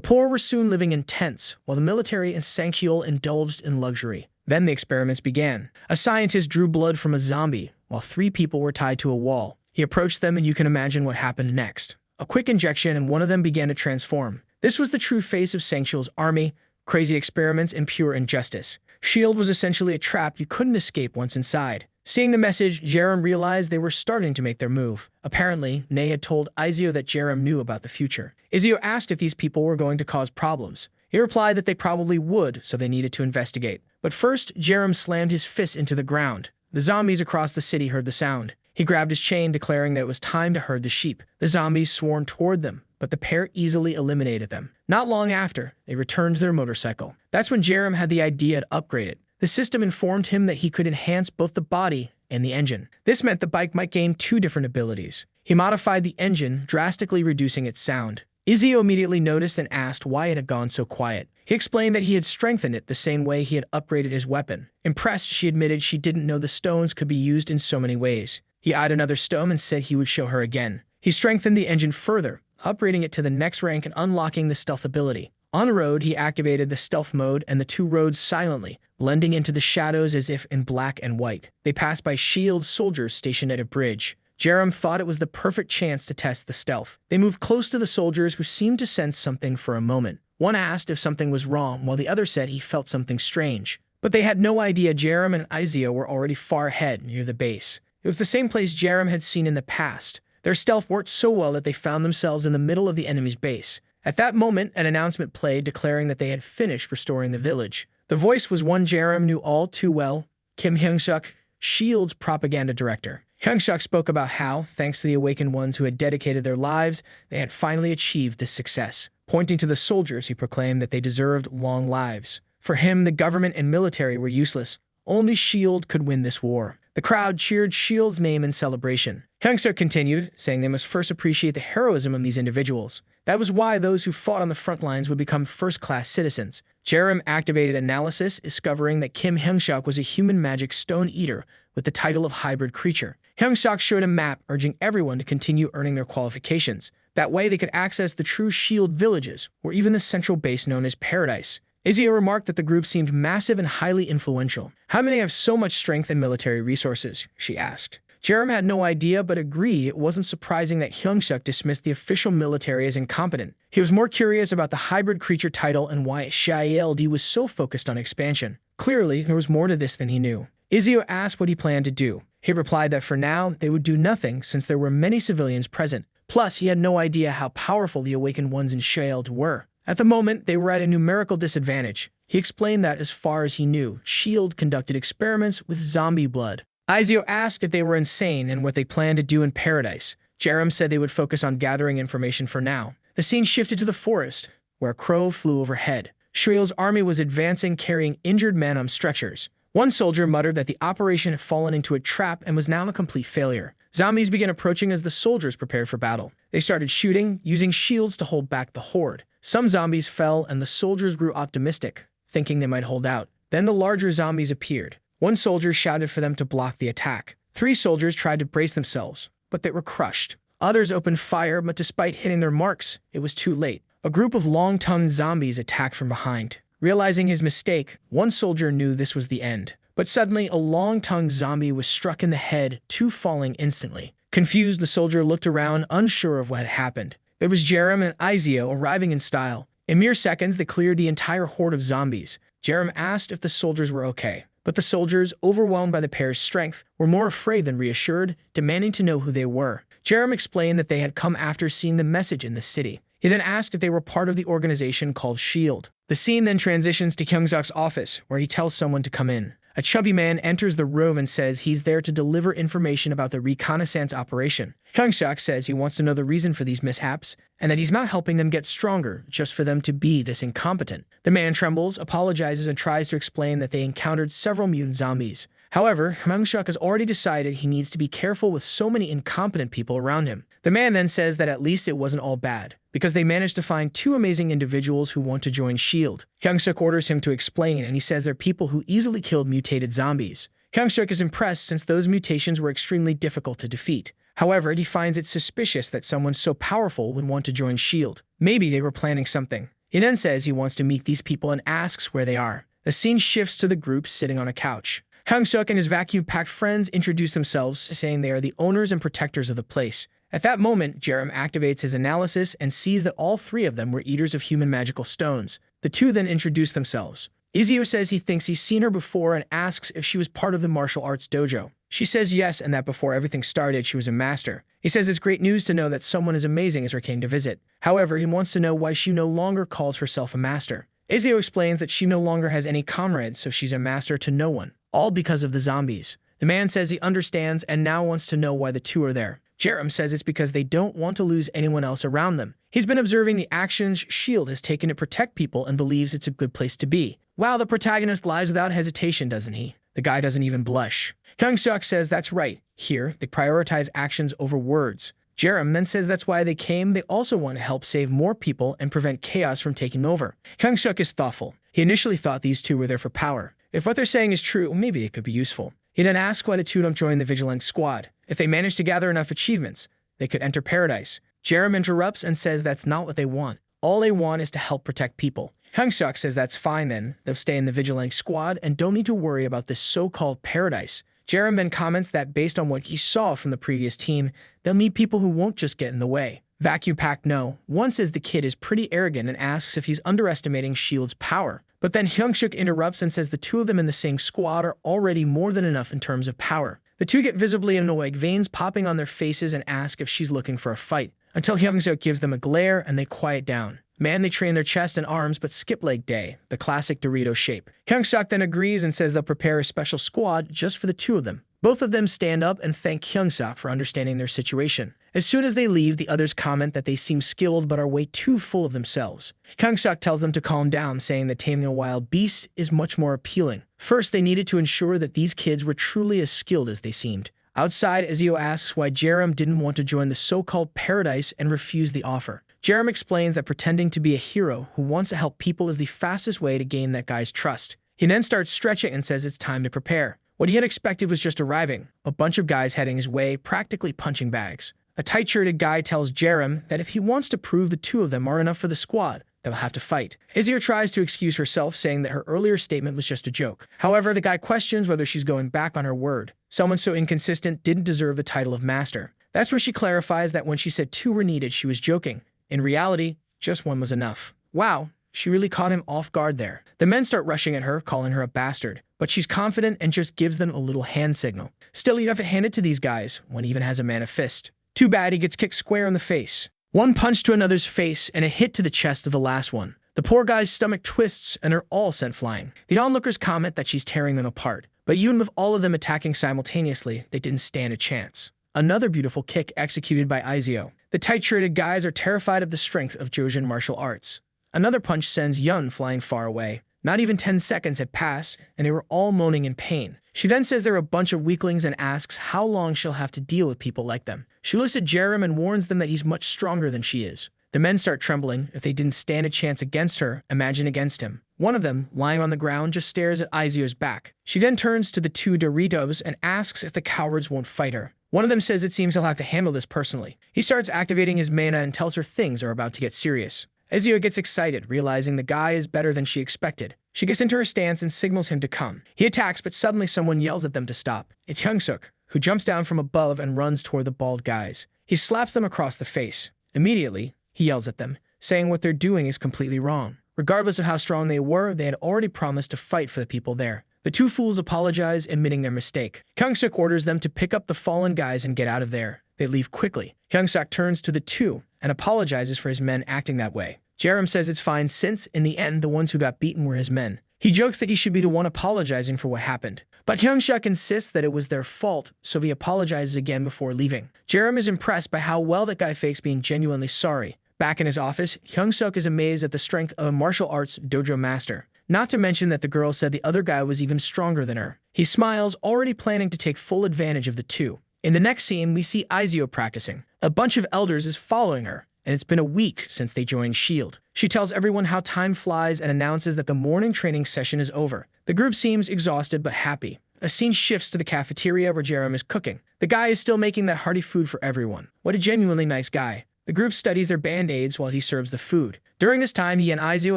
poor were soon living in tents, while the military and Sang-kyul indulged in luxury. Then the experiments began. A scientist drew blood from a zombie, while 3 people were tied to a wall. He approached them, and you can imagine what happened next. A quick injection, and one of them began to transform. This was the true face of Sang-kyul's army: crazy experiments and pure injustice. SHIELD was essentially a trap you couldn't escape once inside. Seeing the message, Jerem realized they were starting to make their move. Apparently, Nay had told Izio that Jerem knew about the future. Izio asked if these people were going to cause problems. He replied that they probably would, so they needed to investigate. But first, Jerem slammed his fist into the ground. The zombies across the city heard the sound. He grabbed his chain, declaring that it was time to herd the sheep. The zombies swarmed toward them, but the pair easily eliminated them. Not long after, they returned to their motorcycle. That's when Jerem had the idea to upgrade it. The system informed him that he could enhance both the body and the engine. This meant the bike might gain 2 different abilities. He modified the engine, drastically reducing its sound. Izio immediately noticed and asked why it had gone so quiet. He explained that he had strengthened it the same way he had upgraded his weapon. Impressed, she admitted she didn't know the stones could be used in so many ways. He eyed another stone and said he would show her again. He strengthened the engine further, upgrading it to the next rank and unlocking the stealth ability. On the road, he activated the stealth mode, and the 2 rode silently, blending into the shadows as if in black and white. They passed by SHIELD soldiers stationed at a bridge. Jerem thought it was the perfect chance to test the stealth. They moved close to the soldiers, who seemed to sense something for a moment. One asked if something was wrong, while the other said he felt something strange. But they had no idea Jerem and Izio were already far ahead, near the base. It was the same place Jerem had seen in the past. Their stealth worked so well that they found themselves in the middle of the enemy's base. At that moment, an announcement played declaring that they had finished restoring the village. The voice was one Jerem knew all too well: Kim Hyung-suk, SHIELD's propaganda director. Hyung-suk spoke about how, thanks to the awakened ones who had dedicated their lives, they had finally achieved this success. Pointing to the soldiers, he proclaimed that they deserved long lives. For him, the government and military were useless. Only SHIELD could win this war. The crowd cheered SHIELD's name in celebration. Hyung-suk continued, saying they must first appreciate the heroism of these individuals. That was why those who fought on the front lines would become first-class citizens. Jerem activated analysis, discovering that Kim Hyung-suk was a human magic stone eater with the title of hybrid creature. Hyung-suk showed a map, urging everyone to continue earning their qualifications. That way they could access the true SHIELD villages, or even the central base known as Paradise. Izio remarked that the group seemed massive and highly influential. How do they have so much strength and military resources? She asked. Jerem had no idea but agreed it wasn't surprising that Hyung-suk dismissed the official military as incompetent. He was more curious about the hybrid creature title and why Shield was so focused on expansion. Clearly, there was more to this than he knew. Izio asked what he planned to do. He replied that for now, they would do nothing since there were many civilians present. Plus, he had no idea how powerful the Awakened Ones in Shield were. At the moment, they were at a numerical disadvantage. He explained that, as far as he knew, S.H.I.E.L.D. conducted experiments with zombie blood. Izio asked if they were insane and what they planned to do in Paradise. Jerem said they would focus on gathering information for now. The scene shifted to the forest, where a crow flew overhead. S.H.I.E.L.D.'s army was advancing, carrying injured men on stretchers. One soldier muttered that the operation had fallen into a trap and was now a complete failure. Zombies began approaching as the soldiers prepared for battle. They started shooting, using shields to hold back the horde. Some zombies fell, and the soldiers grew optimistic, thinking they might hold out. Then the larger zombies appeared. One soldier shouted for them to block the attack. 3 soldiers tried to brace themselves, but they were crushed. Others opened fire, but despite hitting their marks, it was too late. A group of long-tongued zombies attacked from behind. Realizing his mistake, one soldier knew this was the end. But suddenly, a long-tongued zombie was struck in the head, 2 falling instantly. Confused, the soldier looked around, unsure of what had happened. It was Jerem and Izio arriving in style. In mere seconds, they cleared the entire horde of zombies. Jerem asked if the soldiers were okay. But the soldiers, overwhelmed by the pair's strength, were more afraid than reassured, demanding to know who they were. Jerem explained that they had come after seeing the message in the city. He then asked if they were part of the organization called S.H.I.E.L.D. The scene then transitions to Hyung-suk's office, where he tells someone to come in. A chubby man enters the room and says he's there to deliver information about the reconnaissance operation. Hyung-suk says he wants to know the reason for these mishaps, and that he's not helping them get stronger just for them to be this incompetent. The man trembles, apologizes, and tries to explain that they encountered several mutant zombies. However, Hyung-suk has already decided he needs to be careful with so many incompetent people around him. The man then says that at least it wasn't all bad, because they managed to find 2 amazing individuals who want to join S.H.I.E.L.D. Hyung-suk orders him to explain, and he says they're people who easily killed mutated zombies. Hyung-suk is impressed since those mutations were extremely difficult to defeat. However, he finds it suspicious that someone so powerful would want to join S.H.I.E.L.D. Maybe they were planning something. He then says he wants to meet these people and asks where they are. The scene shifts to the group sitting on a couch. Hyung-suk and his vacuum-packed friends introduce themselves, saying they are the owners and protectors of the place. At that moment, Jerem activates his analysis and sees that all 3 of them were eaters of human magical stones. The 2 then introduce themselves. Izio says he thinks he's seen her before and asks if she was part of the martial arts dojo. She says yes, and that before everything started, she was a master. He says it's great news to know that someone as amazing as her came to visit. However, he wants to know why she no longer calls herself a master. Izio explains that she no longer has any comrades, so she's a master to no one, all because of the zombies. The man says he understands and now wants to know why the 2 are there. Jerem says it's because they don't want to lose anyone else around them. He's been observing the actions S.H.I.E.L.D. has taken to protect people and believes it's a good place to be. Wow, the protagonist lies without hesitation, doesn't he? The guy doesn't even blush. Hyung-suk says that's right. Here, they prioritize actions over words. Jerem then says that's why they came. They also want to help save more people and prevent chaos from taking over. Hyung-suk is thoughtful. He initially thought these 2 were there for power. If what they're saying is true, maybe it could be useful. He then asks why the 2 don't join the Vigilante Squad. If they manage to gather enough achievements, they could enter Paradise. Jerem interrupts and says that's not what they want. All they want is to help protect people. Hyung-suk says that's fine then. They'll stay in the Vigilante Squad and don't need to worry about this so-called Paradise. Jerem then comments that based on what he saw from the previous team, they'll meet people who won't just get in the way. Vacuum Pack No. One says the kid is pretty arrogant and asks if he's underestimating S.H.I.E.L.D.'s power. But then Hyung-suk interrupts and says the 2 of them in the same squad are already more than enough in terms of power. The 2 get visibly annoyed, veins popping on their faces, and ask if she's looking for a fight, until Hyung-suk gives them a glare and they quiet down. Man, they train their chest and arms but skip leg day, the classic Dorito shape. Hyung-suk then agrees and says they'll prepare a special squad just for the 2 of them. Both of them stand up and thank Hyung-suk for understanding their situation. As soon as they leave, the others comment that they seem skilled but are way too full of themselves. Hyung-suk tells them to calm down, saying that taming a wild beast is much more appealing. First, they needed to ensure that these kids were truly as skilled as they seemed. Outside, Izio asks why Jerem didn't want to join the so-called Paradise and refused the offer. Jerem explains that pretending to be a hero who wants to help people is the fastest way to gain that guy's trust. He then starts stretching and says it's time to prepare. What he had expected was just arriving, a bunch of guys heading his way, practically punching bags. A tight-shirted guy tells Jerem that if he wants to prove the 2 of them are enough for the squad, they'll have to fight. Izio tries to excuse herself, saying that her earlier statement was just a joke. However, the guy questions whether she's going back on her word. Someone so inconsistent didn't deserve the title of master. That's where she clarifies that when she said 2 were needed, she was joking. In reality, just 1 was enough. Wow, she really caught him off guard there. The men start rushing at her, calling her a bastard, but she's confident and just gives them a little hand signal. Still, you have to hand it to these guys. One even has a man of fist. Too bad he gets kicked square in the face. 1 punch to another's face and a hit to the chest of the last one. The poor guy's stomach twists and are all sent flying. The onlookers comment that she's tearing them apart, but even with all of them attacking simultaneously, they didn't stand a chance. Another beautiful kick executed by Izio. The tight-shirted guys are terrified of the strength of Jojin martial arts. Another punch sends Yun flying far away. Not even 10 seconds had passed, and they were all moaning in pain. She then says they're a bunch of weaklings and asks how long she'll have to deal with people like them. She looks at Jerem and warns them that he's much stronger than she is. The men start trembling. If they didn't stand a chance against her, imagine against him. One of them, lying on the ground, just stares at Izio's back. She then turns to the 2 Doritos and asks if the cowards won't fight her. One of them says it seems he'll have to handle this personally. He starts activating his mana and tells her things are about to get serious. Izio gets excited, realizing the guy is better than she expected. She gets into her stance and signals him to come. He attacks, but suddenly someone yells at them to stop. It's Hyungsuk, who jumps down from above and runs toward the bald guys. He slaps them across the face. Immediately, he yells at them, saying what they're doing is completely wrong. Regardless of how strong they were, they had already promised to fight for the people there. The 2 fools apologize, admitting their mistake. Hyungsuk orders them to pick up the fallen guys and get out of there. They leave quickly. Hyungsuk turns to the 2 and apologizes for his men acting that way. Jerem says it's fine since, in the end, the ones who got beaten were his men. He jokes that he should be the one apologizing for what happened. But Hyungsuk insists that it was their fault, so he apologizes again before leaving. Jerem is impressed by how well that guy fakes being genuinely sorry. Back in his office, Hyungsuk is amazed at the strength of a martial arts dojo master. Not to mention that the girl said the other guy was even stronger than her. He smiles, already planning to take full advantage of the 2. In the next scene, we see Izio practicing. A bunch of elders is following her, and it's been a week since they joined S.H.I.E.L.D. She tells everyone how time flies and announces that the morning training session is over. The group seems exhausted but happy. A scene shifts to the cafeteria where Jerem is cooking. The guy is still making that hearty food for everyone. What a genuinely nice guy. The group studies their band-aids while he serves the food. During this time, he and Izio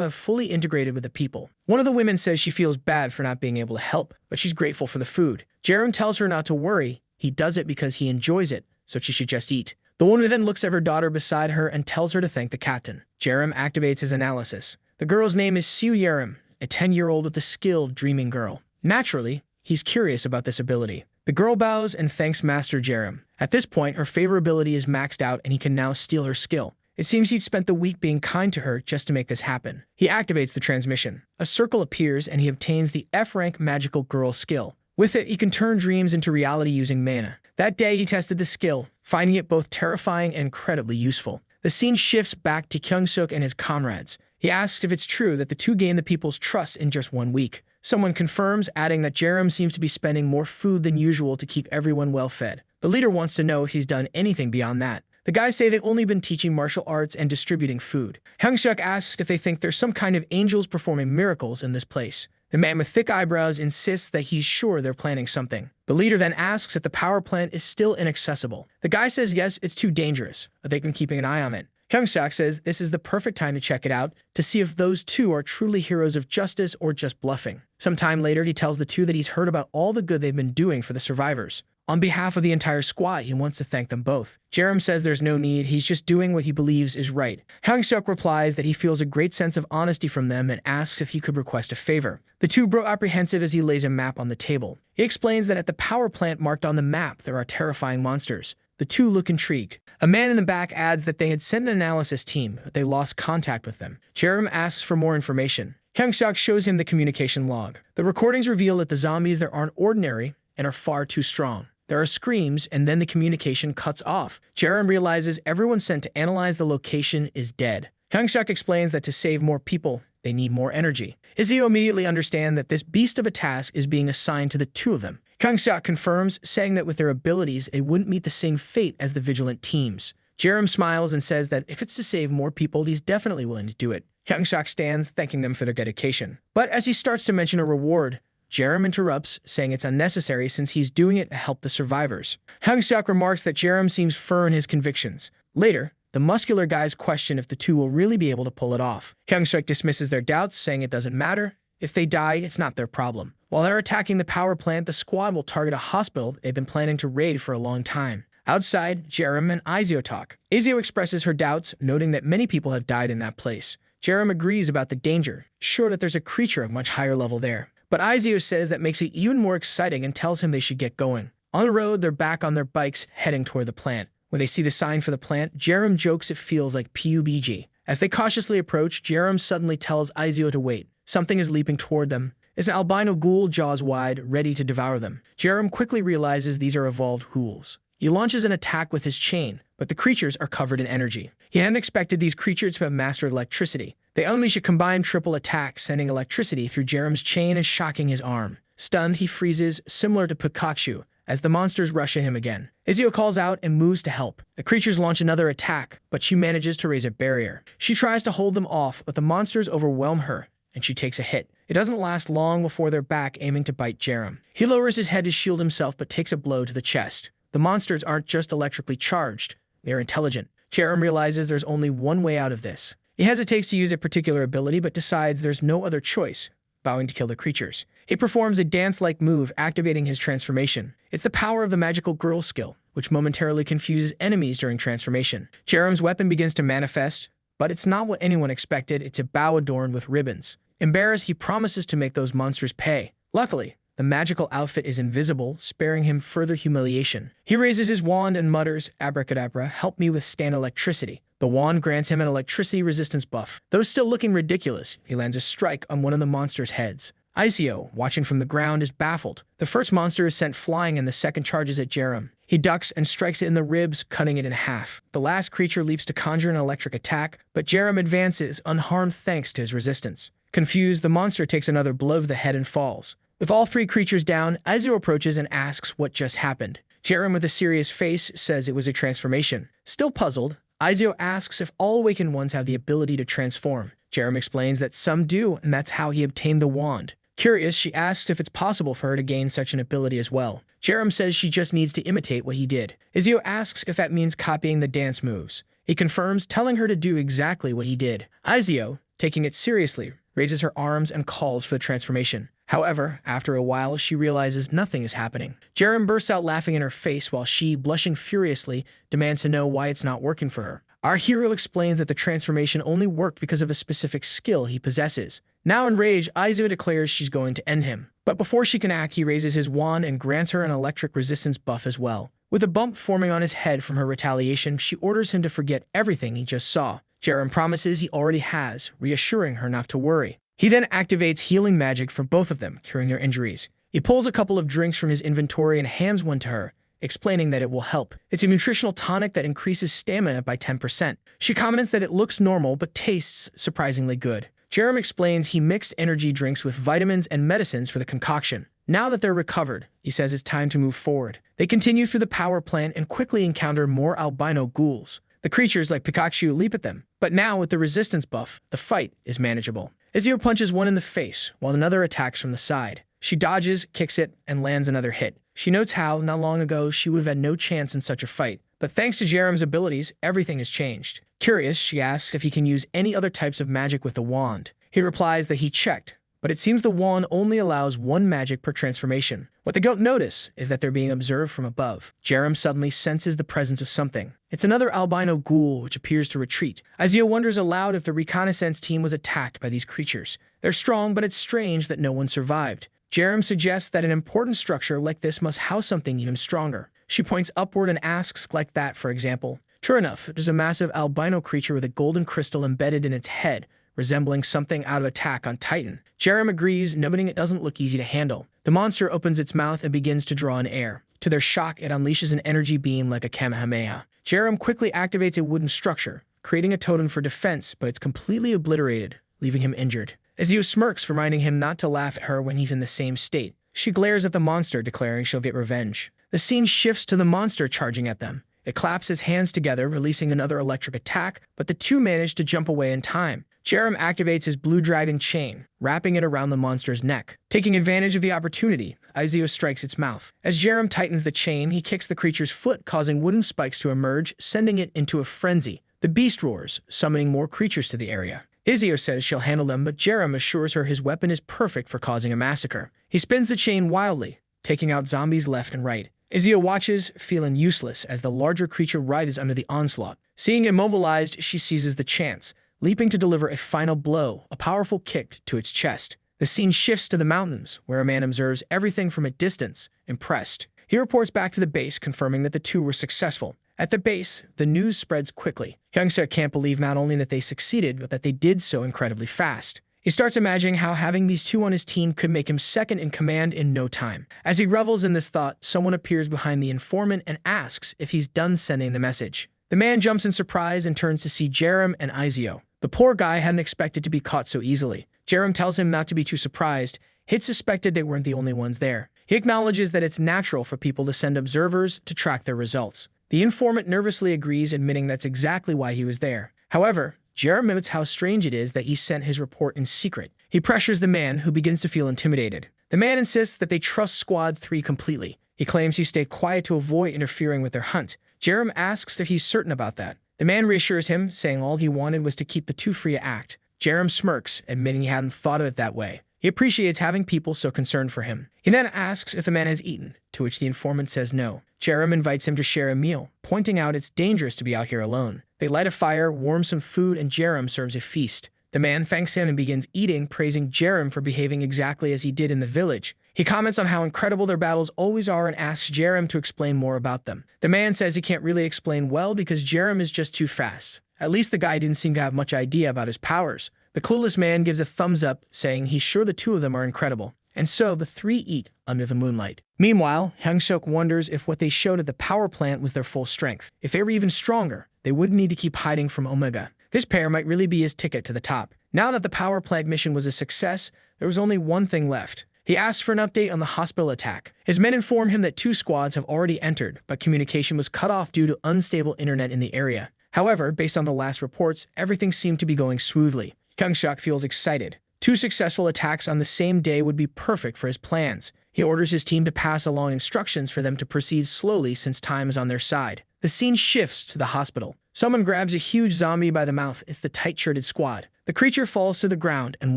have fully integrated with the people. One of the women says she feels bad for not being able to help, but she's grateful for the food. Jerem tells her not to worry. He does it because he enjoys it, so she should just eat. The woman then looks at her daughter beside her and tells her to thank the captain. Jerem activates his analysis. The girl's name is Siu Yerem, a 10-year-old with a skilled dreaming girl. Naturally, he's curious about this ability. The girl bows and thanks Master Jerem. At this point, her favorability is maxed out and he can now steal her skill. It seems he'd spent the week being kind to her just to make this happen. He activates the transmission. A circle appears and he obtains the F-rank magical girl skill. With it, he can turn dreams into reality using mana. That day, he tested the skill, finding it both terrifying and incredibly useful. The scene shifts back to Hyungsuk and his comrades. He asks if it's true that the 2 gain the people's trust in just 1 week. Someone confirms, adding that Jerem seems to be spending more food than usual to keep everyone well fed. The leader wants to know if he's done anything beyond that. The guys say they've only been teaching martial arts and distributing food. Hyungsuk asks if they think there's some kind of angels performing miracles in this place. The man with thick eyebrows insists that he's sure they're planning something. The leader then asks if the power plant is still inaccessible. The guy says yes, it's too dangerous, but they've been keeping an eye on it. Hyungsuk says this is the perfect time to check it out, to see if those 2 are truly heroes of justice or just bluffing. Sometime later, he tells the 2 that he's heard about all the good they've been doing for the survivors. On behalf of the entire squad, he wants to thank them both. Jerem says there's no need, he's just doing what he believes is right. Hyungsuk replies that he feels a great sense of honesty from them and asks if he could request a favor. The 2 grow apprehensive as he lays a map on the table. He explains that at the power plant marked on the map, there are terrifying monsters. The 2 look intrigued. A man in the back adds that they had sent an analysis team, but they lost contact with them. Jerem asks for more information. Hyungsuk shows him the communication log. The recordings reveal that the zombies there aren't ordinary and are far too strong. There are screams, and then the communication cuts off. Jerem realizes everyone sent to analyze the location is dead. Hyungsuk explains that to save more people, they need more energy. Izio immediately understands that this beast of a task is being assigned to the 2 of them. Hyungsuk confirms, saying that with their abilities, it wouldn't meet the same fate as the vigilant teams. Jerem smiles and says that if it's to save more people, he's definitely willing to do it. Hyungsuk stands, thanking them for their dedication. But as he starts to mention a reward, Jerem interrupts, saying it's unnecessary since he's doing it to help the survivors. Hyungsuk remarks that Jerem seems firm in his convictions. Later, The muscular guys question if the two will really be able to pull it off. Hyungstrike dismisses their doubts, saying it doesn't matter. If they die, it's not their problem. While they're attacking the power plant, the squad will target a hospital they've been planning to raid for a long time. Outside, Jerem and Izio talk. Izio expresses her doubts, noting that many people have died in that place. Jerem agrees about the danger, sure that there's a creature of much higher level there. But Izio says that makes it even more exciting and tells him they should get going. On the road, they're back on their bikes, heading toward the plant. When they see the sign for the plant, Jerem jokes it feels like PUBG. As they cautiously approach, Jerem suddenly tells Izio to wait. Something is leaping toward them. It's an albino ghoul, jaws wide, ready to devour them. Jerem quickly realizes these are evolved ghouls. He launches an attack with his chain, but the creatures are covered in energy. He hadn't expected these creatures to have mastered electricity. They unleash a combined triple attack, sending electricity through Jerem's chain and shocking his arm. Stunned, he freezes, similar to Pikachu, as the monsters rush at him again. Izio calls out and moves to help. The creatures launch another attack, but she manages to raise a barrier. She tries to hold them off, but the monsters overwhelm her, and she takes a hit. It doesn't last long before they're back, aiming to bite Jerem. He lowers his head to shield himself, but takes a blow to the chest. The monsters aren't just electrically charged, they're intelligent. Jerem realizes there's only one way out of this. He hesitates to use a particular ability, but decides there's no other choice, vowing to kill the creatures. He performs a dance-like move, activating his transformation. It's the power of the magical girl skill, which momentarily confuses enemies during transformation. Jerem's weapon begins to manifest, but it's not what anyone expected. It's a bow adorned with ribbons. Embarrassed, he promises to make those monsters pay. Luckily, the magical outfit is invisible, sparing him further humiliation. He raises his wand and mutters, "Abracadabra, help me withstand electricity." The wand grants him an electricity resistance buff. Though still looking ridiculous, he lands a strike on one of the monster's heads. Izio, watching from the ground, is baffled. The first monster is sent flying and the second charges at Jerem. He ducks and strikes it in the ribs, cutting it in half. The last creature leaps to conjure an electric attack, but Jerem advances, unharmed thanks to his resistance. Confused, the monster takes another blow to the head and falls. With all three creatures down, Izio approaches and asks what just happened. Jerem, with a serious face, says it was a transformation. Still puzzled, Izio asks if all awakened ones have the ability to transform. Jerem explains that some do, and that's how he obtained the wand. Curious, she asks if it's possible for her to gain such an ability as well. Jerem says she just needs to imitate what he did. Izio asks if that means copying the dance moves. He confirms, telling her to do exactly what he did. Izio, taking it seriously, raises her arms and calls for the transformation. However, after a while, she realizes nothing is happening. Jerem bursts out laughing in her face while she, blushing furiously, demands to know why it's not working for her. Our hero explains that the transformation only worked because of a specific skill he possesses. Now enraged, Izio declares she's going to end him. But before she can act, he raises his wand and grants her an electric resistance buff as well. With a bump forming on his head from her retaliation, she orders him to forget everything he just saw. Jerem promises he already has, reassuring her not to worry. He then activates healing magic for both of them, curing their injuries. He pulls a couple of drinks from his inventory and hands one to her, explaining that it will help. It's a nutritional tonic that increases stamina by 10%. She comments that it looks normal but tastes surprisingly good. Jerem explains he mixed energy drinks with vitamins and medicines for the concoction. Now that they're recovered, he says it's time to move forward. They continue through the power plant and quickly encounter more albino ghouls. The creatures like Pikachu leap at them, but now with the resistance buff, the fight is manageable. Izio punches one in the face, while another attacks from the side. She dodges, kicks it, and lands another hit. She notes how, not long ago, she would have had no chance in such a fight. But thanks to Jerem's abilities, everything has changed. Curious, she asks if he can use any other types of magic with the wand. He replies that he checked, but it seems the wand only allows one magic per transformation. What they don't notice is that they're being observed from above. Jerem suddenly senses the presence of something. It's another albino ghoul, which appears to retreat. Izio wonders aloud if the reconnaissance team was attacked by these creatures. They're strong, but it's strange that no one survived. Jerem suggests that an important structure like this must house something even stronger. She points upward and asks, like that, for example. Sure enough, there's a massive albino creature with a golden crystal embedded in its head, resembling something out of Attack on Titan. Jerem agrees, noting it doesn't look easy to handle. The monster opens its mouth and begins to draw in air. To their shock, it unleashes an energy beam like a Kamehameha. Jerem quickly activates a wooden structure, creating a totem for defense, but it's completely obliterated, leaving him injured. Izio smirks, reminding him not to laugh at her when he's in the same state. She glares at the monster, declaring she'll get revenge. The scene shifts to the monster charging at them. It claps its hands together, releasing another electric attack, but the two manage to jump away in time. Jerem activates his blue dragon chain, wrapping it around the monster's neck. Taking advantage of the opportunity, Izio strikes its mouth. As Jerem tightens the chain, he kicks the creature's foot, causing wooden spikes to emerge, sending it into a frenzy. The beast roars, summoning more creatures to the area. Izio says she'll handle them, but Jerem assures her his weapon is perfect for causing a massacre. He spins the chain wildly, taking out zombies left and right. Izio watches, feeling useless as the larger creature writhes under the onslaught. Seeing immobilized, she seizes the chance, leaping to deliver a final blow, a powerful kick to its chest. The scene shifts to the mountains, where a man observes everything from a distance, impressed. He reports back to the base, confirming that the two were successful. At the base, the news spreads quickly. Hyung-suk can't believe not only that they succeeded, but that they did so incredibly fast. He starts imagining how having these two on his team could make him second in command in no time. As he revels in this thought, someone appears behind the informant and asks if he's done sending the message. The man jumps in surprise and turns to see Jerem and Izio. The poor guy hadn't expected to be caught so easily. Jerem tells him not to be too surprised. He'd suspected they weren't the only ones there. He acknowledges that it's natural for people to send observers to track their results. The informant nervously agrees, admitting that's exactly why he was there. However, Jerem admits how strange it is that he sent his report in secret. He pressures the man, who begins to feel intimidated. The man insists that they trust Squad 3 completely. He claims he stayed quiet to avoid interfering with their hunt. Jerem asks if he's certain about that. The man reassures him, saying all he wanted was to keep the two free to act. Jerem smirks, admitting he hadn't thought of it that way. He appreciates having people so concerned for him. He then asks if the man has eaten, to which the informant says no. Jerem invites him to share a meal, pointing out it's dangerous to be out here alone. They light a fire, warm some food, and Jerem serves a feast. The man thanks him and begins eating, praising Jerem for behaving exactly as he did in the village. He comments on how incredible their battles always are and asks Jerem to explain more about them. The man says he can't really explain well because Jerem is just too fast. At least the guy didn't seem to have much idea about his powers. The clueless man gives a thumbs up, saying he's sure the two of them are incredible. And so the three eat under the moonlight. Meanwhile, Hyung-suk wonders if what they showed at the power plant was their full strength. If they were even stronger, they wouldn't need to keep hiding from Omega. This pair might really be his ticket to the top. Now that the power plant mission was a success, there was only one thing left. He asks for an update on the hospital attack. His men inform him that 2 squads have already entered, but communication was cut off due to unstable internet in the area. However, based on the last reports, everything seemed to be going smoothly. Hyung-suk feels excited. 2 successful attacks on the same day would be perfect for his plans. He orders his team to pass along instructions for them to proceed slowly since time is on their side. The scene shifts to the hospital. Someone grabs a huge zombie by the mouth. It's the tight-shirted squad. The creature falls to the ground, and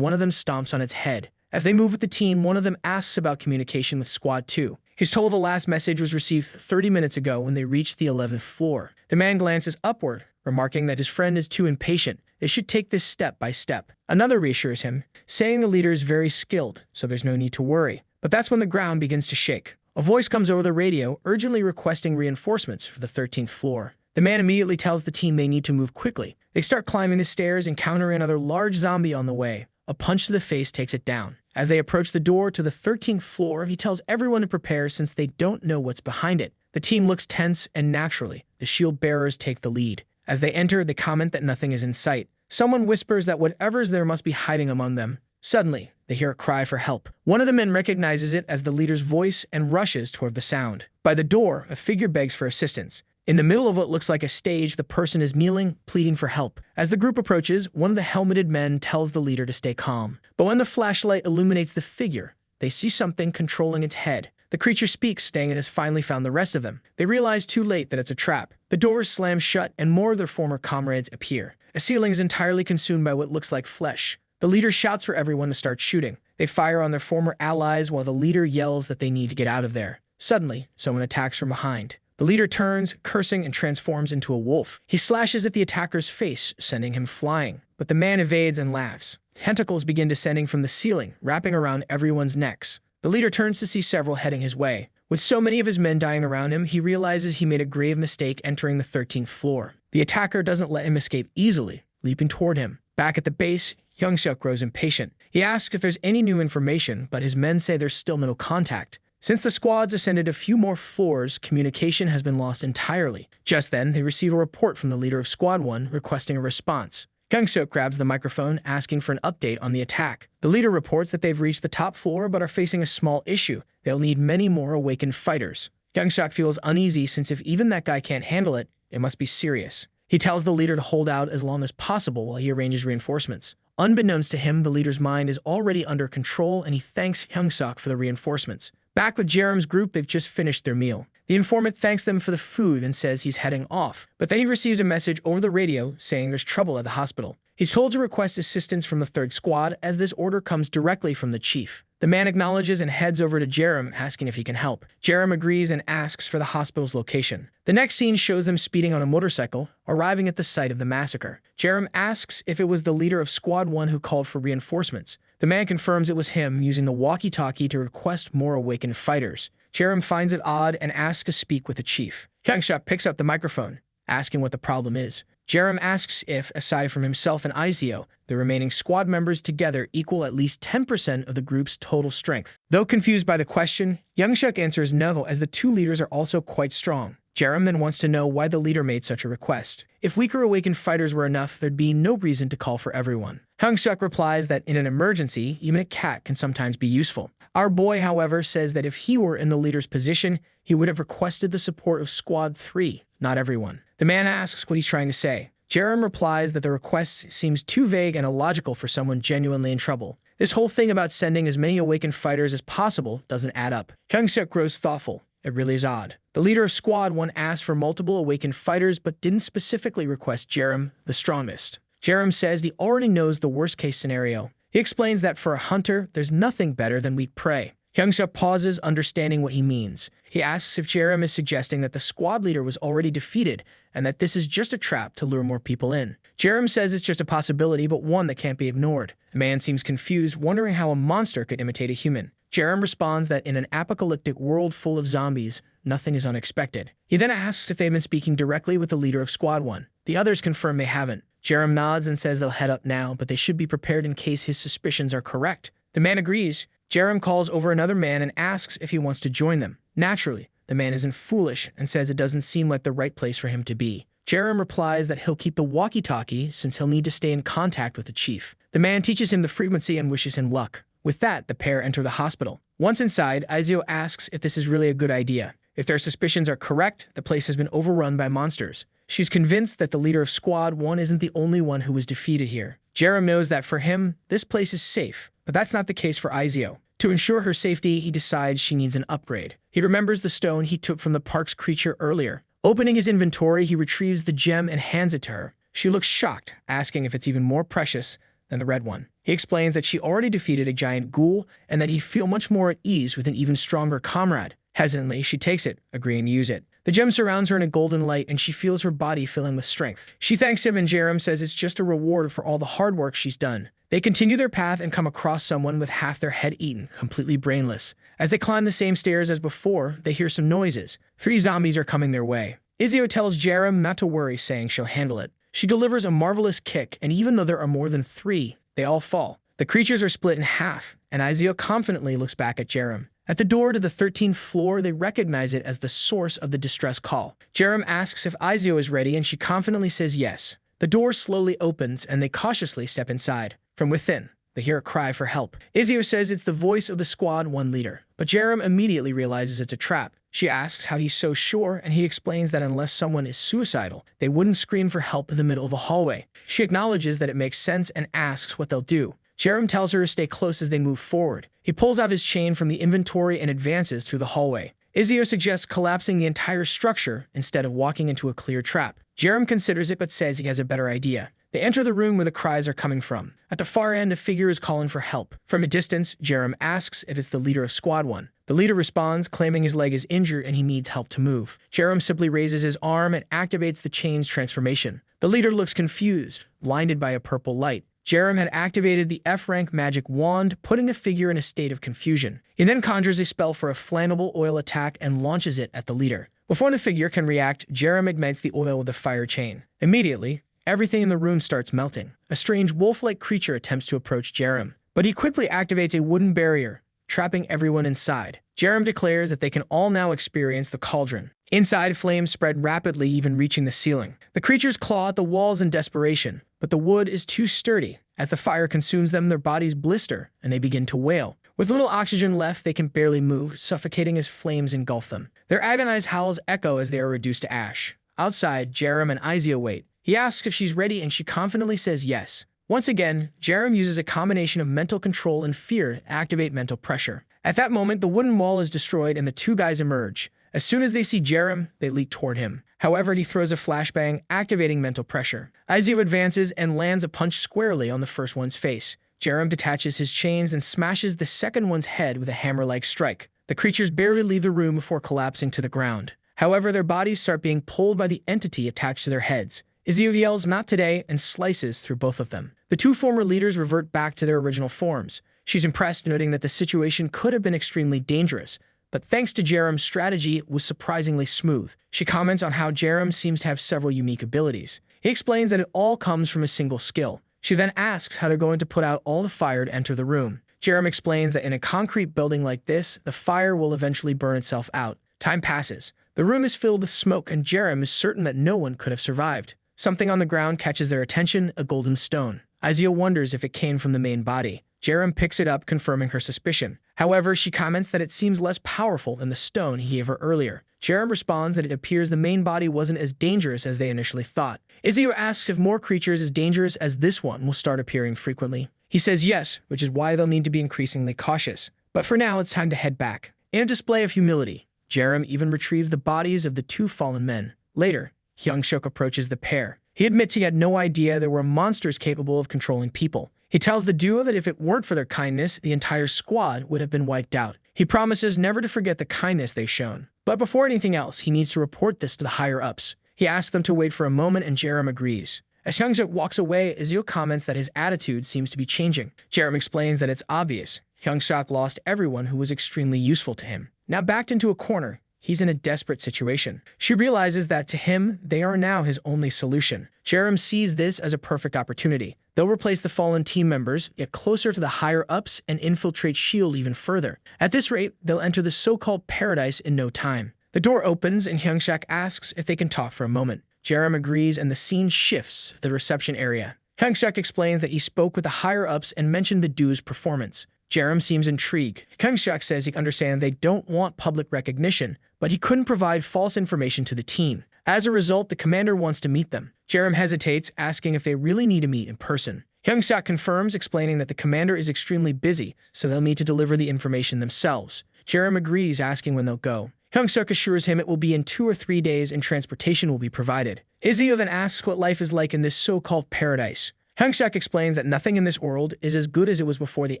one of them stomps on its head. As they move with the team, one of them asks about communication with Squad 2. He's told the last message was received 30 minutes ago when they reached the 11th floor. The man glances upward, remarking that his friend is too impatient. They should take this step by step. Another reassures him, saying the leader is very skilled, so there's no need to worry. But that's when the ground begins to shake. A voice comes over the radio, urgently requesting reinforcements for the 13th floor. The man immediately tells the team they need to move quickly. They start climbing the stairs, encountering another large zombie on the way. A punch to the face takes it down. As they approach the door to the 13th floor, he tells everyone to prepare since they don't know what's behind it. The team looks tense, and naturally, the shield bearers take the lead. As they enter, they comment that nothing is in sight. Someone whispers that whatever's there must be hiding among them. Suddenly, they hear a cry for help. One of the men recognizes it as the leader's voice and rushes toward the sound. By the door, a figure begs for assistance. In the middle of what looks like a stage, the person is kneeling, pleading for help. As the group approaches, one of the helmeted men tells the leader to stay calm. But when the flashlight illuminates the figure, they see something controlling its head. The creature speaks, saying it has finally found the rest of them. They realize too late that it's a trap. The doors slam shut, and more of their former comrades appear. The ceiling is entirely consumed by what looks like flesh. The leader shouts for everyone to start shooting. They fire on their former allies while the leader yells that they need to get out of there. Suddenly, someone attacks from behind. The leader turns, cursing, and transforms into a wolf. He slashes at the attacker's face, sending him flying. But the man evades and laughs. Tentacles begin descending from the ceiling, wrapping around everyone's necks. The leader turns to see several heading his way. With so many of his men dying around him, he realizes he made a grave mistake entering the 13th floor. The attacker doesn't let him escape easily, leaping toward him. Back at the base, Hyung-suk grows impatient. He asks if there's any new information, but his men say there's still no contact. Since the squads ascended a few more floors, communication has been lost entirely. Just then, they receive a report from the leader of Squad 1 requesting a response. Hyung-suk grabs the microphone, asking for an update on the attack. The leader reports that they've reached the top floor but are facing a small issue. They'll need many more awakened fighters. Hyung-suk feels uneasy since if even that guy can't handle it, it must be serious. He tells the leader to hold out as long as possible while he arranges reinforcements. Unbeknownst to him, the leader's mind is already under control and he thanks Hyung-suk for the reinforcements. Back with Jerem's group, they've just finished their meal. The informant thanks them for the food and says he's heading off, but then he receives a message over the radio saying there's trouble at the hospital. He's told to request assistance from the 3rd Squad as this order comes directly from the chief. The man acknowledges and heads over to Jerem, asking if he can help. Jerem agrees and asks for the hospital's location. The next scene shows them speeding on a motorcycle, arriving at the site of the massacre. Jerem asks if it was the leader of Squad 1 who called for reinforcements. The man confirms it was him, using the walkie-talkie to request more awakened fighters. Jerem finds it odd and asks to speak with the chief. Hyung-suk picks up the microphone, asking what the problem is. Jerem asks if, aside from himself and Izio, the remaining squad members together equal at least 10% of the group's total strength. Though confused by the question, Hyung-suk answers no, as the 2 leaders are also quite strong. Jerem then wants to know why the leader made such a request. If weaker awakened fighters were enough, there'd be no reason to call for everyone. Hyung-suk replies that in an emergency, even a cat can sometimes be useful. Our boy, however, says that if he were in the leader's position, he would have requested the support of Squad 3, not everyone. The man asks what he's trying to say. Jerem replies that the request seems too vague and illogical for someone genuinely in trouble. This whole thing about sending as many awakened fighters as possible doesn't add up. Hyung-suk grows thoughtful. It really is odd. The leader of Squad 1 asked for multiple awakened fighters but didn't specifically request Jerem, the strongest. Jerem says he already knows the worst-case scenario. He explains that for a hunter, there's nothing better than weak prey. Hyung-suk pauses, understanding what he means. He asks if Jerem is suggesting that the squad leader was already defeated and that this is just a trap to lure more people in. Jerem says it's just a possibility, but one that can't be ignored. The man seems confused, wondering how a monster could imitate a human. Jerem responds that in an apocalyptic world full of zombies, nothing is unexpected. He then asks if they've been speaking directly with the leader of Squad 1. The others confirm they haven't. Jerem nods and says they'll head up now, but they should be prepared in case his suspicions are correct. The man agrees. Jerem calls over another man and asks if he wants to join them. Naturally, the man isn't foolish and says it doesn't seem like the right place for him to be. Jerem replies that he'll keep the walkie-talkie since he'll need to stay in contact with the chief. The man teaches him the frequency and wishes him luck. With that, the pair enter the hospital. Once inside, Izio asks if this is really a good idea. If their suspicions are correct, the place has been overrun by monsters. She's convinced that the leader of Squad 1 isn't the only one who was defeated here. Jerem knows that for him, this place is safe, but that's not the case for Izio. To ensure her safety, he decides she needs an upgrade. He remembers the stone he took from the park's creature earlier. Opening his inventory, he retrieves the gem and hands it to her. She looks shocked, asking if it's even more precious than the red one. He explains that she already defeated a giant ghoul and that he'd feel much more at ease with an even stronger comrade. Hesitantly, she takes it, agreeing to use it. The gem surrounds her in a golden light and she feels her body filling with strength. She thanks him and Jerem says it's just a reward for all the hard work she's done. They continue their path and come across someone with half their head eaten, completely brainless. As they climb the same stairs as before, they hear some noises. 3 zombies are coming their way. Izio tells Jerem not to worry, saying she'll handle it. She delivers a marvelous kick, and even though there are more than 3, they all fall. The creatures are split in half, and Izio confidently looks back at Jerem. At the door to the 13th floor, they recognize it as the source of the distress call. Jerem asks if Izio is ready, and she confidently says yes. The door slowly opens, and they cautiously step inside. From within, they hear a cry for help. Izio says it's the voice of the Squad 1 leader, but Jerem immediately realizes it's a trap. She asks how he's so sure, and he explains that unless someone is suicidal, they wouldn't scream for help in the middle of a hallway. She acknowledges that it makes sense and asks what they'll do. Jerem tells her to stay close as they move forward. He pulls out his chain from the inventory and advances through the hallway. Izio suggests collapsing the entire structure instead of walking into a clear trap. Jerem considers it but says he has a better idea. They enter the room where the cries are coming from. At the far end, a figure is calling for help. From a distance, Jerem asks if it's the leader of Squad 1. The leader responds, claiming his leg is injured and he needs help to move. Jerem simply raises his arm and activates the chain's transformation. The leader looks confused, blinded by a purple light. Jerem had activated the F-rank magic wand, putting the figure in a state of confusion. He then conjures a spell for a flammable oil attack and launches it at the leader. Before the figure can react, Jerem ignites the oil with the fire chain. Immediately, everything in the room starts melting. A strange wolf-like creature attempts to approach Jerem, but he quickly activates a wooden barrier, trapping everyone inside. Jerem declares that they can all now experience the cauldron. Inside, flames spread rapidly, even reaching the ceiling. The creatures claw at the walls in desperation, but the wood is too sturdy. As the fire consumes them, their bodies blister, and they begin to wail. With little oxygen left, they can barely move, suffocating as flames engulf them. Their agonized howls echo as they are reduced to ash. Outside, Jerem and Izio wait. He asks if she's ready, and she confidently says yes. Once again, Jerem uses a combination of mental control and fear to activate mental pressure. At that moment, the wooden wall is destroyed and the 2 guys emerge. As soon as they see Jerem, they leap toward him. However, he throws a flashbang, activating mental pressure. Izio advances and lands a punch squarely on the first one's face. Jerem detaches his chains and smashes the second one's head with a hammer-like strike. The creatures barely leave the room before collapsing to the ground. However, their bodies start being pulled by the entity attached to their heads. Izio yells, "Not today," and slices through both of them. The two former leaders revert back to their original forms. She's impressed, noting that the situation could have been extremely dangerous, but thanks to Jerem's strategy, it was surprisingly smooth. She comments on how Jerem seems to have several unique abilities. He explains that it all comes from a single skill. She then asks how they're going to put out all the fire to enter the room. Jerem explains that in a concrete building like this, the fire will eventually burn itself out. Time passes. The room is filled with smoke, and Jerem is certain that no one could have survived. Something on the ground catches their attention, a golden stone. Izio wonders if it came from the main body. Jerem picks it up, confirming her suspicion. However, she comments that it seems less powerful than the stone he gave her earlier. Jerem responds that it appears the main body wasn't as dangerous as they initially thought. Izio asks if more creatures as dangerous as this one will start appearing frequently. He says yes, which is why they'll need to be increasingly cautious. But for now, it's time to head back. In a display of humility, Jerem even retrieves the bodies of the two fallen men. Later, Hyung-suk approaches the pair. He admits he had no idea there were monsters capable of controlling people. He tells the duo that if it weren't for their kindness, the entire squad would have been wiped out. He promises never to forget the kindness they've shown. But before anything else, he needs to report this to the higher-ups. He asks them to wait for a moment, and Jerem agrees. As Hyung-suk walks away, Izio comments that his attitude seems to be changing. Jerem explains that it's obvious. Hyung-suk lost everyone who was extremely useful to him. Now backed into a corner, he's in a desperate situation. She realizes that to him, they are now his only solution. Jerem sees this as a perfect opportunity. They'll replace the fallen team members, get closer to the higher-ups, and infiltrate S.H.I.E.L.D. even further. At this rate, they'll enter the so-called paradise in no time. The door opens, and Hyung-suk asks if they can talk for a moment. Jerem agrees, and the scene shifts to the reception area. Hyung-suk explains that he spoke with the higher-ups and mentioned the duo's performance. Jerem seems intrigued. Hyung-suk says he understands they don't want public recognition, but he couldn't provide false information to the team. As a result, the commander wants to meet them. Jerem hesitates, asking if they really need to meet in person. Hyung-suk confirms, explaining that the commander is extremely busy, so they'll need to deliver the information themselves. Jerem agrees, asking when they'll go. Hyung-suk assures him it will be in 2 or 3 days and transportation will be provided. Izio then asks what life is like in this so-called paradise. Hyung-suk explains that nothing in this world is as good as it was before the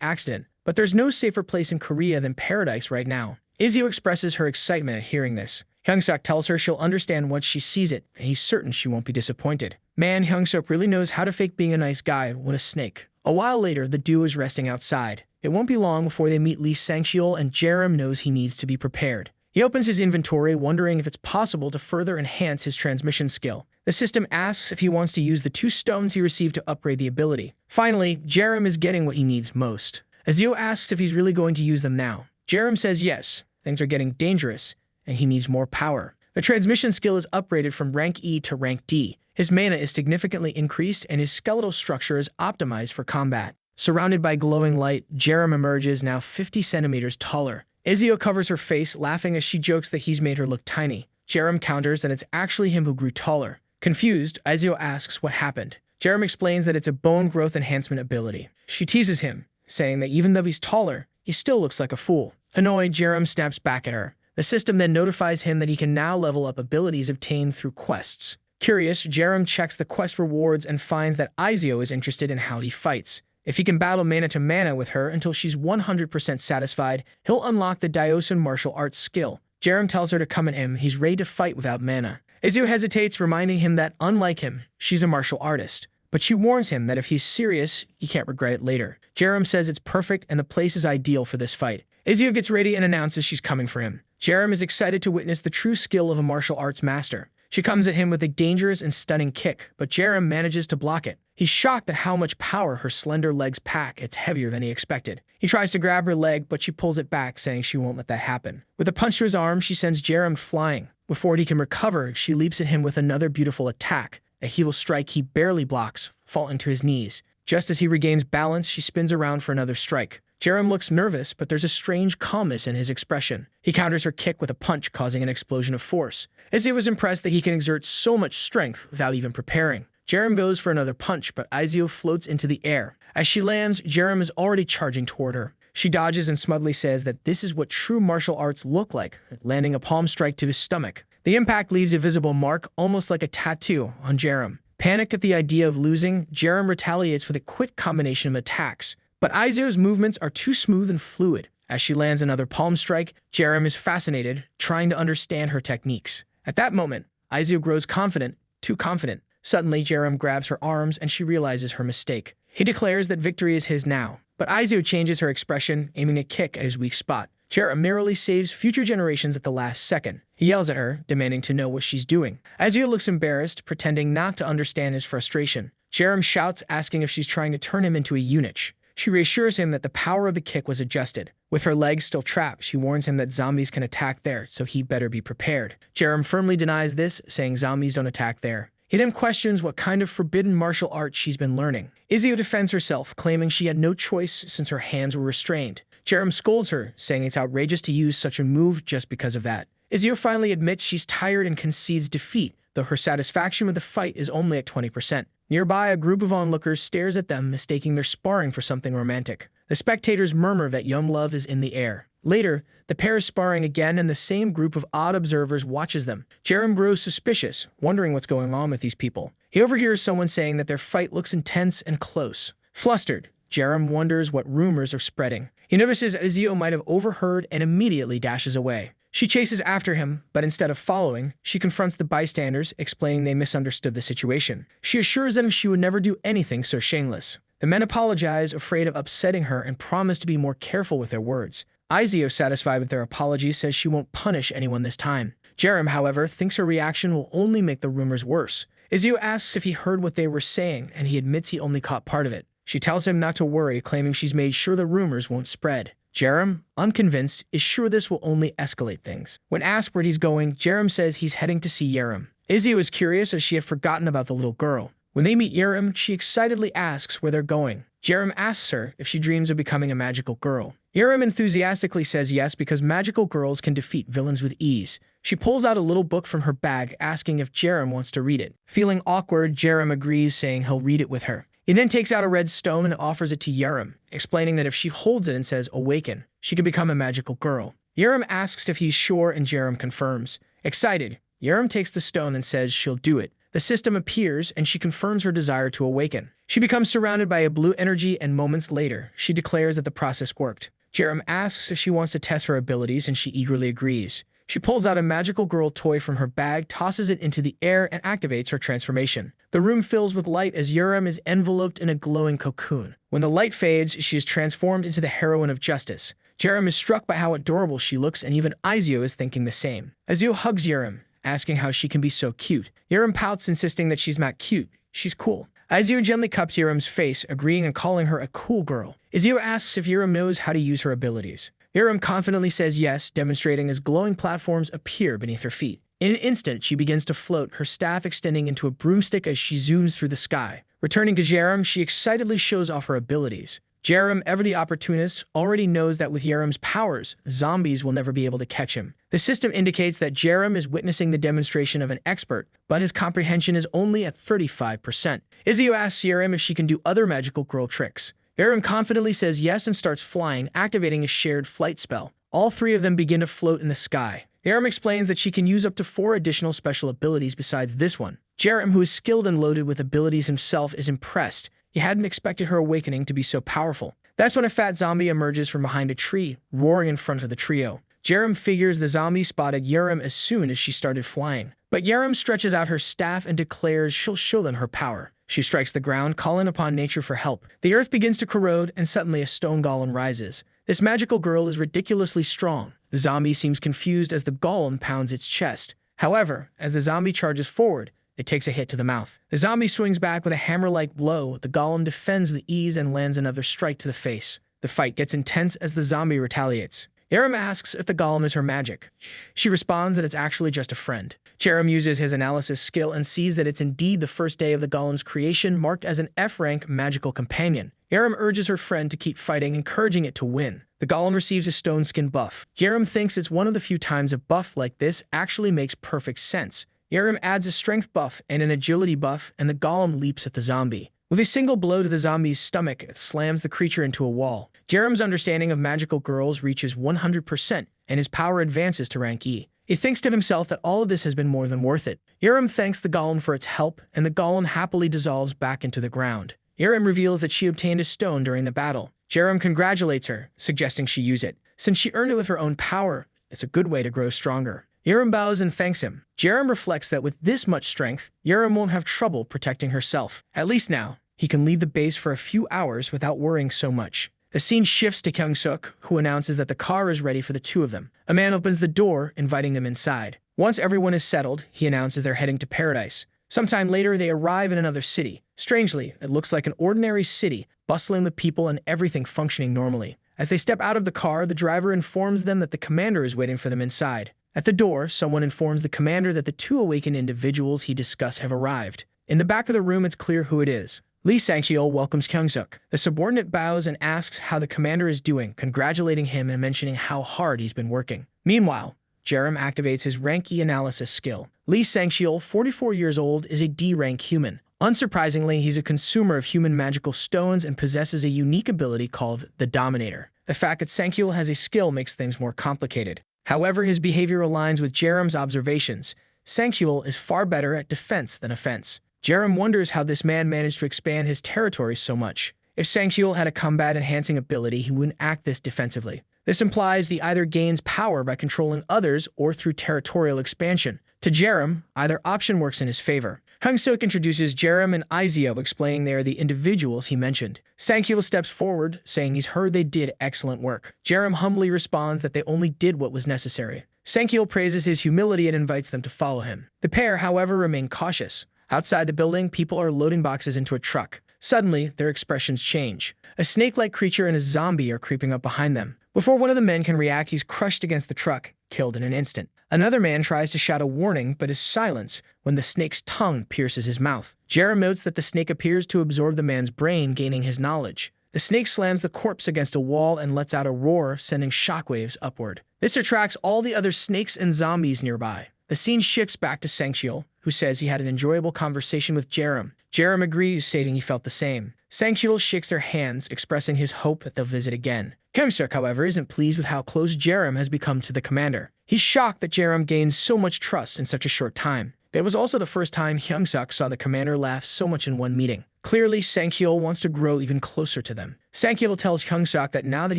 accident, but there's no safer place in Korea than paradise right now. Izio expresses her excitement at hearing this. Hyung-suk tells her she'll understand once she sees it, and he's certain she won't be disappointed. Man, Hyung-suk really knows how to fake being a nice guy. What a snake. A while later, the duo is resting outside. It won't be long before they meet Lee Sang-cheol, and Jerem knows he needs to be prepared. He opens his inventory, wondering if it's possible to further enhance his transmission skill. The system asks if he wants to use the 2 stones he received to upgrade the ability. Finally, Jerem is getting what he needs most. Izio asks if he's really going to use them now. Jerem says yes, things are getting dangerous, and he needs more power. The transmission skill is upgraded from rank E to rank D. His mana is significantly increased, and his skeletal structure is optimized for combat. Surrounded by glowing light, Jerem emerges now 50 centimeters taller. Izio covers her face, laughing as she jokes that he's made her look tiny. Jerem counters that it's actually him who grew taller. Confused, Izio asks what happened. Jerem explains that it's a bone growth enhancement ability. She teases him, saying that even though he's taller, he still looks like a fool. Annoyed, Jerem snaps back at her. The system then notifies him that he can now level up abilities obtained through quests. Curious, Jerem checks the quest rewards and finds that Izio is interested in how he fights. If he can battle mana to mana with her until she's 100% satisfied, he'll unlock the Diosan martial arts skill. Jerem tells her to come at him, he's ready to fight without mana. Izio hesitates, reminding him that, unlike him, she's a martial artist. But she warns him that if he's serious, he can't regret it later. Jerem says it's perfect and the place is ideal for this fight. Izio gets ready and announces she's coming for him. Jerem is excited to witness the true skill of a martial arts master. She comes at him with a dangerous and stunning kick, but Jerem manages to block it. He's shocked at how much power her slender legs pack. It's heavier than he expected. He tries to grab her leg, but she pulls it back, saying she won't let that happen. With a punch to his arm, she sends Jerem flying. Before he can recover, she leaps at him with another beautiful attack. A heel strike he barely blocks, falling to his knees. Just as he regains balance, she spins around for another strike. Jerem looks nervous, but there's a strange calmness in his expression. He counters her kick with a punch, causing an explosion of force. Izio was impressed that he can exert so much strength without even preparing. Jerem goes for another punch, but Izio floats into the air. As she lands, Jerem is already charging toward her. She dodges and smugly says that this is what true martial arts look like, landing a palm strike to his stomach. The impact leaves a visible mark, almost like a tattoo, on Jerem. Panicked at the idea of losing, Jerem retaliates with a quick combination of attacks. But Aizo's movements are too smooth and fluid. As she lands another palm strike, Jerem is fascinated, trying to understand her techniques. At that moment, Aizo grows confident, too confident. Suddenly, Jerem grabs her arms and she realizes her mistake. He declares that victory is his now, but Aizo changes her expression, aiming a kick at his weak spot. Jerem merely saves future generations at the last second. He yells at her, demanding to know what she's doing. Aizo looks embarrassed, pretending not to understand his frustration. Jerem shouts, asking if she's trying to turn him into a eunuch. She reassures him that the power of the kick was adjusted. With her legs still trapped, she warns him that zombies can attack there, so he better be prepared. Jerem firmly denies this, saying zombies don't attack there. He then questions what kind of forbidden martial art she's been learning. Izio defends herself, claiming she had no choice since her hands were restrained. Jerem scolds her, saying it's outrageous to use such a move just because of that. Izio finally admits she's tired and concedes defeat, though her satisfaction with the fight is only at 20%. Nearby, a group of onlookers stares at them, mistaking their sparring for something romantic. The spectators murmur that young love is in the air. Later, the pair is sparring again and the same group of odd observers watches them. Jerem grows suspicious, wondering what's going on with these people. He overhears someone saying that their fight looks intense and close. Flustered, Jerem wonders what rumors are spreading. He notices Izio might have overheard and immediately dashes away. She chases after him, but instead of following, she confronts the bystanders, explaining they misunderstood the situation. She assures them she would never do anything so shameless. The men apologize, afraid of upsetting her, and promise to be more careful with their words. Izio, satisfied with their apology, says she won't punish anyone this time. Jerem, however, thinks her reaction will only make the rumors worse. Izio asks if he heard what they were saying, and he admits he only caught part of it. She tells him not to worry, claiming she's made sure the rumors won't spread. Jerem, unconvinced, is sure this will only escalate things. When asked where he's going, Jerem says he's heading to see Jerem. Izio is curious as she had forgotten about the little girl. When they meet Jerem, she excitedly asks where they're going. Jerem asks her if she dreams of becoming a magical girl. Jerem enthusiastically says yes because magical girls can defeat villains with ease. She pulls out a little book from her bag, asking if Jerem wants to read it. Feeling awkward, Jerem agrees, saying he'll read it with her. He then takes out a red stone and offers it to Jerem, explaining that if she holds it and says awaken, she can become a magical girl. Jerem asks if he's sure and Jerem confirms. Excited, Jerem takes the stone and says she'll do it. The system appears and she confirms her desire to awaken. She becomes surrounded by a blue energy and moments later, she declares that the process worked. Jerem asks if she wants to test her abilities and she eagerly agrees. She pulls out a magical girl toy from her bag, tosses it into the air, and activates her transformation. The room fills with light as Jerem is enveloped in a glowing cocoon. When the light fades, she is transformed into the heroine of justice. Jerem is struck by how adorable she looks, and even Izio is thinking the same. Izio hugs Jerem, asking how she can be so cute. Jerem pouts, insisting that she's not cute, she's cool. Izio gently cups Jerem's face, agreeing and calling her a cool girl. Izio asks if Jerem knows how to use her abilities. Jerem confidently says yes, demonstrating as glowing platforms appear beneath her feet. In an instant, she begins to float, her staff extending into a broomstick as she zooms through the sky. Returning to Jerem, she excitedly shows off her abilities. Jerem, ever the opportunist, already knows that with Jerem's powers, zombies will never be able to catch him. The system indicates that Jerem is witnessing the demonstration of an expert, but his comprehension is only at 35%. Izio asks Jerem if she can do other magical girl tricks. Jerem confidently says yes and starts flying, activating a shared flight spell. All three of them begin to float in the sky. Jerem explains that she can use up to 4 additional special abilities besides this one. Jerem, who is skilled and loaded with abilities himself, is impressed. He hadn't expected her awakening to be so powerful. That's when a fat zombie emerges from behind a tree, roaring in front of the trio. Jerem figures the zombie spotted Jerem as soon as she started flying. But Jerem stretches out her staff and declares she'll show them her power. She strikes the ground, calling upon nature for help. The earth begins to corrode, and suddenly a stone golem rises. This magical girl is ridiculously strong. The zombie seems confused as the golem pounds its chest. However, as the zombie charges forward, it takes a hit to the mouth. The zombie swings back with a hammer-like blow. The golem defends with ease and lands another strike to the face. The fight gets intense as the zombie retaliates. Jerem asks if the golem is her magic. She responds that it's actually just a friend. Jerem uses his analysis skill and sees that it's indeed the first day of the golem's creation, marked as an F-rank magical companion. Jerem urges her friend to keep fighting, encouraging it to win. The golem receives a stone skin buff. Jerem thinks it's one of the few times a buff like this actually makes perfect sense. Jerem adds a strength buff and an agility buff, and the golem leaps at the zombie. With a single blow to the zombie's stomach, it slams the creature into a wall. Jerem's understanding of magical girls reaches 100%, and his power advances to rank E. He thinks to himself that all of this has been more than worth it. Jerem thanks the golem for its help, and the golem happily dissolves back into the ground. Jerem reveals that she obtained a stone during the battle. Jerem congratulates her, suggesting she use it. Since she earned it with her own power, it's a good way to grow stronger. Jerem bows and thanks him. Jerem reflects that with this much strength, Jerem won't have trouble protecting herself. At least now, he can leave the base for a few hours without worrying so much. The scene shifts to Kyung-suk, who announces that the car is ready for the two of them. A man opens the door, inviting them inside. Once everyone is settled, he announces they're heading to paradise. Sometime later, they arrive in another city. Strangely, it looks like an ordinary city, bustling with people and everything functioning normally. As they step out of the car, the driver informs them that the commander is waiting for them inside. At the door, someone informs the commander that the two awakened individuals he discussed have arrived. In the back of the room, it's clear who it is. Lee Sang-cheol welcomes Kyung-suk. The subordinate bows and asks how the commander is doing, congratulating him and mentioning how hard he's been working. Meanwhile, Jerem activates his rank E analysis skill. Lee Sang-cheol, 44 years old, is a D-rank human. Unsurprisingly, he's a consumer of human magical stones and possesses a unique ability called the Dominator. The fact that Sang-cheol has a skill makes things more complicated. However, his behavior aligns with Jerem's observations. Sang-cheol is far better at defense than offense. Jerem wonders how this man managed to expand his territory so much. If Sang-cheol had a combat-enhancing ability, he wouldn't act this defensively. This implies he either gains power by controlling others or through territorial expansion. To Jerem, either option works in his favor. Kyung-suk introduces Jerem and Izio, explaining they are the individuals he mentioned. Sang-cheol steps forward, saying he's heard they did excellent work. Jerem humbly responds that they only did what was necessary. Sang-cheol praises his humility and invites them to follow him. The pair, however, remain cautious. Outside the building, people are loading boxes into a truck. Suddenly, their expressions change. A snake-like creature and a zombie are creeping up behind them. Before one of the men can react, he's crushed against the truck, killed in an instant. Another man tries to shout a warning, but is silenced when the snake's tongue pierces his mouth. Jerem notes that the snake appears to absorb the man's brain, gaining his knowledge. The snake slams the corpse against a wall and lets out a roar, sending shockwaves upward. This attracts all the other snakes and zombies nearby. The scene shifts back to Sang-cheol, who says he had an enjoyable conversation with Jerem. Jerem agrees, stating he felt the same. Sang-cheol shakes their hands, expressing his hope that they'll visit again. Kyung-suk, however, isn't pleased with how close Jerem has become to the commander. He's shocked that Jerem gained so much trust in such a short time. It was also the first time Kyung-suk saw the commander laugh so much in one meeting. Clearly, Sang-cheol wants to grow even closer to them. Sang-cheol tells Kyung-suk that now that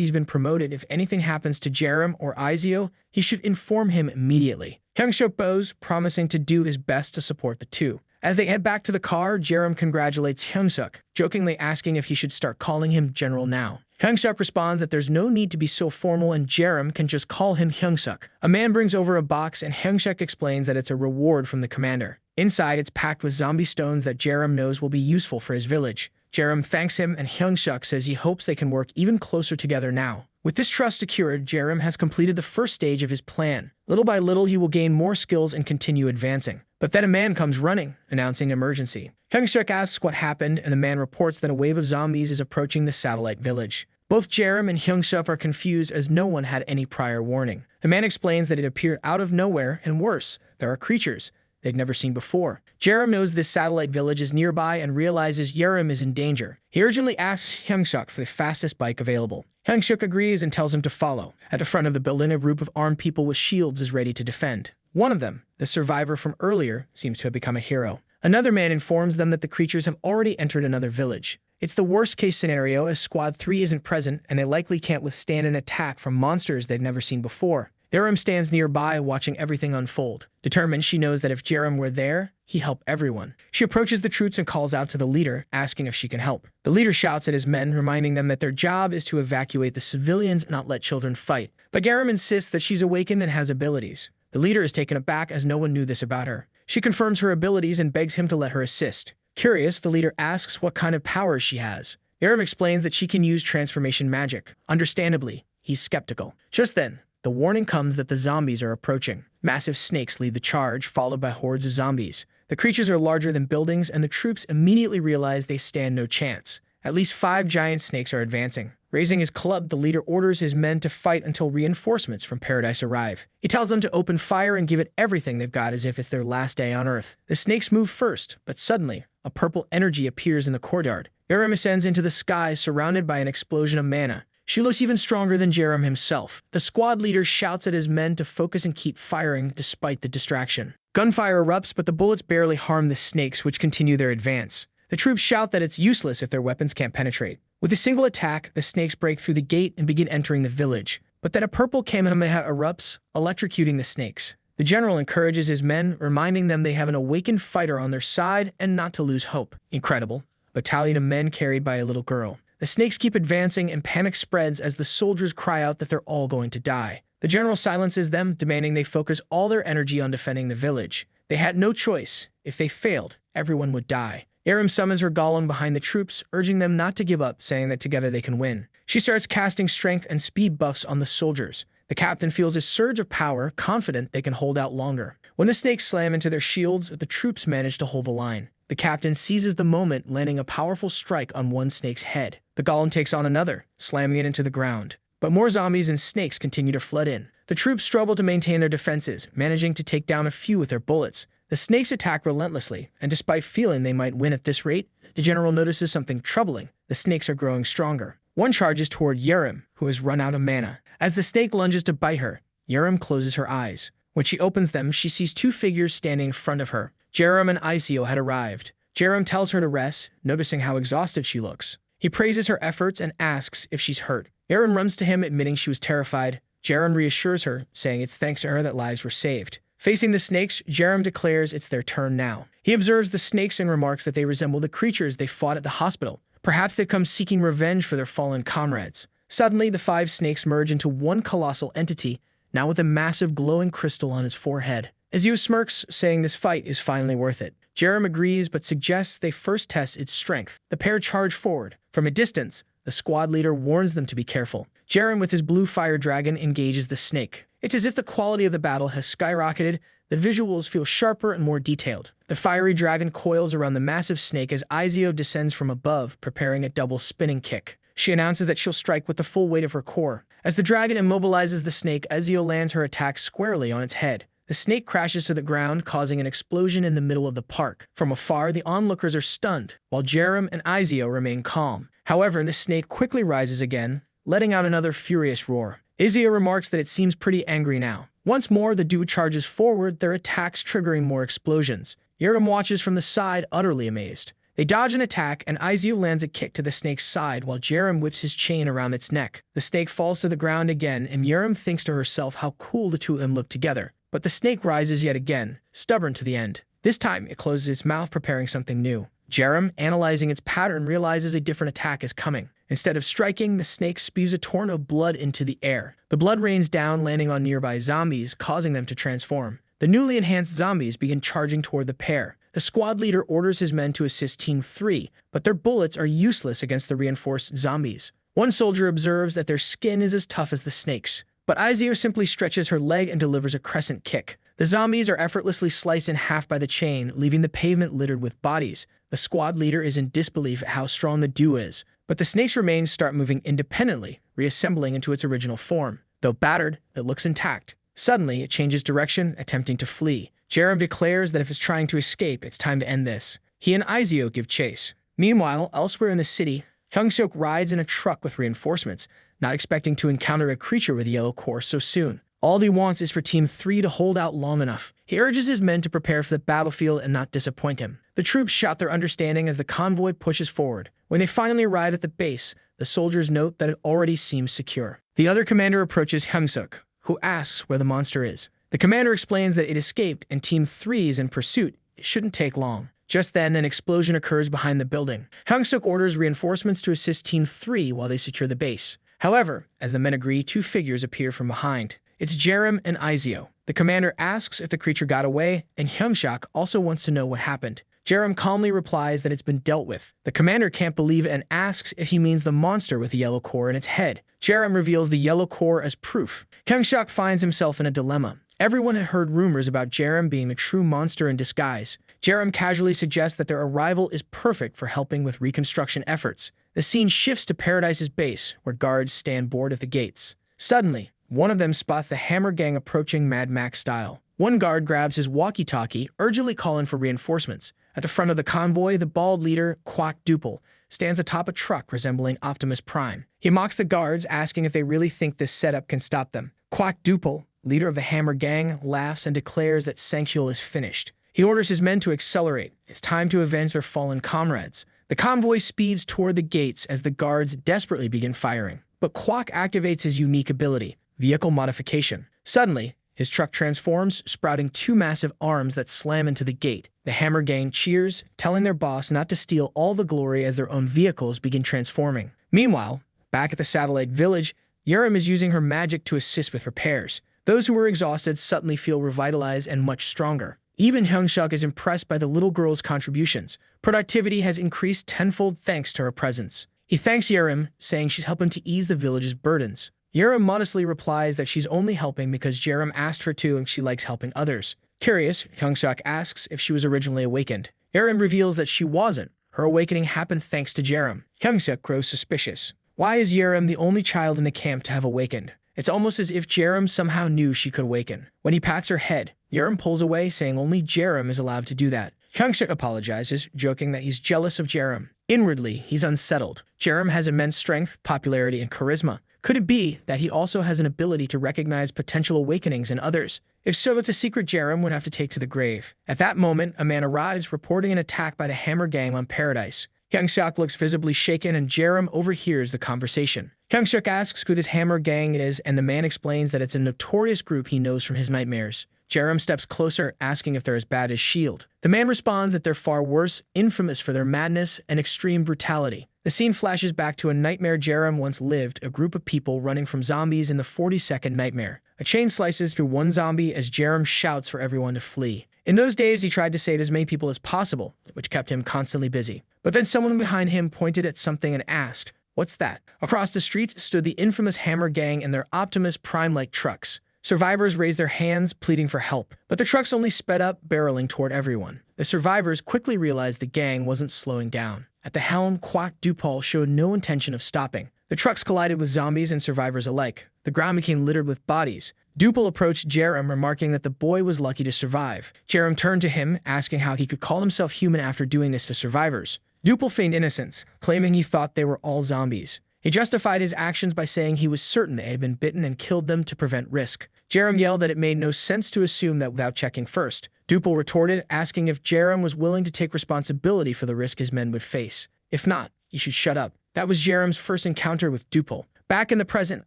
he's been promoted, if anything happens to Jerem or Izio, he should inform him immediately. Kyung-suk bows, promising to do his best to support the two. As they head back to the car, Jerem congratulates Kyung-suk, jokingly asking if he should start calling him General now. Kyung-suk responds that there's no need to be so formal and Jerem can just call him Kyung-suk. A man brings over a box and Kyung-suk explains that it's a reward from the commander. Inside, it's packed with zombie stones that Jerem knows will be useful for his village. Jerem thanks him and Kyung-suk says he hopes they can work even closer together now. With this trust secured, Jerem has completed the first stage of his plan. Little by little, he will gain more skills and continue advancing. But then a man comes running, announcing emergency. Kyung-suk asks what happened, and the man reports that a wave of zombies is approaching the satellite village. Both Jerem and Kyung-suk are confused as no one had any prior warning. The man explains that it appeared out of nowhere, and worse, there are creatures they'd never seen before. Jerem knows this satellite village is nearby and realizes Jerem is in danger. He urgently asks Kyung-suk for the fastest bike available. Kyung-suk agrees and tells him to follow. At the front of the building, a group of armed people with shields is ready to defend. One of them, the survivor from earlier, seems to have become a hero. Another man informs them that the creatures have already entered another village. It's the worst-case scenario as Squad 3 isn't present and they likely can't withstand an attack from monsters they've never seen before. Jerem stands nearby watching everything unfold. Determined, she knows that if Jerem were there, he'd help everyone. She approaches the troops and calls out to the leader, asking if she can help. The leader shouts at his men, reminding them that their job is to evacuate the civilians and not let children fight. But Jerem insists that she's awakened and has abilities. The leader is taken aback as no one knew this about her. She confirms her abilities and begs him to let her assist. Curious, the leader asks what kind of powers she has. Jerem explains that she can use transformation magic. Understandably, he's skeptical. Just then, the warning comes that the zombies are approaching. Massive snakes lead the charge, followed by hordes of zombies. The creatures are larger than buildings, and the troops immediately realize they stand no chance. At least 5 giant snakes are advancing. Raising his club, the leader orders his men to fight until reinforcements from paradise arrive. He tells them to open fire and give it everything they've got as if it's their last day on Earth. The snakes move first, but suddenly, a purple energy appears in the courtyard. Jerem ascends into the sky, surrounded by an explosion of mana. She looks even stronger than Jerem himself. The squad leader shouts at his men to focus and keep firing despite the distraction. Gunfire erupts, but the bullets barely harm the snakes, which continue their advance. The troops shout that it's useless if their weapons can't penetrate. With a single attack, the snakes break through the gate and begin entering the village. But then a purple Kamehameha erupts, electrocuting the snakes. The general encourages his men, reminding them they have an awakened fighter on their side and not to lose hope. Incredible. A battalion of men carried by a little girl. The snakes keep advancing and panic spreads as the soldiers cry out that they're all going to die. The general silences them, demanding they focus all their energy on defending the village. They had no choice. If they failed, everyone would die. Jerem summons her golem behind the troops, urging them not to give up, saying that together they can win. She starts casting strength and speed buffs on the soldiers. The captain feels a surge of power, confident they can hold out longer. When the snakes slam into their shields, the troops manage to hold the line. The captain seizes the moment, landing a powerful strike on one snake's head. The golem takes on another, slamming it into the ground. But more zombies and snakes continue to flood in. The troops struggle to maintain their defenses, managing to take down a few with their bullets. The snakes attack relentlessly, and despite feeling they might win at this rate, the general notices something troubling. The snakes are growing stronger. One charges toward Jerem, who has run out of mana. As the snake lunges to bite her, Jerem closes her eyes. When she opens them, she sees two figures standing in front of her. Jerem and Izio had arrived. Jerem tells her to rest, noticing how exhausted she looks. He praises her efforts and asks if she's hurt. Jerem runs to him, admitting she was terrified. Jerem reassures her, saying it's thanks to her that lives were saved. Facing the snakes, Jerem declares it's their turn now. He observes the snakes and remarks that they resemble the creatures they fought at the hospital. Perhaps they've come seeking revenge for their fallen comrades. Suddenly, the 5 snakes merge into one colossal entity, now with a massive glowing crystal on its forehead. Izio smirks, saying this fight is finally worth it. Jerem agrees, but suggests they first test its strength. The pair charge forward. From a distance, the squad leader warns them to be careful. Jerem, with his blue fire dragon, engages the snake. It's as if the quality of the battle has skyrocketed. The visuals feel sharper and more detailed. The fiery dragon coils around the massive snake as Izio descends from above, preparing a double spinning kick. She announces that she'll strike with the full weight of her core. As the dragon immobilizes the snake, Izio lands her attack squarely on its head. The snake crashes to the ground, causing an explosion in the middle of the park. From afar, the onlookers are stunned, while Jerem and Izio remain calm. However, the snake quickly rises again, letting out another furious roar. Izio remarks that it seems pretty angry now. Once more, the duo charges forward, their attacks triggering more explosions. Jerem watches from the side, utterly amazed. They dodge an attack, and Izio lands a kick to the snake's side while Jerem whips his chain around its neck. The snake falls to the ground again, and Jerem thinks to herself how cool the two of them look together. But the snake rises yet again, stubborn to the end. This time, it closes its mouth, preparing something new. Jerem, analyzing its pattern, realizes a different attack is coming. Instead of striking, the snake spews a torrent of blood into the air. The blood rains down, landing on nearby zombies, causing them to transform. The newly enhanced zombies begin charging toward the pair. The squad leader orders his men to assist Team 3, but their bullets are useless against the reinforced zombies. One soldier observes that their skin is as tough as the snakes, but Izio simply stretches her leg and delivers a crescent kick. The zombies are effortlessly sliced in half by the chain, leaving the pavement littered with bodies. The squad leader is in disbelief at how strong the duo is, but the snake's remains start moving independently, reassembling into its original form. Though battered, it looks intact. Suddenly, it changes direction, attempting to flee. Jerem declares that if it's trying to escape, it's time to end this. He and Izio give chase. Meanwhile, elsewhere in the city, Hyung-seok rides in a truck with reinforcements, not expecting to encounter a creature with a yellow core so soon. All he wants is for Team 3 to hold out long enough. He urges his men to prepare for the battlefield and not disappoint him. The troops shout their understanding as the convoy pushes forward. When they finally arrive at the base, the soldiers note that it already seems secure. The other commander approaches Hyung-seok, who asks where the monster is. The commander explains that it escaped and Team 3 is in pursuit. It shouldn't take long. Just then, an explosion occurs behind the building. Hyung-seok orders reinforcements to assist Team 3 while they secure the base. However, as the men agree, 2 figures appear from behind. It's Jerem and Izio. The commander asks if the creature got away, and Hyung-seok also wants to know what happened. Jerem calmly replies that it's been dealt with. The commander can't believe it and asks if he means the monster with the yellow core in its head. Jerem reveals the yellow core as proof. Hyung-seok finds himself in a dilemma. Everyone had heard rumors about Jerem being the true monster in disguise. Jerem casually suggests that their arrival is perfect for helping with reconstruction efforts. The scene shifts to Paradise's base, where guards stand bored at the gates. Suddenly, one of them spots the Hammer Gang approaching Mad Max style. One guard grabs his walkie-talkie, urgently calling for reinforcements. At the front of the convoy, the bald leader, Quack Duple, stands atop a truck resembling Optimus Prime. He mocks the guards, asking if they really think this setup can stop them. Quack Duple, leader of the Hammer Gang, laughs and declares that Sanctuel is finished. He orders his men to accelerate. It's time to avenge their fallen comrades. The convoy speeds toward the gates as the guards desperately begin firing. But Quack activates his unique ability, vehicle modification. Suddenly, his truck transforms, sprouting two massive arms that slam into the gate. The Hammer Gang cheers, telling their boss not to steal all the glory as their own vehicles begin transforming. Meanwhile, back at the satellite village, Yerim is using her magic to assist with repairs. Those who were exhausted suddenly feel revitalized and much stronger. Even Hyung-suk is impressed by the little girl's contributions. Productivity has increased tenfold thanks to her presence. He thanks Yerim, saying she's helped him to ease the village's burdens. Yerim modestly replies that she's only helping because Yerim asked her to and she likes helping others. Curious, Hyung-suk asks if she was originally awakened. Yerim reveals that she wasn't. Her awakening happened thanks to Yerim. Hyung-suk grows suspicious. Why is Yerim the only child in the camp to have awakened? It's almost as if Yerim somehow knew she could awaken. When he pats her head, Yerim pulls away, saying only Yerim is allowed to do that. Hyung-suk apologizes, joking that he's jealous of Yerim. Inwardly, he's unsettled. Yerim has immense strength, popularity, and charisma. Could it be that he also has an ability to recognize potential awakenings in others? If so, it's a secret Yerim would have to take to the grave. At that moment, a man arrives reporting an attack by the Hammer Gang on Paradise. Hyung-suk looks visibly shaken and Yerim overhears the conversation. Hyung-suk asks who this Hammer Gang is and the man explains that it's a notorious group he knows from his nightmares. Yerim steps closer, asking if they're as bad as S.H.I.E.L.D. The man responds that they're far worse, infamous for their madness and extreme brutality. The scene flashes back to a nightmare Yerim once lived, a group of people running from zombies in the 42nd nightmare. A chain slices through one zombie as Yerim shouts for everyone to flee. In those days, he tried to save as many people as possible, which kept him constantly busy. But then someone behind him pointed at something and asked, "What's that?" Across the street stood the infamous Hammer Gang and their Optimus Prime-like trucks. Survivors raised their hands, pleading for help, but the trucks only sped up, barreling toward everyone. The survivors quickly realized the gang wasn't slowing down. At the helm, Quack Duple showed no intention of stopping. The trucks collided with zombies and survivors alike. The ground became littered with bodies. Duple approached Yerim, remarking that the boy was lucky to survive. Yerim turned to him, asking how he could call himself human after doing this to survivors. Duple feigned innocence, claiming he thought they were all zombies. He justified his actions by saying he was certain they had been bitten and killed them to prevent risk. Yerim yelled that it made no sense to assume that without checking first. Duple retorted, asking if Yerim was willing to take responsibility for the risk his men would face. If not, he should shut up. That was Yerim's first encounter with Duple. Back in the present,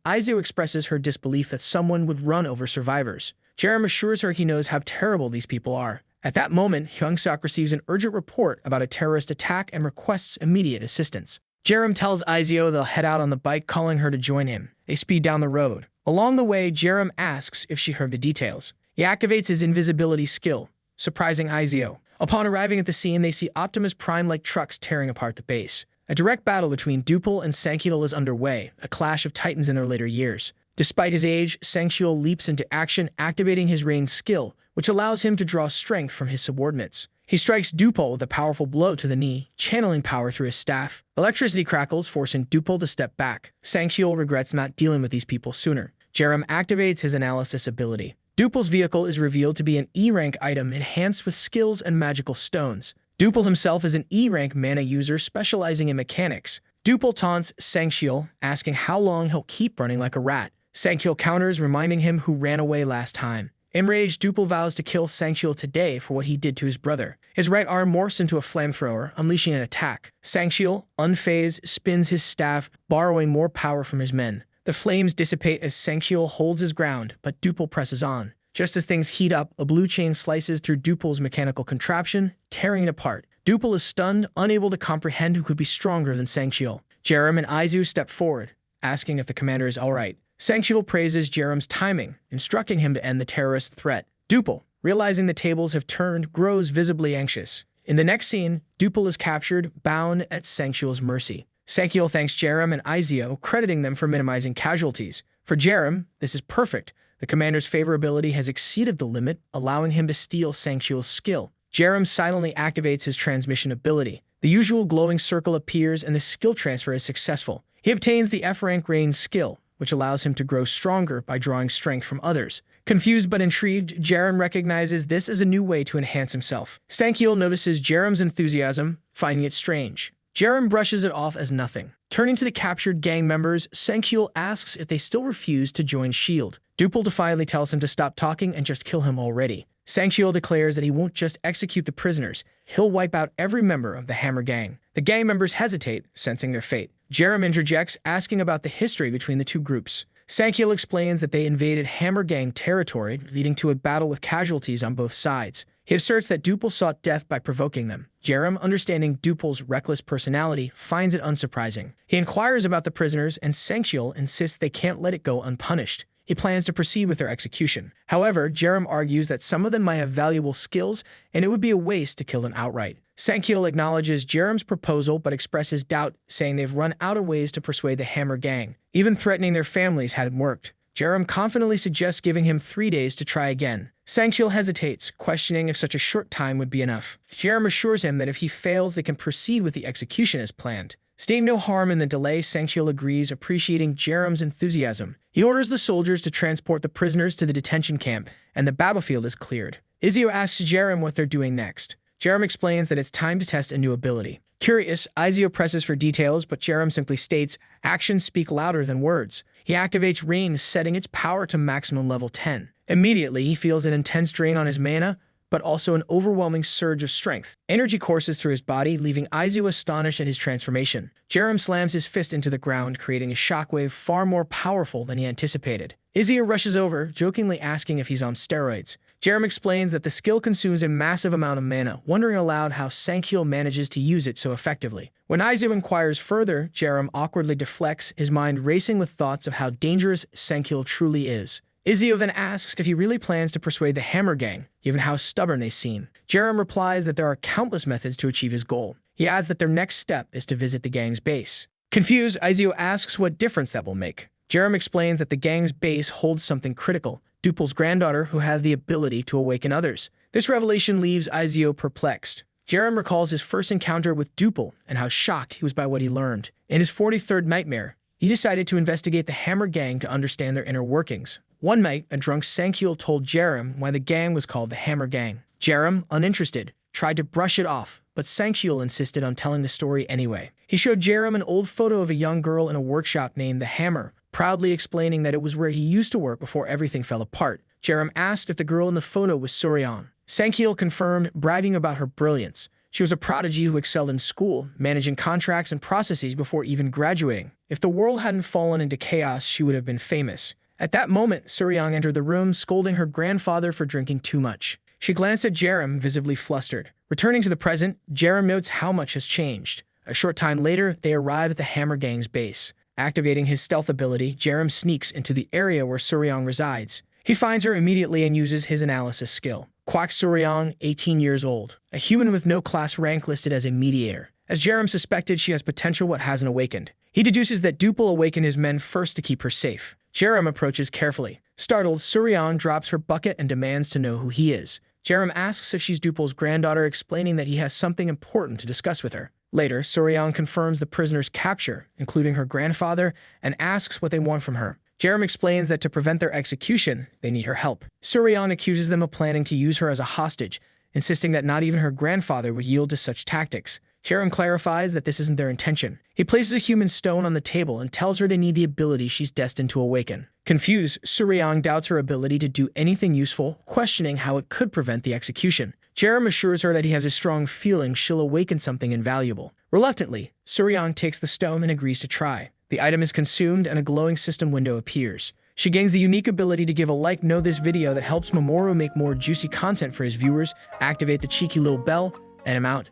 Aizu expresses her disbelief that someone would run over survivors. Yerim assures her he knows how terrible these people are. At that moment, Hyung-suk receives an urgent report about a terrorist attack and requests immediate assistance. Yerim tells Aizu they'll head out on the bike, calling her to join him. They speed down the road. Along the way, Yerim asks if she heard the details. He activates his invisibility skill, surprising Aizu. Upon arriving at the scene, they see Optimus Prime-like trucks tearing apart the base. A direct battle between Duple and Sanctuel is underway, a clash of titans in their later years. Despite his age, Sanctuel leaps into action, activating his Rain skill, which allows him to draw strength from his subordinates. He strikes Duple with a powerful blow to the knee, channeling power through his staff. Electricity crackles, forcing Duple to step back. Sanctuel regrets not dealing with these people sooner. Yerim activates his analysis ability. Duple's vehicle is revealed to be an E-rank item enhanced with skills and magical stones. Duple himself is an E-rank mana user specializing in mechanics. Duple taunts Sanctuel, asking how long he'll keep running like a rat. Sanctuel counters, reminding him who ran away last time. Enraged, Duple vows to kill Sanctuel today for what he did to his brother. His right arm morphs into a flamethrower, unleashing an attack. Sanctuel, unfazed, spins his staff, borrowing more power from his men. The flames dissipate as Sanctuel holds his ground, but Duple presses on. Just as things heat up, a blue chain slices through Duple's mechanical contraption, tearing it apart. Duple is stunned, unable to comprehend who could be stronger than Sanctuel. Yerim and Aizu step forward, asking if the commander is alright. Sanctuel praises Yerim's timing, instructing him to end the terrorist threat. Duple, realizing the tables have turned, grows visibly anxious. In the next scene, Duple is captured, bound at Sanctuel's mercy. Sanctuel thanks Yerim and Aizu, crediting them for minimizing casualties. For Yerim, this is perfect. The commander's favorability has exceeded the limit, allowing him to steal Sanctuel's skill. Yerim silently activates his transmission ability. The usual glowing circle appears and the skill transfer is successful. He obtains the F-rank Rain skill, which allows him to grow stronger by drawing strength from others. Confused but intrigued, Jerem recognizes this as a new way to enhance himself. Stankiel notices Jerem's enthusiasm, finding it strange. Jerem brushes it off as nothing. Turning to the captured gang members, Stankiel asks if they still refuse to join S.H.I.E.L.D. Dupul defiantly tells him to stop talking and just kill him already. Stankiel declares that he won't just execute the prisoners, he'll wipe out every member of the Hammer Gang. The gang members hesitate, sensing their fate. Jerem interjects, asking about the history between the two groups. Stankiel explains that they invaded Hammer Gang territory, leading to a battle with casualties on both sides. He asserts that Dupul sought death by provoking them. Jerem, understanding Dupul's reckless personality, finds it unsurprising. He inquires about the prisoners, and Stankiel insists they can't let it go unpunished. He plans to proceed with their execution. However, Jerem argues that some of them might have valuable skills, and it would be a waste to kill them outright. Stankiel acknowledges Jerem's proposal but expresses doubt, saying they've run out of ways to persuade the Hammer Gang. Even threatening their families hadn't worked. Jerem confidently suggests giving him 3 days to try again. Stankiel hesitates, questioning if such a short time would be enough. Jerem assures him that if he fails, they can proceed with the execution as planned. Seeing no harm in the delay, Stankiel agrees, appreciating Jerem's enthusiasm. He orders the soldiers to transport the prisoners to the detention camp, and the battlefield is cleared. Izio asks Jerem what they're doing next. Jerem explains that it's time to test a new ability. Curious, Izio presses for details, but Jerem simply states, actions speak louder than words. He activates Rain, setting its power to maximum level 10. Immediately, he feels an intense drain on his mana, but also an overwhelming surge of strength. Energy courses through his body, leaving Izio astonished at his transformation. Jerem slams his fist into the ground, creating a shockwave far more powerful than he anticipated. Izio rushes over, jokingly asking if he's on steroids. Jerem explains that the skill consumes a massive amount of mana, wondering aloud how Stankiel manages to use it so effectively. When Izio inquires further, Jerem awkwardly deflects, his mind racing with thoughts of how dangerous Stankiel truly is. Izio then asks if he really plans to persuade the Hammer Gang, given how stubborn they seem. Jerem replies that there are countless methods to achieve his goal. He adds that their next step is to visit the gang's base. Confused, Izio asks what difference that will make. Jerem explains that the gang's base holds something critical, Dupul's granddaughter, who has the ability to awaken others. This revelation leaves Izio perplexed. Jerem recalls his first encounter with Dupul and how shocked he was by what he learned. In his 43rd nightmare, he decided to investigate the Hammer Gang to understand their inner workings. One night, a drunk Stankiel told Jerem why the gang was called the Hammer Gang. Jerem, uninterested, tried to brush it off, but Stankiel insisted on telling the story anyway. He showed Jerem an old photo of a young girl in a workshop named the Hammer, proudly explaining that it was where he used to work before everything fell apart. Jerem asked if the girl in the photo was Suryan. Stankiel confirmed, bragging about her brilliance. She was a prodigy who excelled in school, managing contracts and processes before even graduating. If the world hadn't fallen into chaos, she would have been famous. At that moment, Suryan entered the room, scolding her grandfather for drinking too much. She glanced at Jerem, visibly flustered. Returning to the present, Jerem notes how much has changed. A short time later, they arrive at the Hammer Gang's base. Activating his stealth ability, Jerem sneaks into the area where Suryan resides. He finds her immediately and uses his analysis skill. Kwak Suryan, 18 years old, a human with no class rank listed as a mediator. As Jerem suspected, she has potential but hasn't awakened. He deduces that Dupul awakened his men first to keep her safe. Jerem approaches carefully. Startled, Suryan drops her bucket and demands to know who he is. Jerem asks if she's Dupul's granddaughter, explaining that he has something important to discuss with her. Later, Suryan confirms the prisoner's capture, including her grandfather, and asks what they want from her. Jerem explains that to prevent their execution, they need her help. Suryan accuses them of planning to use her as a hostage, insisting that not even her grandfather would yield to such tactics. Jerem clarifies that this isn't their intention. He places a human stone on the table and tells her they need the ability she's destined to awaken. Confused, Suryan doubts her ability to do anything useful, questioning how it could prevent the execution. Jerem assures her that he has a strong feeling she'll awaken something invaluable. Reluctantly, Suryan takes the stone and agrees to try. The item is consumed and a glowing system window appears. She gains the unique ability to give a like know this video that helps Mamoru make more juicy content for his viewers, activate the cheeky little bell, and I'm out.